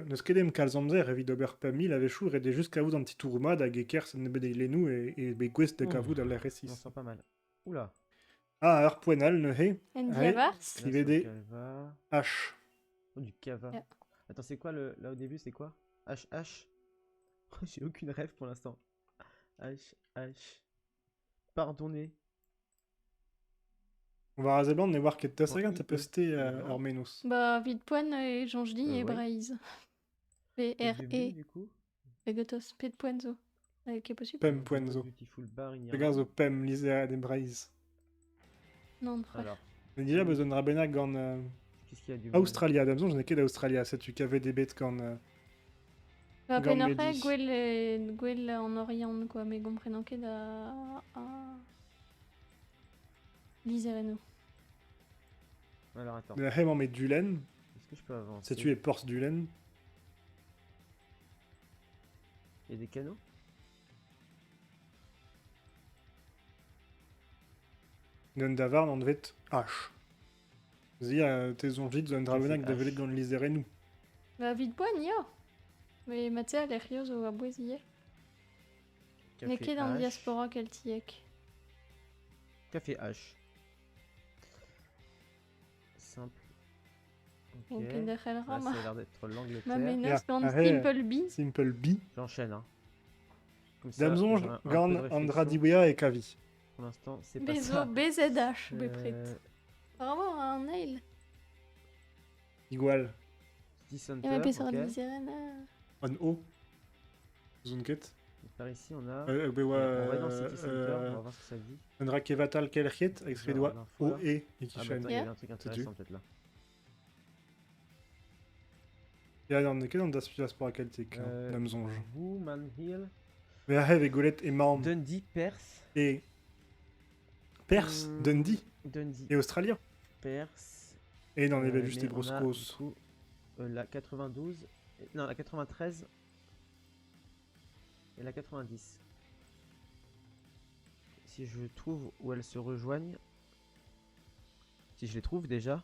neus kedem kalzamzer evit ober pem mil ave chou rede just kavout an ti tourma da geker sen ne bede lenou e be gwest de Oh. kavout al On R6. sent pas mal. Oula. Ah, ar poenal, ne he, En Ouais. diavars. Là, Scrivez sur le des Calva. H. Oh, du cava. Yeah. Attends, c'est quoi le... là au début, c'est quoi? HH. J'ai aucune rêve pour l'instant. HH. Pardonnez. On va raser ne voir ket tasagan I, ta E, pesté non. Ormenos. Bah, vite poen et jonjdi et ouais. braise. Le B-R-E. début, du coup. Et gotos. Pet poenzo. Qui est possible? Pem poenzo. Beautiful bar, il n'y a Regarde rien. zo pem lisea des braiz. Non, frère. Alors, Mais déjà besoin de rabenag gant qu'est-ce qu'il y a du Australia. Damzon, je n'ai ket d'Australia. C'est-tu qu'avait des bêtes gant... Bah, Gant penabre, Mehdi. gwell en Orient, quoi, mais gomprenan ket a... Lizereno. Alors, attends. De la hem en met Dulen. Est-ce que je peux avancer? C'est-tu et Porce Dulen. Il y a des canaux? D'un davar n'en devet H. Zia, tes onjit zon drabenag H. de velet gant liserenou. Bah, vite poen, ya. Mais Mathieu a l'air rioso a boisier. Café Neket en H. diaspora keltiek. Café H. Simple. Ok. Ok, derrière Là, ça rama. a l'air d'être Ma l'Angleterre. menace gant Ah, hey. Simple B. Simple B. J'enchaîne, hein. Comme ça, Damzonj j'aurai un peu de gant réflexion. Andradiwea et Kavi. Pour l'instant, c'est pas Bezo, ça. BZH, bepret. Vraiment un nail. Igual. City Et ma Center, pesor ok. lizerena. On O. Zunket. Par ici, on a... Bewa... on va dans City Center, on va voir ce que ça dit. Andra kevatal kelriet, avec Je ce vais doigt avoir l'info, O là. et Ah bah Ikishan. attends, il y Yeah. a un truc intéressant peut-être là. Ja, dan ket an das pour akeltik, Damzonj. Woman Hill. Mais a hev e golet e maam Dundee, Perth. et Perse, Hmm. Dundee Dundee, et Australien. Perth. Et dans les juste mais et on a, du Broscos. coup, la 92. Non, la 93. Et la 90. Si je trouve où elles se rejoignent. Si je les trouve déjà.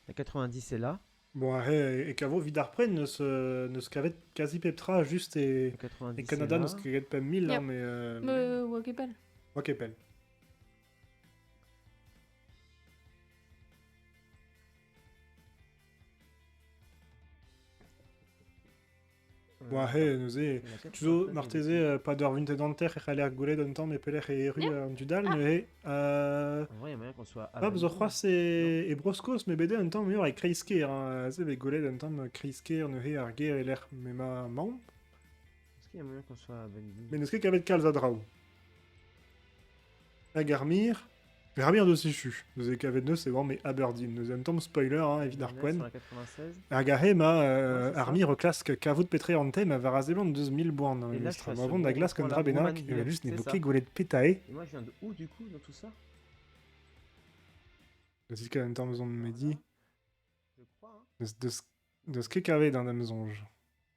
La 90 est là. Bon, et Cavo Vidarpren ne se cavet quasi peptra juste et La 90 et Canada est ne là. se cavet pas 1000 là, Yep. mais Wakepel. ok pel. Bon, nous est Et la tu zo 93 est marteze ici. pas d'or vintedanter et l'air goulet d'un temps mais peler et rue en dudal Ah. mais En vrai, il y a moyen qu'on soit. Hop, zo crois c'est et Broscos mais BD un temps meilleur avec Kreisker hein c'est les goulet d'un temps Kreisker ne he arger et l'air mais ma mam Est-ce qu'il qu'il y a moyen qu'on soit à Bendy? Mais neus ket kavet kalz a draoù. Hag Garmir de Sichu. Neus e kavet neus c'est vraiment mais Aberdeen. Neus en tom spoiler, hein, evit ar Sur poen. la 96. Hag ar ma c'est ça. Armir o klask kavout petre an tem a varazement 2000 boan. Et là, je suis à ce Avant da bon glace point-là, contre Benak, Roumanie, et juste c'est n'évoqué ça. golet pétae. Et moi, je viens de où, du coup, dans tout ça? Neus ket en tom zon medi. Je crois, hein. Neus ket kavet dans am zonj.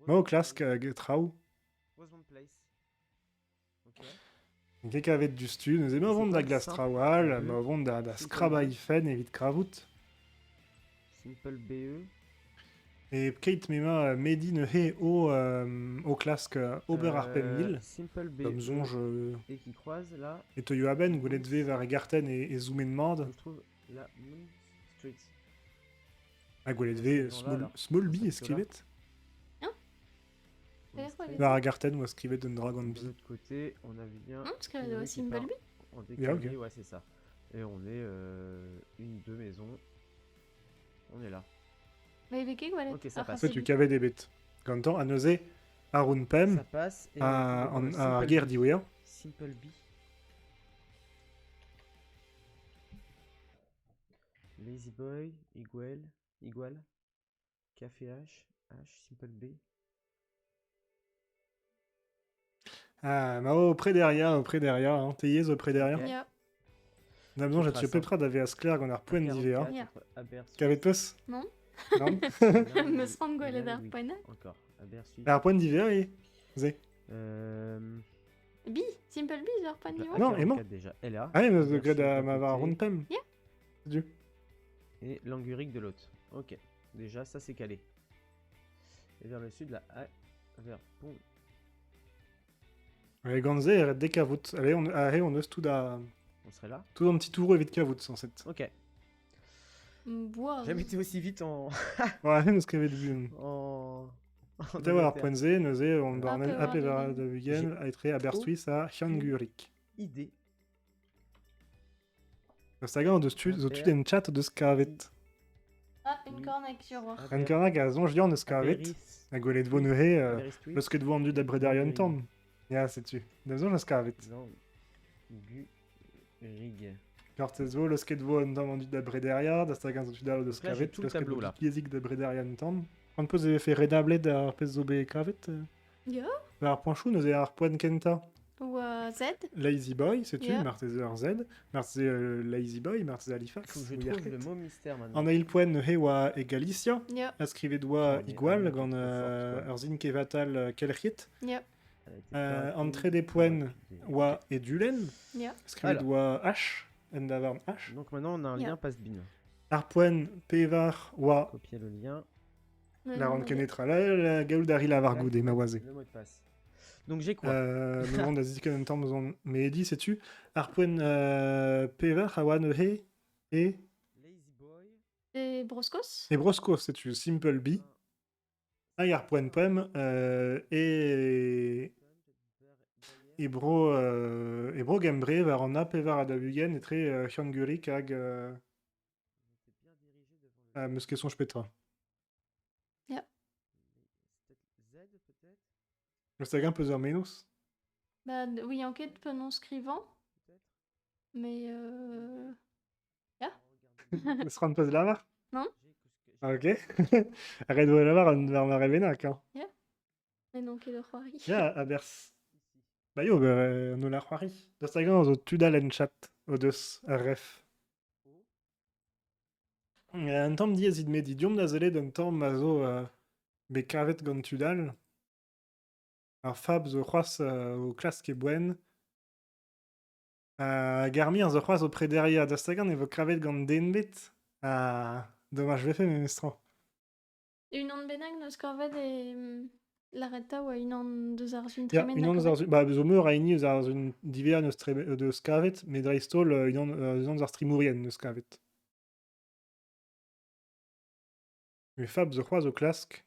Ma o klask hag traoù. Rosemont Place. Ok. Ket kavet du stu. Neus emañ vont da pas glace simple, traoal, BE. ma vont da Simple scraba BE. ifen evit kravout. Simple BE. Et Kate Mema Medi ne he au klask Ober Arpen 1000. Simple BE. Comme zonj Et qui croise là. et Toyo Aben, goulet ve var Garten et Zoomen Mord. Je trouve la Moon Street. Ah, goulet ve Ces gens-là, là. Small Bee Cette escrivet. C'est quoi, les Var Garten ou escrivet d'un Dragon De Bee. l'autre côté, on a bien. Parce que Kiwi qui Simple part Bee. En décalé, ok. ouais, c'est ça. Et on est deux maisons. On est là. Mais avec qui, voilà. Ok, ça passe. Ça, tu cavais des bêtes. Quand on a nosé Arun Pem, Ça passe. Et à on a à Simple guerre Bee. d'Iwea. Simple B. Lazy Boy, Igual, Café H, Simple B. Ah, ma auprès derrière, hein. Teyez auprès derrière. Ok. Ja. On a besoin, j'ai Trace, tué Petra d'avait Askler, on a point d'IVA. 44 Ja. contre Abersuit. Cavet peus Non. Non. Me semble que le dark point. Encore. Abersuit. Alors, point d'IVA et. Zé. Bi, Simple Bee, leur pas de niveau. Non, et moi. 44 déjà. Elle est là. Ah, mais Abersuit de grade d'un à ma var côté. Arun Pem. Yeah. C'est Dieu. Et Languric de l'autre. Ok. Déjà, ça c'est calé. Et vers le sud, là. Vers Pont. Allez, Ganzé, arrête des cavoutes. Allez, on ose tout da. On serait là. Tout un petit tour évite cavoutes, sans cette. Ok. Boire. Jamais été aussi vite en. Ouais, nous, ce qu'il y avait de but. en. Peut-être avoir point Z, nosé, on Ape bornel, var Ape var de de Vigen, J'ai aitré à Bersuis à Hyangurik. Idée. Instagram de stu den chat de Scarvet. Ah, une cornec sur moi. Encore un gazon, je dis on Scarvet. Aberis. A golet de Vonuhe, Aberis Tweet. le sket vendu d'Abredarian Tom. Ya, c'est tu. Dazon Scarvet. Rig. Cortezvo, le sket vendu d'Abredaria, d'Astagan de Tudalo de Donc là, j'ai Scarvet, tout le le sket tableau, là. Piesic d'Abredarian Tom. On peut faire redable d'Arpezzo B Carvet. Ja. Var Ponchou, nous avons Point Kenta. Ou Z. Lazy Boy, c'est tu, Yeah. Marteser Z, Marteser Lazy Boy, Marteser Halifax. Faut que je ou trouve Yerket. le mot mystère maintenant. En ail poen hewa e Galicia, Ja. ascrive doa On est igual, vraiment gant trop forte, quoi. Arzin kevatal kelriet, Ja. Elle a été pas entrée une des poènes, rapide. wa e dulen, Ja. ascrive Alors. doa H, endavarn H, Donc maintenant on a un Yeah. lien passe-bin. arpoen pevar wa Copier le lien. la ronde kenetra, la gaoul d'ari la vargoud e maoise. Le mot de passe. Donc j'ai quoi? Me demande à ziken en temps, mais dit, sais-tu, arpoen pevar hawa ne he, et Lazy Boy. Et Broscos. et brosco, sais-tu, simple B, a arpoen poem, et Ebro Gambre var an ap evar a da vugen etre Hyangurik hag meus ket sonj petra. Z peut-être? Eus hag un peus ur menos. Bah oui, enquête pennon scrivant. Mais Eus ran peus lavar. Non. Ah, ok. Arret doa lavar an var ma revenak, hein. mais non, quelle horreur. Ya, a bers. Ba yo, no la c'hoari. Eus hag an zo tudal en chat, o deus ar ref. Un tamm diez id med idiom da zelet un tamm ma zo be kavet gant tudal. Ar fab zo c'hoaz o klask e boen. Garmir zo c'hoaz o prederia da stagan e vo kravet gant denbet. Dommage vefe me mestran. Une an benag nos corved et l'arrêta ou une an deux arzun Ya, tremen. unan eus ba zo meur a ini eus ar un divea neus kavet, me dreistol unan eus ar strimourien neus kavet. Me fab zo c'hoaz o klask.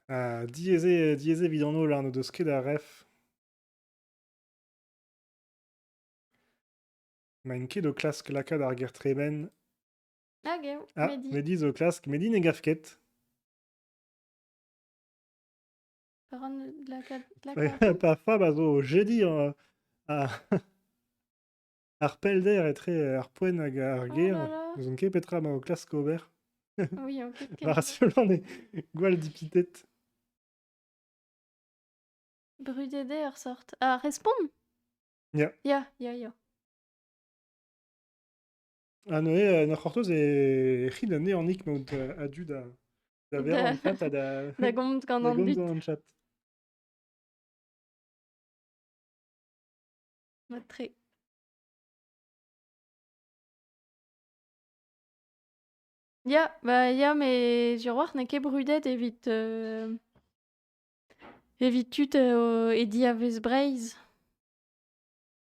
Dieze vidano là no deus ket a ref. Ma en ket o klask lakad ar ger tremen. Ah, gao, Ah, Mehdi. Mehdi zo klask. Mehdi ne gaf ket. Baron de la Pas Fab, also Jedi a Arpelder et très Arpoen hag ar Oh ger, là là. nous on ket petra ma o klask ober. Oui, ok. Barcelone et gwall dipitet. Brudeder sort. Ah, respawn? Ya. Ja. Ha noe, n'ar c'hortoz e c'hid an neornik maout adu da vera an chat ha Da gomz gant da an gomz dud. an chat. Ma tre. Ya, mais je war n'e ket brudet evit tut edi a vez breiz.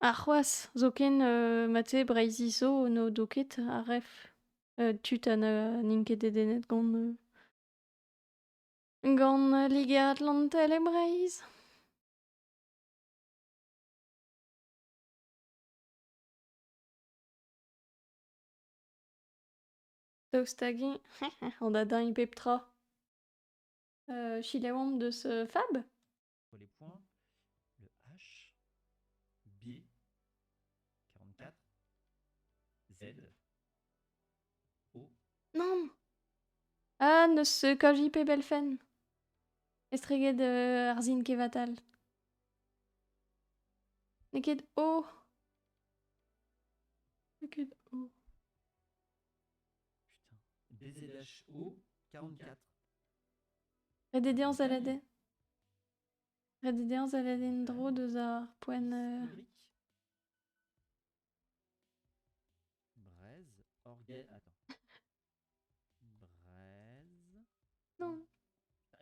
Ar c'hoaz, zo ken mate breiz iso no doket a ref. Tut an ninket edenet gant Liga Atlantel e breiz. Daoust hag-eñ, an da dañ pep tra. Chileoam deus Fab? Pour les points, le H, B, 44, Z, O. Non. Ah, neus kaji pe belfen. Estreget ar zin kevatal. Neket O. Neket O. Putain. BZHO, 44. Redede an zalade. Redede an zalade en dro deus ar poen... Ulrich. Braise, Orgel. Attends. Braise. Non.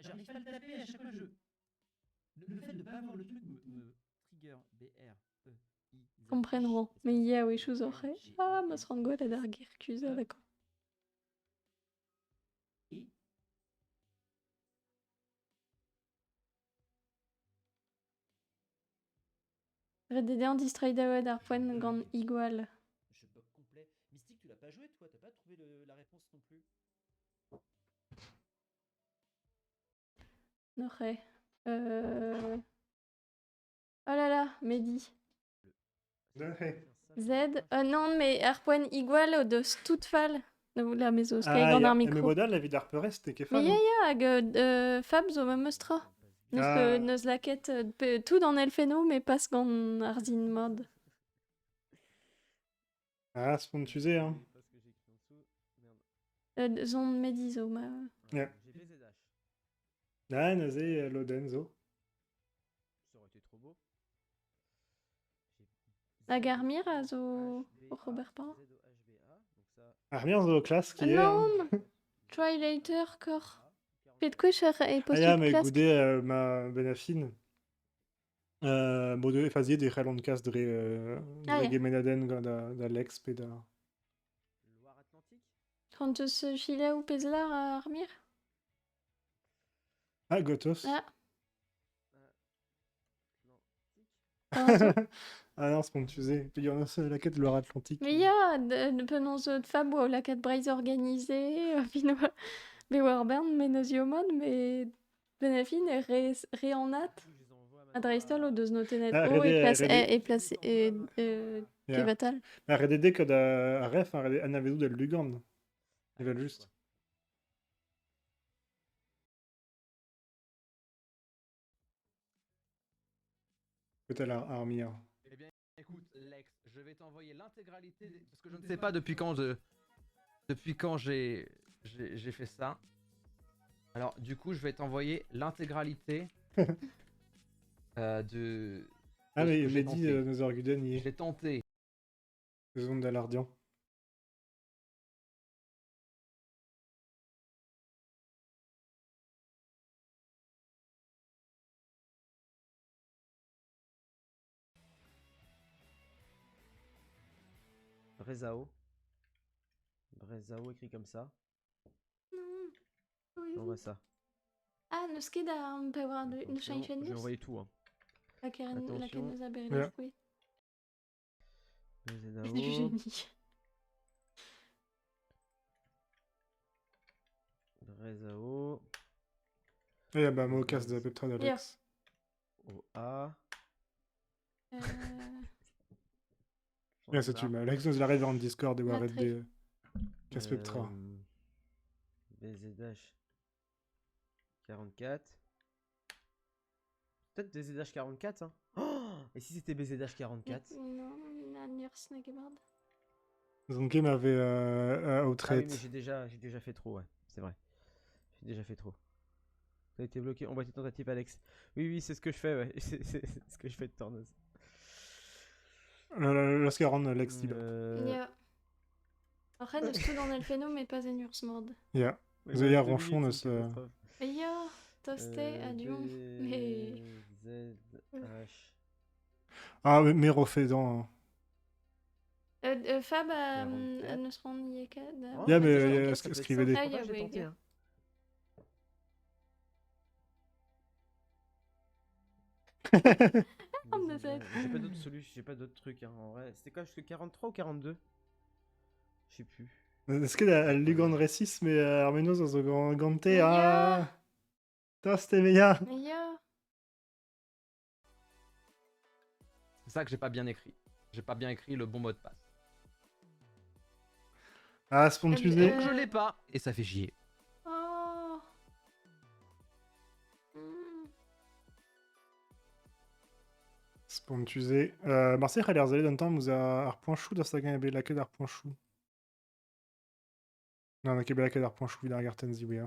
J'arrive pas à le taper à chaque fois je. Le fait de pas avoir le truc me trigger. B-R-E. Komprennro. Me ya we chouz oc'he. Ah, mas rangoet ad ar gerkuz, d'accord. Redede an distrait daoued ar poen gant igual. Je bug complet. Mystique, tu l'as pas joué toi, t'as pas trouvé la réponse non plus. N'oc'he. Oh là là, Mehdi. Z. Non, mais ar poen igual o deus tout fall. La mezo skei gant ar Me micro. bodal la vid ar peurest e ket Mais fan. hag Fab zo ma meustra. Neus laket tout an elfeno, mais pas gant ar zin mod. Ah, spontuze, hein. Zon Mehdi zo ma... Ja. Ah, naze Lodenzo. Ça aurait été trop beau. Hag ar mir a zo... Robert Pan. Ar zo klask hier. Non. Try later, kor. Pet kwech ar e Ah post ya, mais klask. goude ma benafine. Bo faziet e c'hell an kas dre Ah, ya. gemenaden gant da Lex pe da... Quand eus chile ou pezlar ar mir. Ah, gotos. Ah. Ah non, spontuze. Pe gant eus laket Loire Atlantique. Mais ya, ne penon zo de Fab ou la kat breiz organisé, fin be war bern, mais neus yo mod, mais benafin e re an at. A dreistol o deus notenet Ah, o e place rede- e place Ya. kevatal. Ah, redede ket a ref an avezou del Lugand. Evel just. Peut-être ar mir. Eh bien, écoute, Lex, je vais t'envoyer l'intégralité parce que je ne sais pas depuis quand j'ai fait ça. Alors, du coup, je vais t'envoyer l'intégralité de. Ah, de ce mais que j'ai Mehdi tenté. neus ur guden ie. J'ai tenté. Zon da l'ardian. Brezao. Brezao écrit comme ça. Non. J'envoie ça. Ah, neus ket ar pe war de neus Attention, chañ je vais envoyer tout. Hein. La ket Attention. neus a beri Ja. oui. Brezao. Du génie. Brezao. Ja, bah, mo casse de Petra d'Alex. OA. Euh, Ja, c'est tu, mais Alex nous l'arrive en Discord et La arrête tri. de casse Petra. BZH 44. Peut-être BZH 44, hein. Oh, et si c'était BZH 44? Non, la nurse Negemard. Zonke m'avait Ah oui, outrate. mais j'ai déjà fait trop, ouais. C'est vrai. J'ai déjà fait trop. Ça a été bloqué. On va tes tentatives, Alex. Oui, oui, c'est ce que je fais, ouais. C'est ce que je fais de Tornos. Lass Garon, Alex, die Ja. Après, nous sommes dans Elfeno, mais pas en Ursmord. Ja. Ouais, Ze ja ouais, 2 ronchon, minutes, c'est une das... catastrophe. Ja, Tosté, Adion. Mais. BZH. Ah, mais refais-en. Fab, 44. nous serons Yeka. Oh, Ja, BZH mais 44, ça peut être écrivez ça. des... Ah, Pourquoi ja, j'ai oui, tenté, gars. hein. On ne sait. J'ai pas d'autres solutions, j'ai pas d'autres trucs, hein, en vrai. C'était quoi, jusque 43 ou 42? Je sais plus. Est-ce que la Lugan Ressis, mais Armenos dans un Gante, Ja. ah... Toste, meja. Ja. C'est ça que j'ai pas bien écrit. J'ai pas bien écrit le bon mot de passe. Ah, Spontusé. Donc je l'ai pas, et ça fait chier. Oh. Hmm. Spontusé. Marseille a l'air d'aller d'un temps, vous a point chou dans sa gamme la queue d'arpoint chou. Non, on a la queue d'arpoint chou, il a regardé Tenzi, oui.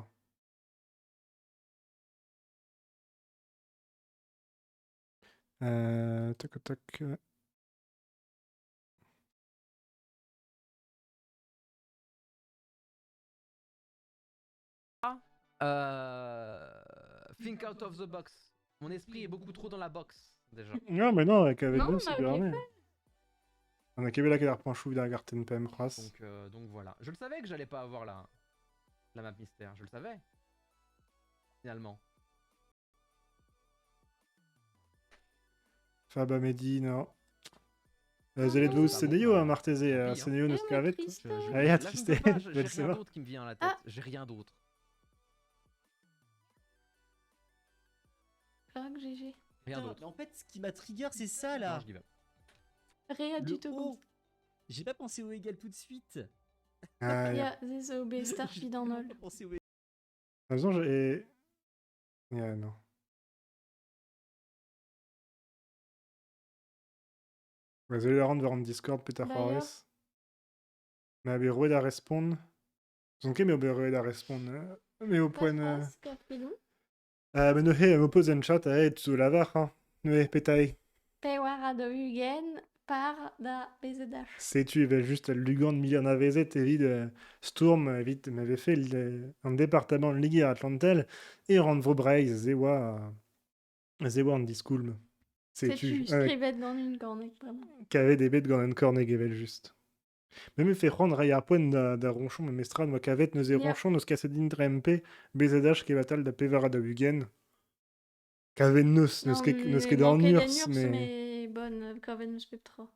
Toc toc. Think out of the box. Mon esprit est beaucoup trop dans la box, déjà. Non, mais non, avec Non, nous, on c'est a bien. bien Mais... On a la queue d'arpoint chou, il a regardé PM Pras. Donc voilà. Je le savais que j'allais pas avoir la map mystère. Je le savais. Finalement. Faba Medi, non. Ah Zelet non, vous c'est pas Seneo, bon, hein, Martese, tant pis, hein. Seneo nous Eh, scavet. mais Christ. Ah, Là, ja, je ne triste, peux pas, je j'ai le sais rien pas. d'autre qui me vient à la tête. Ah. J'ai rien d'autre. Crac, GG. Rien Putain, d'autre. mais en fait, ce qui m'a trigger, c'est ça Non, là. je give up. Réa du Le tout. O. J'ai pas pensé au égal tout de suite. Ah, ja. Ja, ze zo bij Starfy dans J'ai Nol. pas pensé au De toute façon, j'ai... Ja, non. Désolé, la rendre vers un Discord, Peter Bah, Juarez. Mais à Beroued à respond. Zonke, mais au Beroued à respond. Mais au point... Pas Scapilou. Mais nohe, m'oppose en chat, tu lavar, hein. Nohe, pétaille. Pewara de Hugen par da BZH. Sais-tu, il va juste Lugan de Milian Avezet et vide Sturm, vite, m'avait fait un département de Ligue à Atlantel et rendre vos brailles, Zewa en Discoulm. Sais-tu, Sais-tu, scrivette dans une cornette, vraiment. qu'avait des bêtes dans un cornegevel juste. Mais me fait rendre à point da ronchon, mais mestrad, moi qu'avait nos Ja. ronchon, nos cassedines de MP, BZH qui batal da Pevara da Hugen. Qu'avait nos qui dans Nurs, mais bonne, Coven Spectra.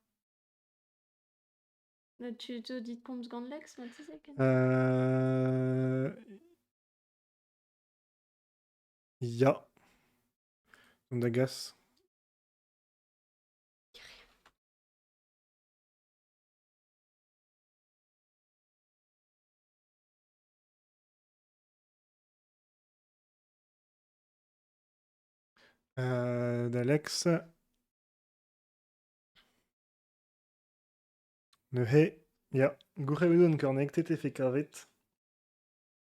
Tu te dis comme Gandlex, mais tu sais que... Ja. Dagas. D'Alex. Nehe. Ja. Goureudon connecté te fait carvet.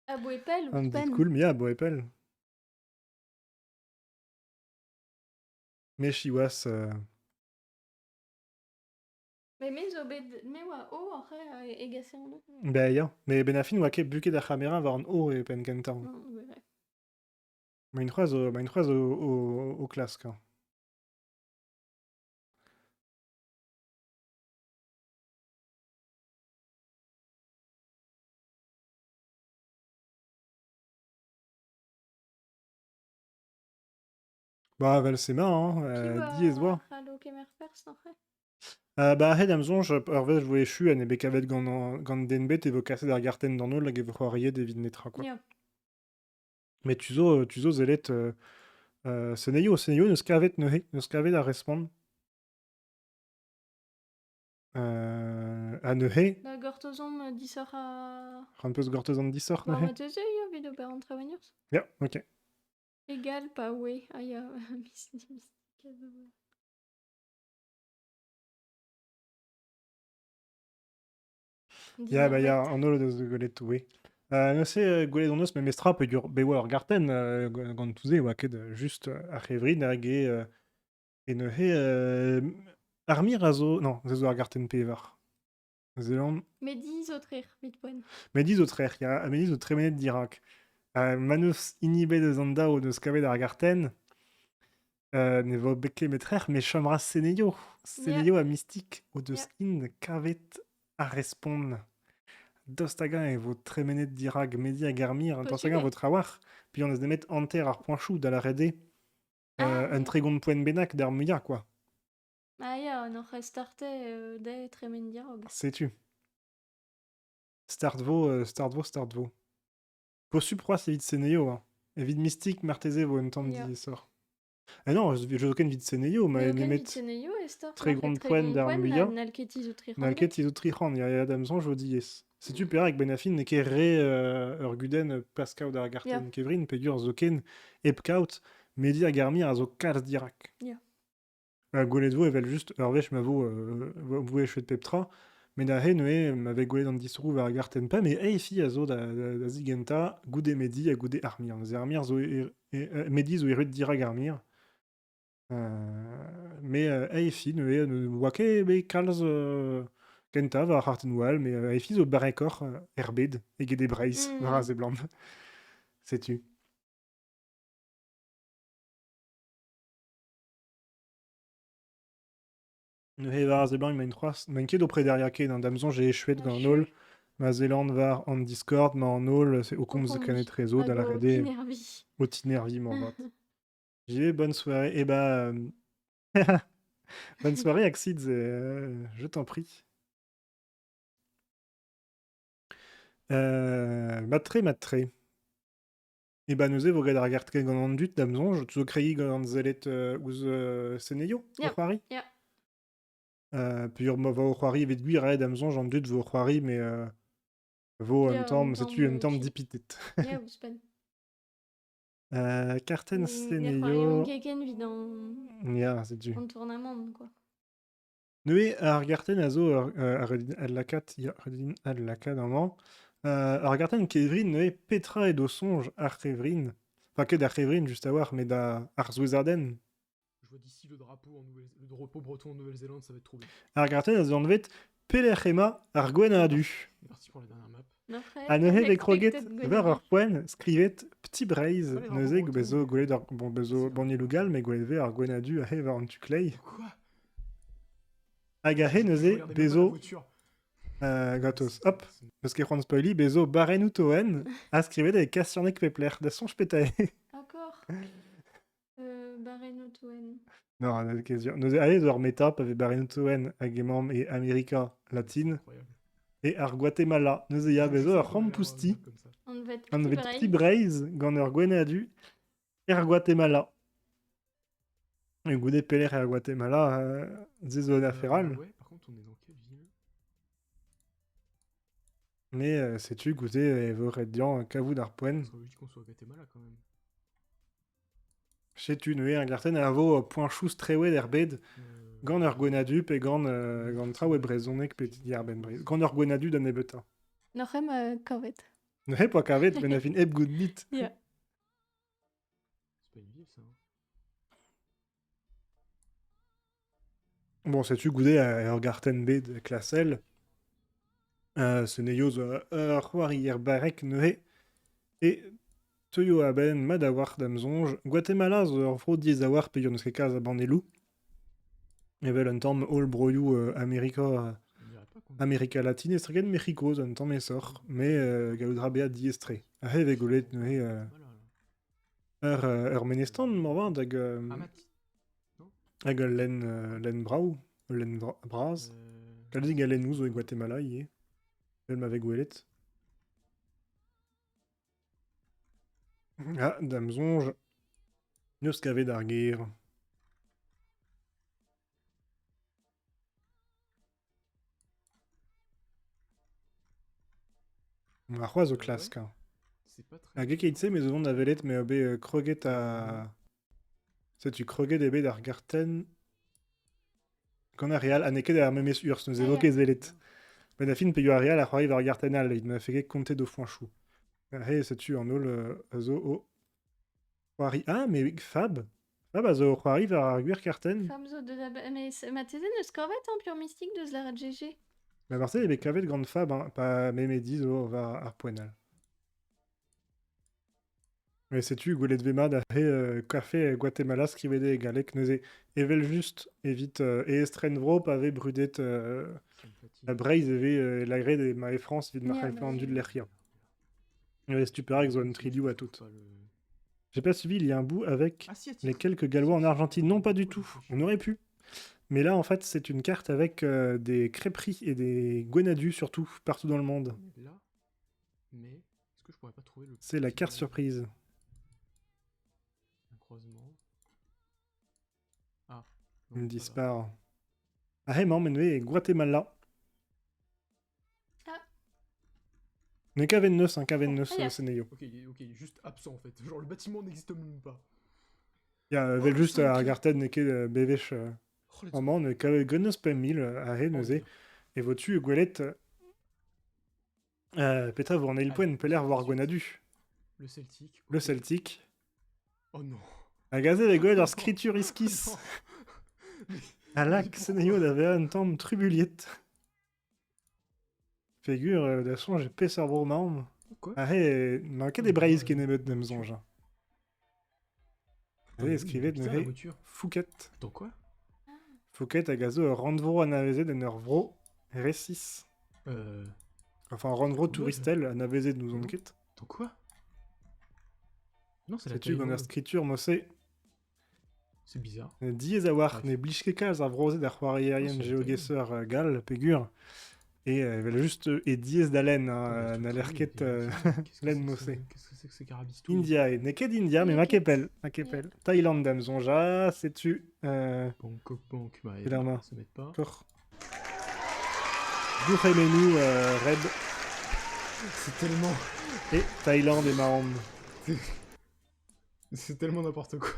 Ah, Boepel ou Un dit Pen. cool, mais ja, Boepel. Mais Chiwas. Mais mais ouais, oh, après, égacé en eau. Ben ja. Mais Benafin, wake buke da caméra var en haut et pen kentan. Non, ouais, ouais. Mais une phrase au classe, quoi. Bah, vel c'est marrant, hein. Diez voix. Hallo, Kemerpers, en fait. Bah, ahed amzon, je voulais chu, ane bekavet gant denbet, et vo kasset ar garten d'an ol, hag e vo c'hoariet evit netra, quoi. Ja. Mais tuzo zelet Seneio neus kavet neuhe, neus kavet a respond. A neuhe, Da gortozom disoc'h a... ran peus gortez an disor War neuhe. ma teze yo vid ober an travagnurs. Ja, ok. Egal, pa oe. Ah ya, mystique a zo. Ya, ba, ya, Dinorvet. an olo deus golet oui. Neuze gwelet an eus me mestra pe gur bewa ur garten gant touze oa ket just ar c'hevrin hag e neuhe armir a zo... Non, ze zo ar garten pevar. Zeland... Medi zo trer, vit poen. Medi zo trer, ya, medi zo tremenet dirak. Maneus inibet eus an dao deus kavet ar garten, ne vo beke metrer, me chamra Seneio. Seneio a mystik o deus in kavet a respond. Dostaga e vo tremenet dirag medi a garmir, an tasaga vo trawar, puis on eus demet anter ar poinchou da la rede, un tregont poen benak d'ar muia, quoi. Ah ya, an oc'h starte de tremen dirog. Sais-tu. Start vo. Po suproas evit Seneio, hein. Evit mystik marteze vo un tamm Ya. sort. Ah non, je zo ken vit Seneio, ma Mais ne aucun met vit Seneio e start. tregont poen d'ar muia. Nalketi zo trer. Nalket izo trihan, ya damzon jo diez. Sais-tu perak benafin ne ket re ur guden paskaout ar garten Ya. kevrin, pegur zo ken epkaout, medi a garmir a zo kalz dirak. Ya. Gwelet vo evel just ur vech ma vo vo echvet peptra, mais da he neue m'avait gwelet an disrou war a garten pa, mais eifi a zo da zigenta goude medi a goude armir. Ze armir zo medi zo erut dirak armir. Mais eifi neue wake be kalz kenta war harten wal, mais eifi zo barekor erbed ege de breiz war a ze blant. Sais-tu. Neuhe war a ze blant main troas, main ket o prederiake d'an damzon j'ai échouet gant an ol, ma Zélande var en Discord, ma en ol, c'est au compte ze kanet rezo da la rede, au tinervi m'en vote. J'ai bonne soirée, et bah... bonne soirée Axid, je t'en prie. Matre. Et bah neuze vo gad ar gart ket gant an dut damzon, je zo krei gant zelet ouz Seneio, Ya. o c'hoari. Ya. Pur ma va o c'hoari evit gwir a damzon j'en dut vo o c'hoari, mais vo Ya, un tamm, un sais-tu, un tamm, tamm chi. dipitet. Ya, ouzpen. Karten Ne Seneio... c'hoarion keken vid an... Ya, sais-tu. An tournament, quoi. Neue ar garten a zo ar redin ad lakat, ya, redin ad lakat an an. Ar garten kevrin neue petra e do sonj ar c'hevrin. Enfin, ket ar c'hevrin just a war, mais da ar Zouezarden. Je vois d'ici le drapeau, le drapeau breton en Nouvelle-Zélande, ça va être trop bien. Ar garten a zo an vet pelec'hema ar gwen a du. Merci pour la dernière map. A neuze ve kroget war ur poen skrivet petit breiz neuze bezo gwelet ar bon bezo banyelougal, mais gwelet ve ar gwen a du a he war an tuklei. Quoi? Hag a he neuze Regardez même pas la bezo voiture. gatos. Hop, peus ket c'hoant spoili, bezo baren ou toen a skrivet e kasturnek pepler, da sonj petae. D'accord. Baren o toen. Non, neuze kezur. Neuze ale zo ar meta pa ve baren ou toen hag emam e Amerika latine Incroyable. e ar Guatemala. Neuze ya bezo ar c'hampousti On vet an vet petit petit breiz gant ur gwen a du er Guatemala. E goude peler er Guatemala ze zo an aferal. Ouais, par contre, on est dans quelle ville? Mais sais-tu, goude e vo red dian kavout ar poen. Ça serait logique qu'on soit au Guatemala quand même. Sais-tu, neue ar garten a vo poinchous treouet er bed gant ur gwen a du pe gant traoù e brezonek petit diar ben brez. Gant ur gwen a du d'an ebeta. Noc'hem kavet. Ne pas kavet, ben a fin eb gout nit. Ya. C'est pas une ville ça. Hein. Bon, sais-tu, goude ur garten bed klasel. Se neioz ur c'hoari er barek neuhe. Et teuio a ben mad a war damzonj. Guatemala zo ur vro diez a war pe yon eus ket kaz a banelou. Evel un tamm all broioù Amerika latine estreget Mexico zo un tamm esor. Mais galoudra beat diestre. A he ve golet neuhe ur menestan morvant hag hag len brau, len braz. Kalzig a len ouzo e Guatemala ie. El ma ve gwelet. Ah, Damzonge. Neus kavet ar ger. Ma c'hoaz o Ouais. klask. C'est pas très. Hag ket se mais zo vont da velet me obe kroget a... Tu kroget ebe d'ar garten... Gant ar real, aneket ar memes urs, neus evoke zelet. Ben a fin peyo ar real ar c'hoariv ar gartenal, il m'a fait compter de foin chou. He, tu en ol a zo o... c'hoari... Ah, mais Fab Fab a zo c'hoariv ar gwir garten. Femme zo de la... Mais ma tese neus kavet en pure mystique de la GG. Mais Marseille, ebe kavet gant Fab, hein, pas memedi zo va ar poenal. Mais sais-tu, gwelet vemad a he café Guatemala skrivede galek neuze evel just evit e estren vro pave brudet a breiz eve lagre de ma e France vid ma bah du de oui. l'erria. Et tu parais que zone tridiou à tout. J'ai pas suivi, il y a un bout avec Ah, si, les quelques Gallois en Argentine. Non, pas du tout. On aurait pu. Mais là, en fait, c'est une carte avec des crêperies et des gwenadus surtout, partout dans le monde. Là. Mais est-ce que je pourrais pas trouver le. C'est la petit, carte surprise. Un croisement. Ah. Il me non, pas là. disparaît. Ah, mais mais Guatemala. Ah. Ne Cavenneus, un Cavenneus, Ah, yeah. Sénéo. Ok, il est juste absent en fait. Genre le bâtiment n'existe même pas. Il y a Oh, vel juste ok. à Garten neke bevech Oh, let's en man, ne Cavenneus pas mille à he neuze. go. Et votu Gwelet. Petra, vous en avez le point, peler voir Gwenadu. Le Celtic. Le ok. Celtic. Oh non. A gazé les Gwelet Oh, ar scriture iskis. non. Mais- A lac mais Sénéo d'avait un temps trubuliet. Figure de son, j'ai pessar bro maum. Quoi? Ah he, manquait des braises qui n'aiment de mzonge. Ah He, oui, escrivait putain, de la he voiture. Fouquet. Dans quoi? Fouquet a gazo randvro anaveze de nervro R6. Enfin, randvro Commode. touristel anaveze de nous onket. Dans quoi? Non, c'est la C'est-tu dans la Thaïlande. scriture, mossé C'est bizarre. diez awar, Bref. ne blichkekaz a vrose d'ar c'hoarierien Oh, c'est la geogesser gal, pégur. Et elle juste et diez d'alen, Putain, n'a mais l'air c'est quête trop bien. Qu'est-ce que len c'est que mossé. ça? Qu'est-ce que c'est que ces carabistouilles? India, et neked India, mais makepel. Thaïlande d'Amzonja, sais-tu Bangkok Bank. Bah, Clairement. ça m'aide pas. Kor. Douremenu, Red, C'est tellement. et Thaïlande et Mahom. C'est tellement n'importe quoi.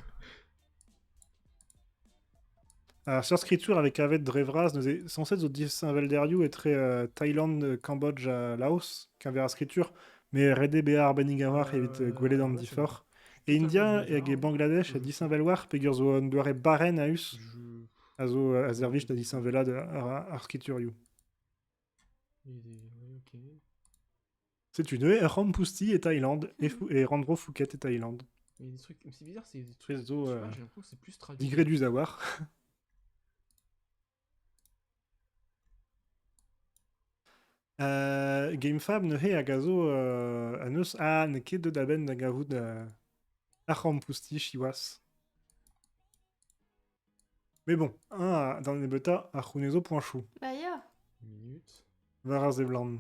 Alors, sur scripture avec Avet Drevras, nous est censé être au 10 Saint-Velderiou et très Thaïlande, Cambodge, Laos, qu'un vers scripture, mais Rede Behar Benigawar évite Gwele dans ouais, Difor. c'est Et tout à India fait et bizarre. Bangladesh, et 10 Saint-Velwar, Pegur zo Ndouare Baren Aus, Je. Azo Azervich de 10 Saint-Vela de Arskituriou. Ouais, ok. C'est une Rampousti et Thaïlande, et Randro Phuket et Thaïlande. Mais il y a des trucs. C'est bizarre, c'est des trucs. Très zo, Je sais pas, j'ai l'impression que c'est plus traduit. Digré du Zawar. GameFab ne he a gazo a neus a ne ket de daben da gavout a Rampousti chiwas. Mais bon, un dans les beta a Chunezo point chou. Bah ya. Une minute. Varaz e blan.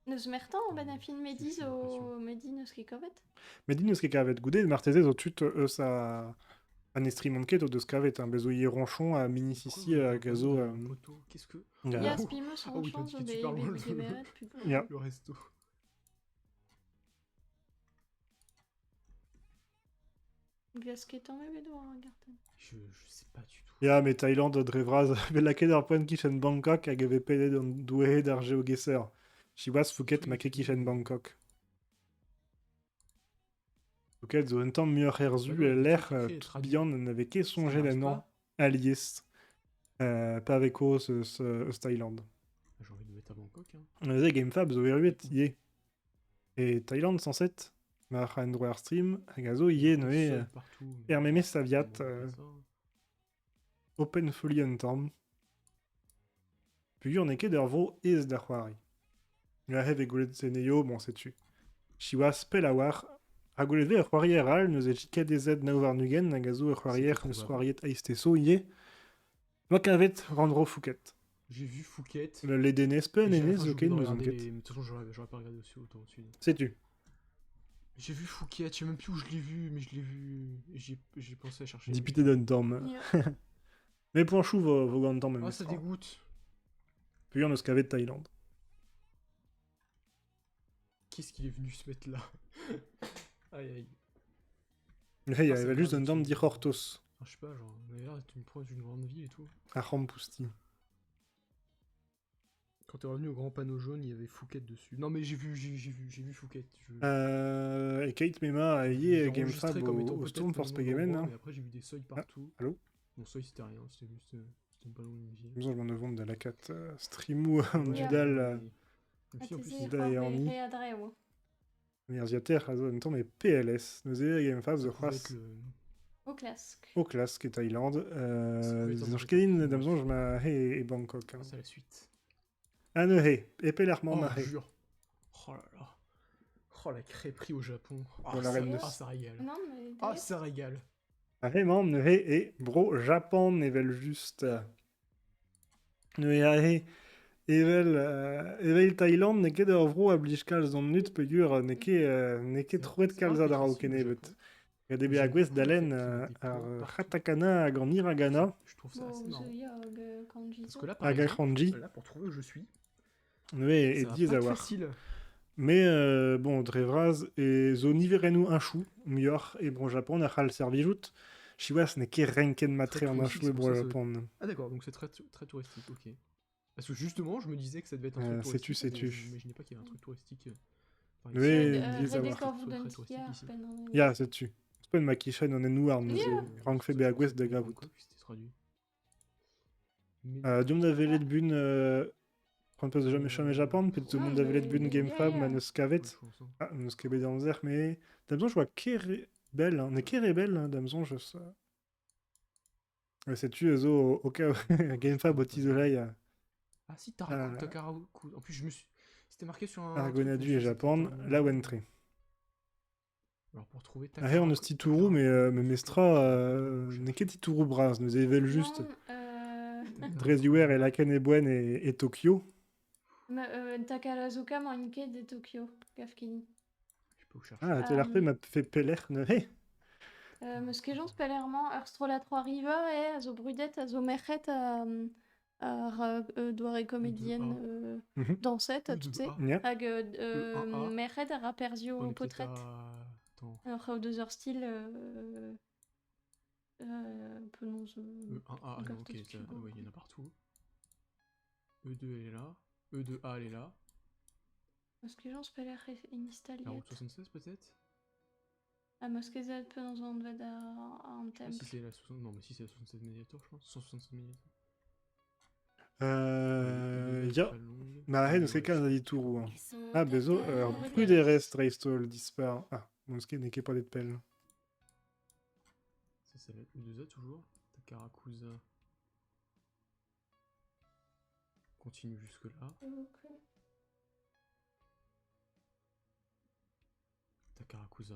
Neus mertan ben a fin mediz o medi neus ket kavet. Mais dis-nous ce qu'est kavet goudé, martezez au tut eus a an estrimant ket o deus kavet, un bezoyer ronchon a mini-sissi a gazo. Qu'est-ce que. Ya spimeus Ah oui, en chance tu o super de loin, ibe gemeret putain. Ya. Le resto. Gasketan me bedo a garten. Je sais pas du tout. Ya, mais Thaïlande Drevras, velaket ar poen kishen Bangkok hag eve pedet an douehe d'ar geogesser. Chiwas Phuket ma ket kishen Bangkok. Phuket zo un tamm muur erzu Bah non, l'air c'est écrit et traduit. bihan n'avait ket songer marche d'an pas. alies. Pas avec os eus Thaïlande. J'ai envie de mettre à Bangkok. Hein. On a GameFab zo eruet yé. Et Thaïlande sans set, ma ha endro ar stream, hag a zo yé noe Seul partout, mais- Hermeme Saviat, Bon, on va faire ça. Open Folly un tamm. Pugur ne ket ur vro ez da c'hoari. La hev e goulet zeneo, bon sais-tu. Chiwas pel a war. A goulet ve ur c'hoarier al, neus e chiket ez na war nugen, hag a zo ur c'hoarier C'était neus trouvable. c'hoariet aisteso yé. Moak avet Randro Phuket. J'ai vu Phuket. Le ledenez pe et j'ai- enez enfin, j'ai zoken oublié de nous regarder onket. les- mais de toute façon, j'aurais pas regardé aussi autant au sud. Sais-tu. J'ai vu Phuket, je sais même plus où je l'ai vu, mais je l'ai vu. Et j'ai pensé à chercher. Dipité d'un tom. Yeah. Mais pour un chou, vos grands temps, même. Ah, ça dégoûte. Puis on a ce qu'avait de Thaïlande. Qu'est-ce qu'il est venu se mettre là? Aïe aïe. Mais il y Ah, ça avait a juste l'air un d'être dôme une- d'Ichortos. Ah, je sais pas, genre, on avait l'air d'être une proche d'une grande ville et tout. À Rampousti. Quand t'es revenu au grand panneau jaune, il y avait Phuket dessus. Non, mais j'ai vu Phuket. Je... Et Kate Mema J'ai est enregistré GameFab comme étant au peut-être Storm un Force nom Pegamen. d'endroit, Hein. mais après, j'ai vu des seuils partout. Allô? Mon seuil, c'était rien, c'était juste. C'était pas loin d'une ville. Besoin de vendre de la 4 Streamou Ouais, Dudal. mais Ah, si, en t'es plus, zé, il doit y avoir mis. réadreo. Merziater, en même temps, mais PLS. Nous avons GameFab, ça The pouvait Cross. être le- Au classique. Au classe, qui est Thaïlande. pouvait être un Zanshkelin, peu- Damson, je m'ai et Bangkok. Hein. Ah, c'est la suite. Anohe, Epelerman Oh, Mahé. jure. Oh là là. Oh, la crêperie au Japon. Ah, Pour la ça, reine de- ah, ça régale. Non, mais. Ah, ça régale. Vraiment, Nehe et Bro Japan, Nevel juste. Nehe Evel Thaïlande, Neke de Ovro, Ablichkal, Zonnut, Pegur, Neke Trouet Kalzadra au Kenebet. Gadebe Agwes Dalen, Hatakana, Agan Hiragana, Je trouve ça Bon, assez marrant. Kanji. Parce que là, par Agakranji, exemple, là, pour trouver où je suis, Nehe et ça va pas être Diezawar. facile. Mais bon, Drevraz et Zoniverenu un chou, Mior et Bro Japon, Nachal Servijout. Chiwas n'est que Renken Matre Très en un touristique, chou et c'est pour Bro ça, ça- Japon. Ah d'accord, donc c'est très touristique, ok. Parce que justement, je me disais que ça devait être un truc Sais-tu, touristique, sais-tu. mais je n'imaginais pas qu'il y avait un truc touristique. Oui, ici. Diezawar. Très touristique ici. Ya, sais-tu. C'est pas une makishan, on est noir, nous. Yeah. Rank fait Beagwes de Gavout. C'était traduit. Diom d'avelet de bun. Prendre pas jamais jamais Japon, peut-être tout le monde d'avelet de bun GameFab, Manus Kavet. Ah, Manus Kavet dans Zer, mais. Damson, je vois Kere Belle. On est Kere Belle, Damson, je sais. Ouais, sais-tu, Ezo, au cas où GameFab au Tisolei. Ah si, Ah. Takaraku. En plus, je me suis... C'était marqué sur un... Argonadu truc, et mais je sais Japon, pas. là où entrer. Alors pour trouver Ah, on a Tituru, mais Mestra, n'est que Tituru Bras, nous ével juste. Drezuer et Laken et Buen et Tokyo. Takarazuka Manke de Tokyo, Gafkini. Je peux vous chercher. Ah, t'as l'air fait, m'a fait peler, ne. Meskejons pelerman ur strola 3 riva et zo brudet a zo merc'het ar doare comédienne Mhm. dansette a tout ça. Ja. Hag E1A. merc'het ar aperzio On est peut-être potret. à... Attends. Ur 2 heures style penons E1A, ah non, ok, ça- ouais, il y en a partout. E2 elle est là. E2A elle est là. Meskejons peler La installé. route 76 peut-être. A meskezet penons an ved an Ah, temple. si c'est la 60... Non mais si c'est la 67 Mediator je pense. 167 Mediator. Ja. Mais arrête, nous c'est 15 à Tituru. Hein. Ah, Bezo, plus des restes, Raystol disparaît. Ah, bon, ce qui n'est pas des pelles. Ça c'est la E2A toujours. Takarakusa. Continue jusque là. Takarakusa.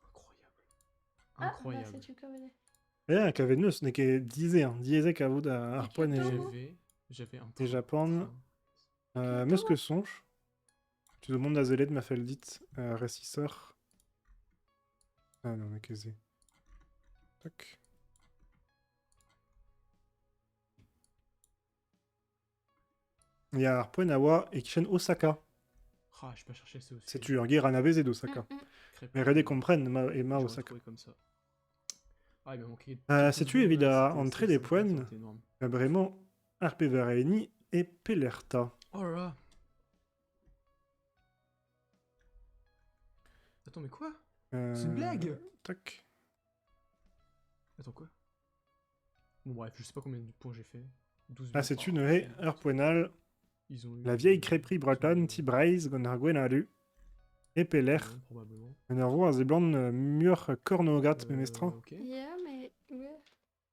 Incroyable. Ah, Incroyable. bah, c'est-tu comme Eh, un KV9, ce n'est que 10 hein. 10 Kavod à Harpoon J'avais un et train. Japon. Mais ce que songe tu demandes à Zeled, m'a fait le dit, Ressisseur. Ah non, mais qu'est-ce que tac. Il y a Harpoon Awa et Kishen Osaka. Ah, je peux chercher ça aussi. C'est-tu un guerre à Naveze d'Osaka. Mais Redé comprennent, et Ma J'aurais Osaka. trouvé comme ça. Ah, il m'a manqué. Sais-tu, évidemment, C'était- entrer c'était- des points, c'était énorme. vraiment, RP Vareini et Pelerta. Oh là là. Attends, mais quoi? C'est une blague? Tac. Attends, quoi? Bon, bref, je sais pas combien de points j'ai fait. 12 Ah, c'est une haie, Harpoenal, Ils ont eu... la vieille crêperie bretonne, Tibraise, Gonarguenalu, et Peler. Ouais, probablement. Nervo à Zeblan, Mur, Cornogat, Memestra. Ok. Yeah, mais. Ouais.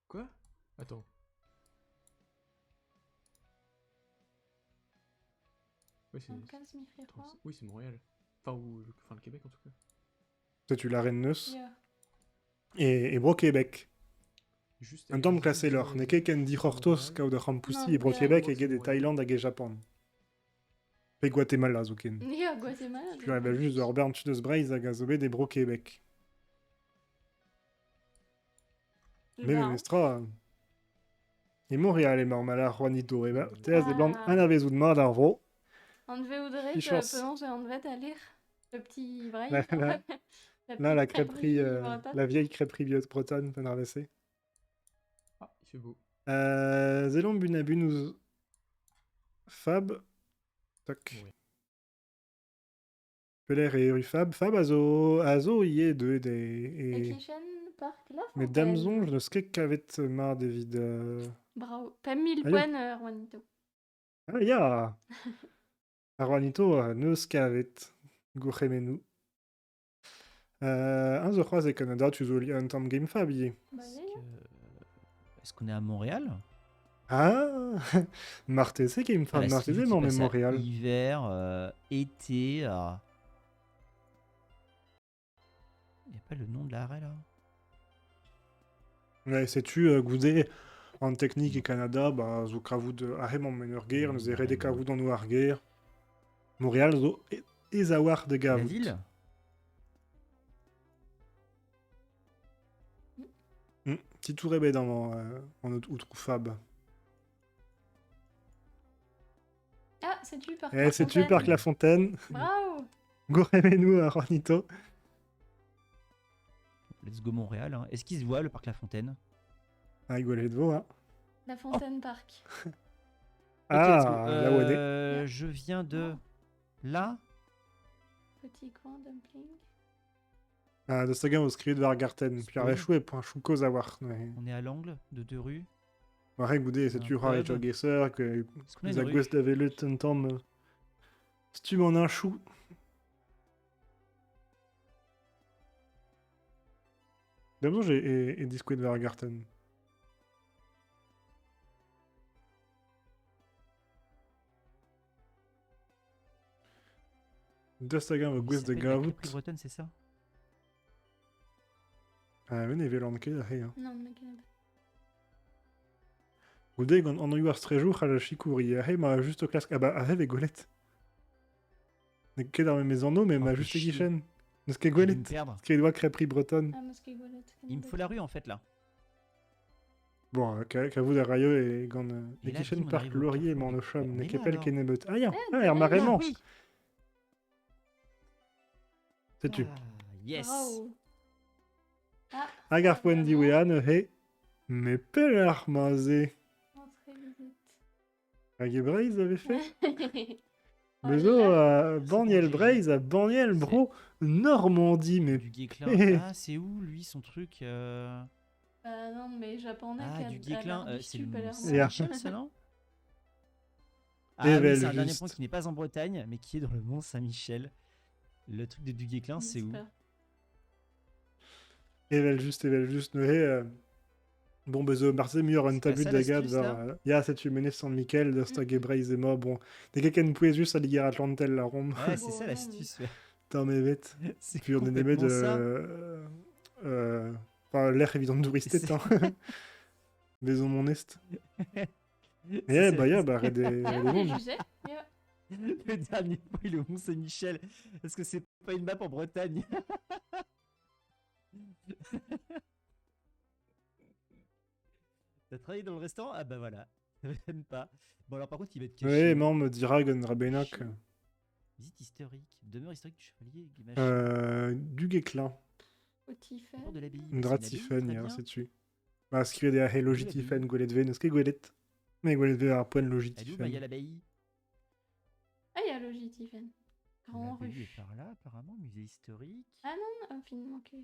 Quoi? Attends. Oui, c'est... En 15 Mifrira. Attends, oui, c'est Montréal. Enfin, le Québec en tout cas. C'est-tu la reine Neus Yeah. et Bro Québec. Juste Un temps classé l'or. N'est qu'un dit Hortos, Kao de Rampoussi, et Bro Québec, et des Thaïlande, et Japon. Pe Guatemala, zoken. Ja, Guatemala. Puis il va juste de Robert Tudes Braise à Gazobe des Bro Québec. Mais Bah, Mestra. Et Montréal est normal, Juanito. Et ben, Théas des Blancs, Ah. un avait ou de mar d'arvo. On devait oudrer, Qui chance. on devait aller le petit vrai. Là, là, la crêperie, bretonne. la vieille crêperie bretonne, t'en as laissé. Ah, il fait beau. Zélon Bunabun Fab. Toc. Oui. Peler et Rufab. Fab, Azo, y est deux Et des. Kitchen Park là. Mais Damson, je ne sais qu'avait marre, David. Bravo. Pas 1000 Allez. points, Juanito. Ah, ya! Arwanito, ne scavet. Gouremenu. Un The Croix et Canada, tu joues un temps game Fab, y est. Bah, Est-ce allez, que- Est-ce qu'on est à Montréal? Ah! Martésé game Ah, Fab, la Martésé, Sylvie mais en qui passe à Montréal. Hiver, été. Il n'y a pas le nom de l'arrêt là? Ouais, sais-tu, Goudé, en technique et Canada, bah, zo kavout de Arrêt meneur guerre, nous errez des kavout dans Noir guerre. Montréal, zo ezawar de La gavout. ville? Petit tour ébé dans en outre Fab. Ah, c'est-tu Parc Eh, sais-tu, Parc La Fontaine, Bravo. Goremenu à Juanito. Let's go Montréal. Hein. Est-ce qu'il se voit le parc La Fontaine? Ah, rigolez de vous, hein. La Fontaine Park. Ah, let's go. là où elle est. Je viens de là. Petit coin dumpling. Ah, de Sagan au Skrid Vargarten. Puis Oui. Arrêchou et point Chouko Zawar. Ouais. On est à l'angle de deux rues. Ouais, Goudé, sais-tu, Un Harry pub. Joggesser, que Est-ce qu'on a les une rue? agouesses d'avaient le temps. Si tu m'en as un chou. D'abord, j'ai Disco de Vargarten. Dostagan au Il Gwes de s'appelle la Gavout. crêperie bretonne, c'est ça? Ah, mais il y avait que rien. Non, mais Canada. Goudé, on a eu un jour à la chicouri. Ah, mais juste au classe. Ah, bah, ah, avec Golette. N'est que dans mes maisons, mais Oh, m'a fais juste chier. Guichen. N'est-ce que Je vais me Golette? perdre. Ce qui doit crêperie bretonne. Ah, Mosquée Golette. Il me faut la rue en fait là. Bon, qu'à vous, Rayo et Gant. Et Et là, Guichen bim, on Park arrive au Laurier, carrefour mon des- chum. On N'est est que là, pelle alors. qui n'est beut. Ah, ya, Ah, ah, marrément. Oui. Sais-tu. Ah, yes. Bravo. Ah, Ah, Garpoen di Wean, hé. Mais pelle armazé. entrée visite. Ah, Gebraise avait fait. Oh Bezo, là. Borniel bon, Braise, à Borniel, bro. Normandie, mais. Du Guéclin. Ah, c'est où lui son truc Non, mais japonais. Ah, du Guéclin. C'est le Mont Yeah. Saint-Michel, ça non? Ah, Et oui, belle, c'est un dernier juste. point qui n'est pas en Bretagne, mais qui est dans le Mont Saint-Michel. Le truc de Duguesclin, c'est où? Evel juste, hé. Bon, Bezo, Marseille, mieux un C'est tabu pas de ça, la l'astuce, gade, là ya, c'est tu mené San Michel, de Stag et Braise et moi, bon. Dès quelqu'un pouvait juste à l'Igar Atlantel, la ronde. Ouais, c'est Bon, ça non, l'astuce. ouais. Dans mes bêtes. C'est Puis on est aimé complètement ça. de. Enfin, l'air évident de touriste, C'est- hein. Maison mon est. C'est Eh, ça, bah, ya, la- bah, arrête des Yeah, mondes. mais je sais. Yeah. Le dernier point, le Mont Saint-Michel. Est-ce que c'est pas une map en Bretagne? T'as travaillé dans le restaurant? Ah bah voilà. Même pas. Bon alors par contre il va être caché. Ouais, mais on me dira Gun Rabenak. Caché. Visite historique. Demeure historique du chevalier Guimachy. Du Guéclin. Au Tiffen. Cour de l'abbaye. Ndra C'est une abbaye, Tiffen, très ya, bien. sais-tu. Bah, ce qu'il y a des Logi Oui, Tiffen, l'abbaye. Goulet Ven, ce qu'est Goulet. Mais Goulet Ven a un point de Logi Elle est où? Bah il y a Tiffen. l'abbaye. Ah, il y a le Tiffen. Grand L'abbaye rue. est par là apparemment. Musée historique. Ah non, un film manqué.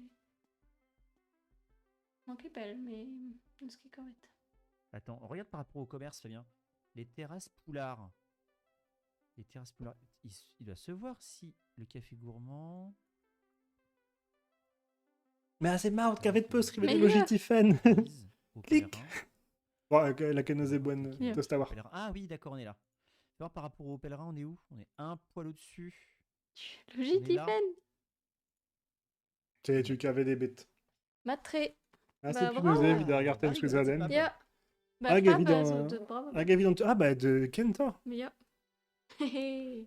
Manqué belle, mais. Ce qui est correct. Attends, regarde par rapport au commerce Fabien. Les terrasses Poulard. Les terrasses Poulard. Il doit se voir si le café gourmand. Mais c'est marrant, qu'avait de peu, ce qu'il y avait Mais des Logi là. Tiffen. Mise au Clic. pèlerin. Bon, la canose est bonne, Yeah. de savoir. Pèlerin. Ah oui, d'accord, on est là. Fais voir par rapport au pèlerin, on est où? On est un poil au-dessus. Le On est là. Tiffen. Tu qu'avais des bêtes. Matré. Ah, Bah, c'est plus bravo. nos avis d'Argarten, Ah, ce que rigolo, ça c'est donne. pas Yeah. Bah, Ah, Gavi frappe, dans- bravo. Ah, Gavi, ah, bah, de Kenta. Mais yeah.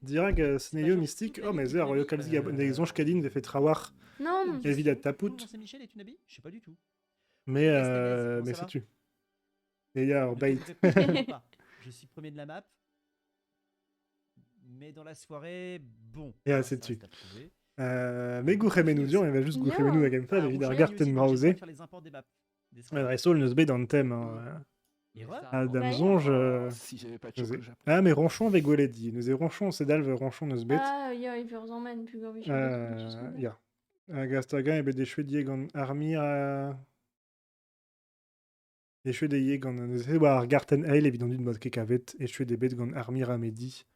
Dirag, Sneyo, Mystique. Oh, mais Zer, Royo Kalzi, les Onges Kadin, fait Trawar, Non, Evil à Tapout. Saint-Michel et Tunabi Je sais pas du tout. Mais Comment ça c'est va tu. Et il y a Ne Bait. te préoccupe pas. Je suis premier de la map. Mais dans la soirée, bon. Et hein, c'est ça tu. reste à prouver. Mais Gouremenu Dion, il va juste Gouremenu à Gamefab, Alors, et Boucher, Garten lui aussi, Brause. j'aimerais faire les imports des maps. Des scans. Resol ne se bat dans le thème. Et re Adam Zonge. Si j'avais pas de nous est- chocolat. Ah, mais Ronchon avec Goledi. Nous est Ronchon, c'est Dalve Ronchon, nous se bat. Ah, ja, ich würde en même plus gros. Ja. Gastagan et des Schwedier gant Armir. Les Schwedier gant. Nous est voir Garten Heil, évidemment, du mode Kekavet, et Schwedier bet gant Armir à Medi.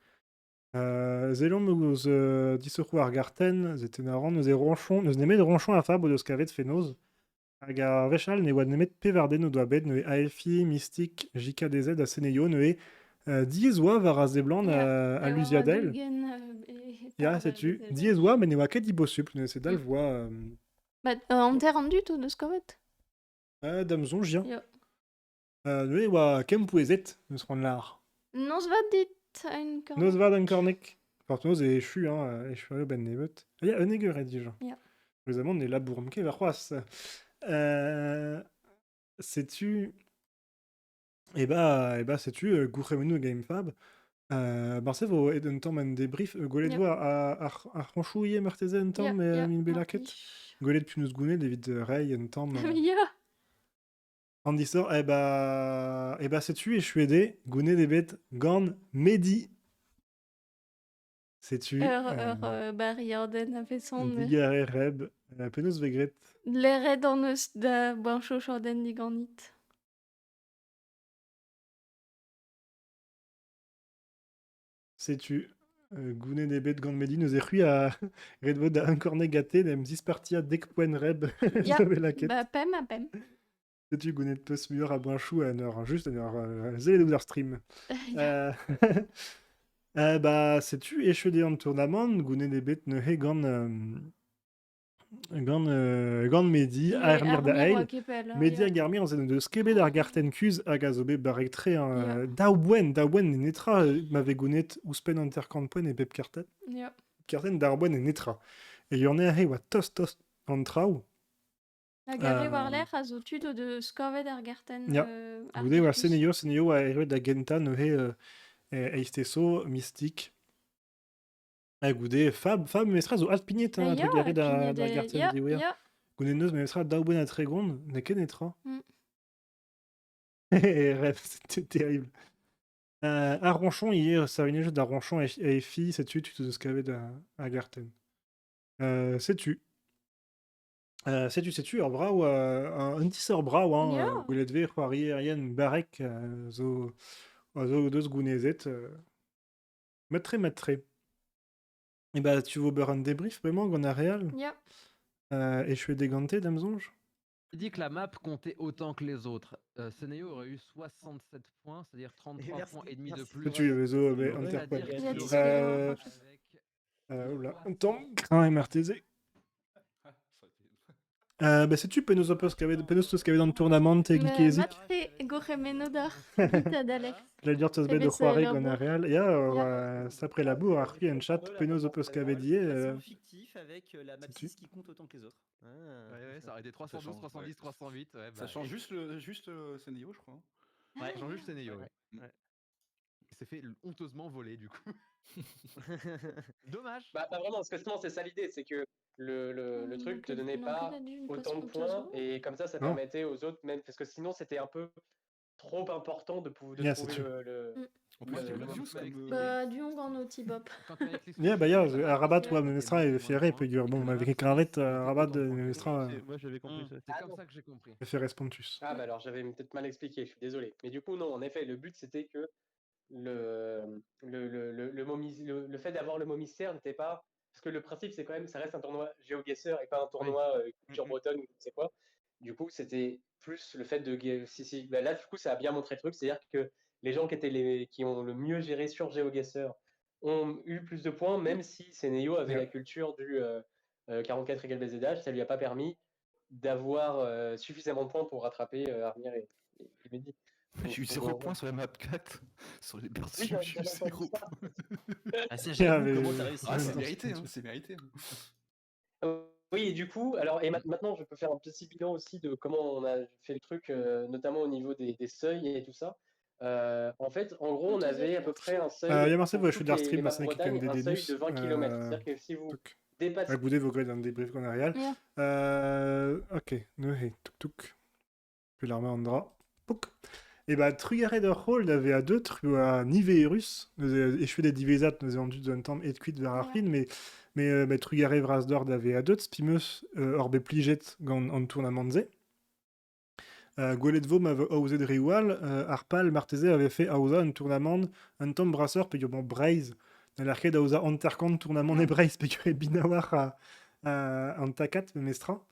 Zelon nous dissourou ar Garten, Zetenaran, nous est Ronchon, nous nemet Ronchon à Fab ou de Scavet Fenoz. Hag ar vechal ne oa nemet pevarden no doa bet, ne e AFI, Mystique, JKDZ a Seneio, ne e diez oa var a zeblan a Lusiadel. Ya, sais-tu, diez oa, mais ne oa ket dibosup, ne se dal voa Bah, en terre rendu tout de scovet. damzon jien. Ja. Ne e oa kem pouezet, nous serons l'art. Non, se va dit ein corn. Nos va d'un cornec. Quand nos et chu, et chu ben nebet. Ya, un ege rédige. Ja. Les amants ne labourm ke var c'hoaz. Sais-tu. Sais-tu, Gouremenu Gamefab. Barcev o ed un tamm en débrief, golet Yep. doa ar ranchouie marteze un tamm, min belaket. Golet punus gounet, David Rey un tamm. Ja. Andy sort, sais-tu, et je suis aidé, gounet des bêtes, gant, Mehdi. Sais-tu. Barriarden a fait son... Digare Reb, Penus Vegret. L'eret dans eus da bancho chorden diganit. Sais-tu. Gounet des bêtes, gant, Mehdi, nous est rui à Redwood à un cornet gâté, nem 6 parties à Dekpoen Reb. Ja, la quête. bah pem a pem. Sais-tu, Gounet de Pusmur à Banchou à Nord, juste à Nord, Zéledouder Stream. Sais-tu, échedé en tournament, Gounet des bêtes, ne he gant Mehdi, à Ermir da Heil. Mehdi a Garmir en zen de skebe d'ar garten kuz hag a zo bet barek tre daouen netra m'ave gounet ouspen interkampoen e pep karten. Ja. Karten daouen e netra. Et y'en a oa tost an trao. La gare war l'air a zo tud de scovet ar garten. Ja. Goudet oa Seneio a erret da genta ne he eisteso mystique. Goudet Fab mestra zo alpignet a gare da garten diouer. Ja. Gounet neus mestra daouen a tregond ne ken netra. C'était terrible. À Ronchon, hier, ça venait juste d'Arronchon et filles, sais-tu, tu te scavais à Garten. Sais-tu. Sais-tu, alors bravo, un tisseur bravo, hein, vous l'êtes vu, rien, barek, zo deux gounezet, mettre. Et bah, tu veux beurre un débrief, vraiment, qu'on a réel. Ja. Et je suis déganté, damesonge. Il dit que la map comptait autant que les autres. Seneio aurait eu 67 points, c'est-à-dire 33 points et demi de plus. Tu veux zo, mais interpol. Oula, un temps, grain MRTZ. Sais-tu, Penosopos qui avait dans le tournament, t'es geeké Matre Gouremenu d'ar. Vita d'Alex. J'allais dire Tosbe de Juareg en Areal. Et ça après la bourre, Arfi un chat, Penosopos qui avait dit. C'est fictif avec la map 6 qui compte autant que les autres. Ouais, ça aurait été 312, 310, 308. Ouais, Ça change juste Seneio, je crois. Ouais, ça change juste Seneio. Ouais. Il s'est fait honteusement voler du coup. Dommage. Bah vraiment, parce que justement, c'est ça l'idée, c'est que le truc te donnait pas autant de points, et comme ça permettait aux autres, même, parce que sinon c'était un peu trop important de trouver le... En plus, Bah, du on en otibop. À Rabat, ouais, Mestra est ferré, peut dire. Bon, avec Carlet, Rabat, Mestra. Moi j'avais compris ça. C'est comme ça que j'ai compris. Ferres Pontus. Ah bah alors j'avais peut-être mal expliqué, je suis désolé. Mais du coup, non, en effet, le but c'était que le fait d'avoir le mot mystère n'était pas. Parce que le principe, c'est quand même, ça reste un tournoi GeoGuessr et pas un tournoi culture bretonne ou je sais quoi. Du coup, c'était plus le fait de. Bah là, du coup, ça a bien montré le truc, c'est-à-dire que les gens qui ont le mieux géré sur GeoGuessr ont eu plus de points, même si Seneio avait la culture du 44 égale BZH, ça lui a pas permis d'avoir suffisamment de points pour rattraper Armir et Mehdi. J'ai eu 0 points sur la map 4. Sur les perçus, j'avais j'ai eu entendu 0 ça. points. Ah, ça, Ah, j'avoue, mais- comment t'as réussi Ah, à c'est faire mérité, hein, c'est mérité. Oui, et du coup, alors, maintenant, je peux faire un petit bilan aussi de comment on a fait le truc, notamment au niveau des seuils et tout ça. En fait, en gros, on avait à peu près un seuil Ja, Marcel, pour je suis toutes der les stream, maps Marcel, qui Bretagne, kan un des seuil de denus. 20 km. C'est-à-dire que si vous dépassez. Goudet vogret dans des briefs qu'on a réel. Ja. Ok, nu he, tuk tuk. Puis l'armée andra. Pouk. Et bah, trugare de rôle avait à deux, tru à Niveirus. Et je fais des divisats, nous avons dû d'un temps et de cuite vers Arfin, mais trugare vrasdor d'avait à deux, spimeus orbe pliget en tournamentze. Goletvo m'avait osé de Riwal, Arpal, Martese avait fait Ausa un tournament, un temps brasseur, puis bon, Braise, dans l'arcade Ausa Anterkant, tournament et Braise, puis Binawar à Antakat, Mestra.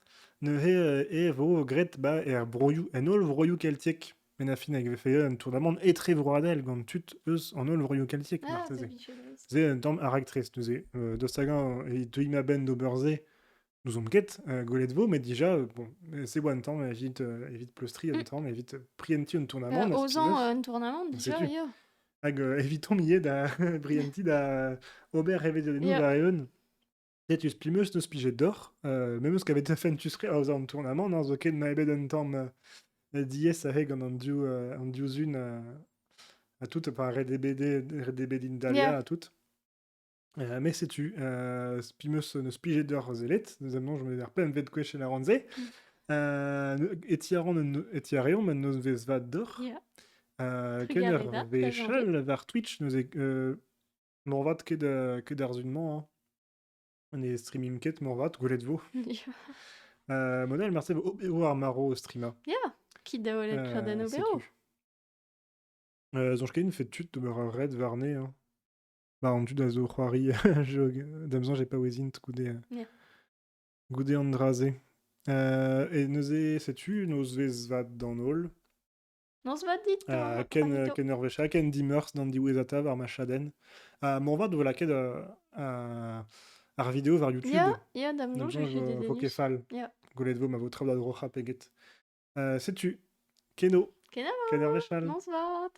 Nehe et vo gret ba broyou, en ol vroyou celtic. Menafin avait fait un tournament et très vroadel, gant tut eus en ol vroyou celtic, Ah, Martese. c'est bicheux. C'est un temps aractrice, nous est, Dostagan et Toimaben d'Oberze. Nous sommes quête, Goletvo, mais déjà, bon, c'est bon temps, évite plustri, un temps, évite prienti un tournament. Osant un tournament, déjà, sais-tu. ja. Évitons millet da brienti da Aubert rêvé de nous, da eun. Et tu spimeus nos spiget d'or, même ce qu'avait fait tu serais à un tournament, dans ce cas de maébed un temps, dies a heg en diuzune à toute, par RDBD d'Indalia à toute. Mais sais-tu, spimeus nos spiget d'or zelet, deuxièmement, je me dis pas un vet chez la ranze. Etiareon, men nos vezvad d'or. Ja. Kenner Trugareda, Vechal vers Twitch nous est morvat que d'arzunnement. Hein. On est streaming ket morvat Goletvo. Ja. Modèle Marcel Obero Armaro streama. Ja. Qui daolet kraden obero. Zonchken fait tut de red varné. Hein. Bah en tu da zo croiri damzan j'ai pas wezint goudé. Goudé Andraze. Et nous est sais-tu nos vezvad dans nol. Non, se va dit. Ken Orvecha, Ken Dimmers, dans Diwezata, vers Machaden. Morvad, voilà, Ken ar vidéo vers YouTube. Ja, damno, Damzan, j'ai fait des faut déniches. Fal. Ja. Goletvo, ma votre da drocha peget. Sais-tu, Keno. Kenavo. Ken Orvechal. Non, se va.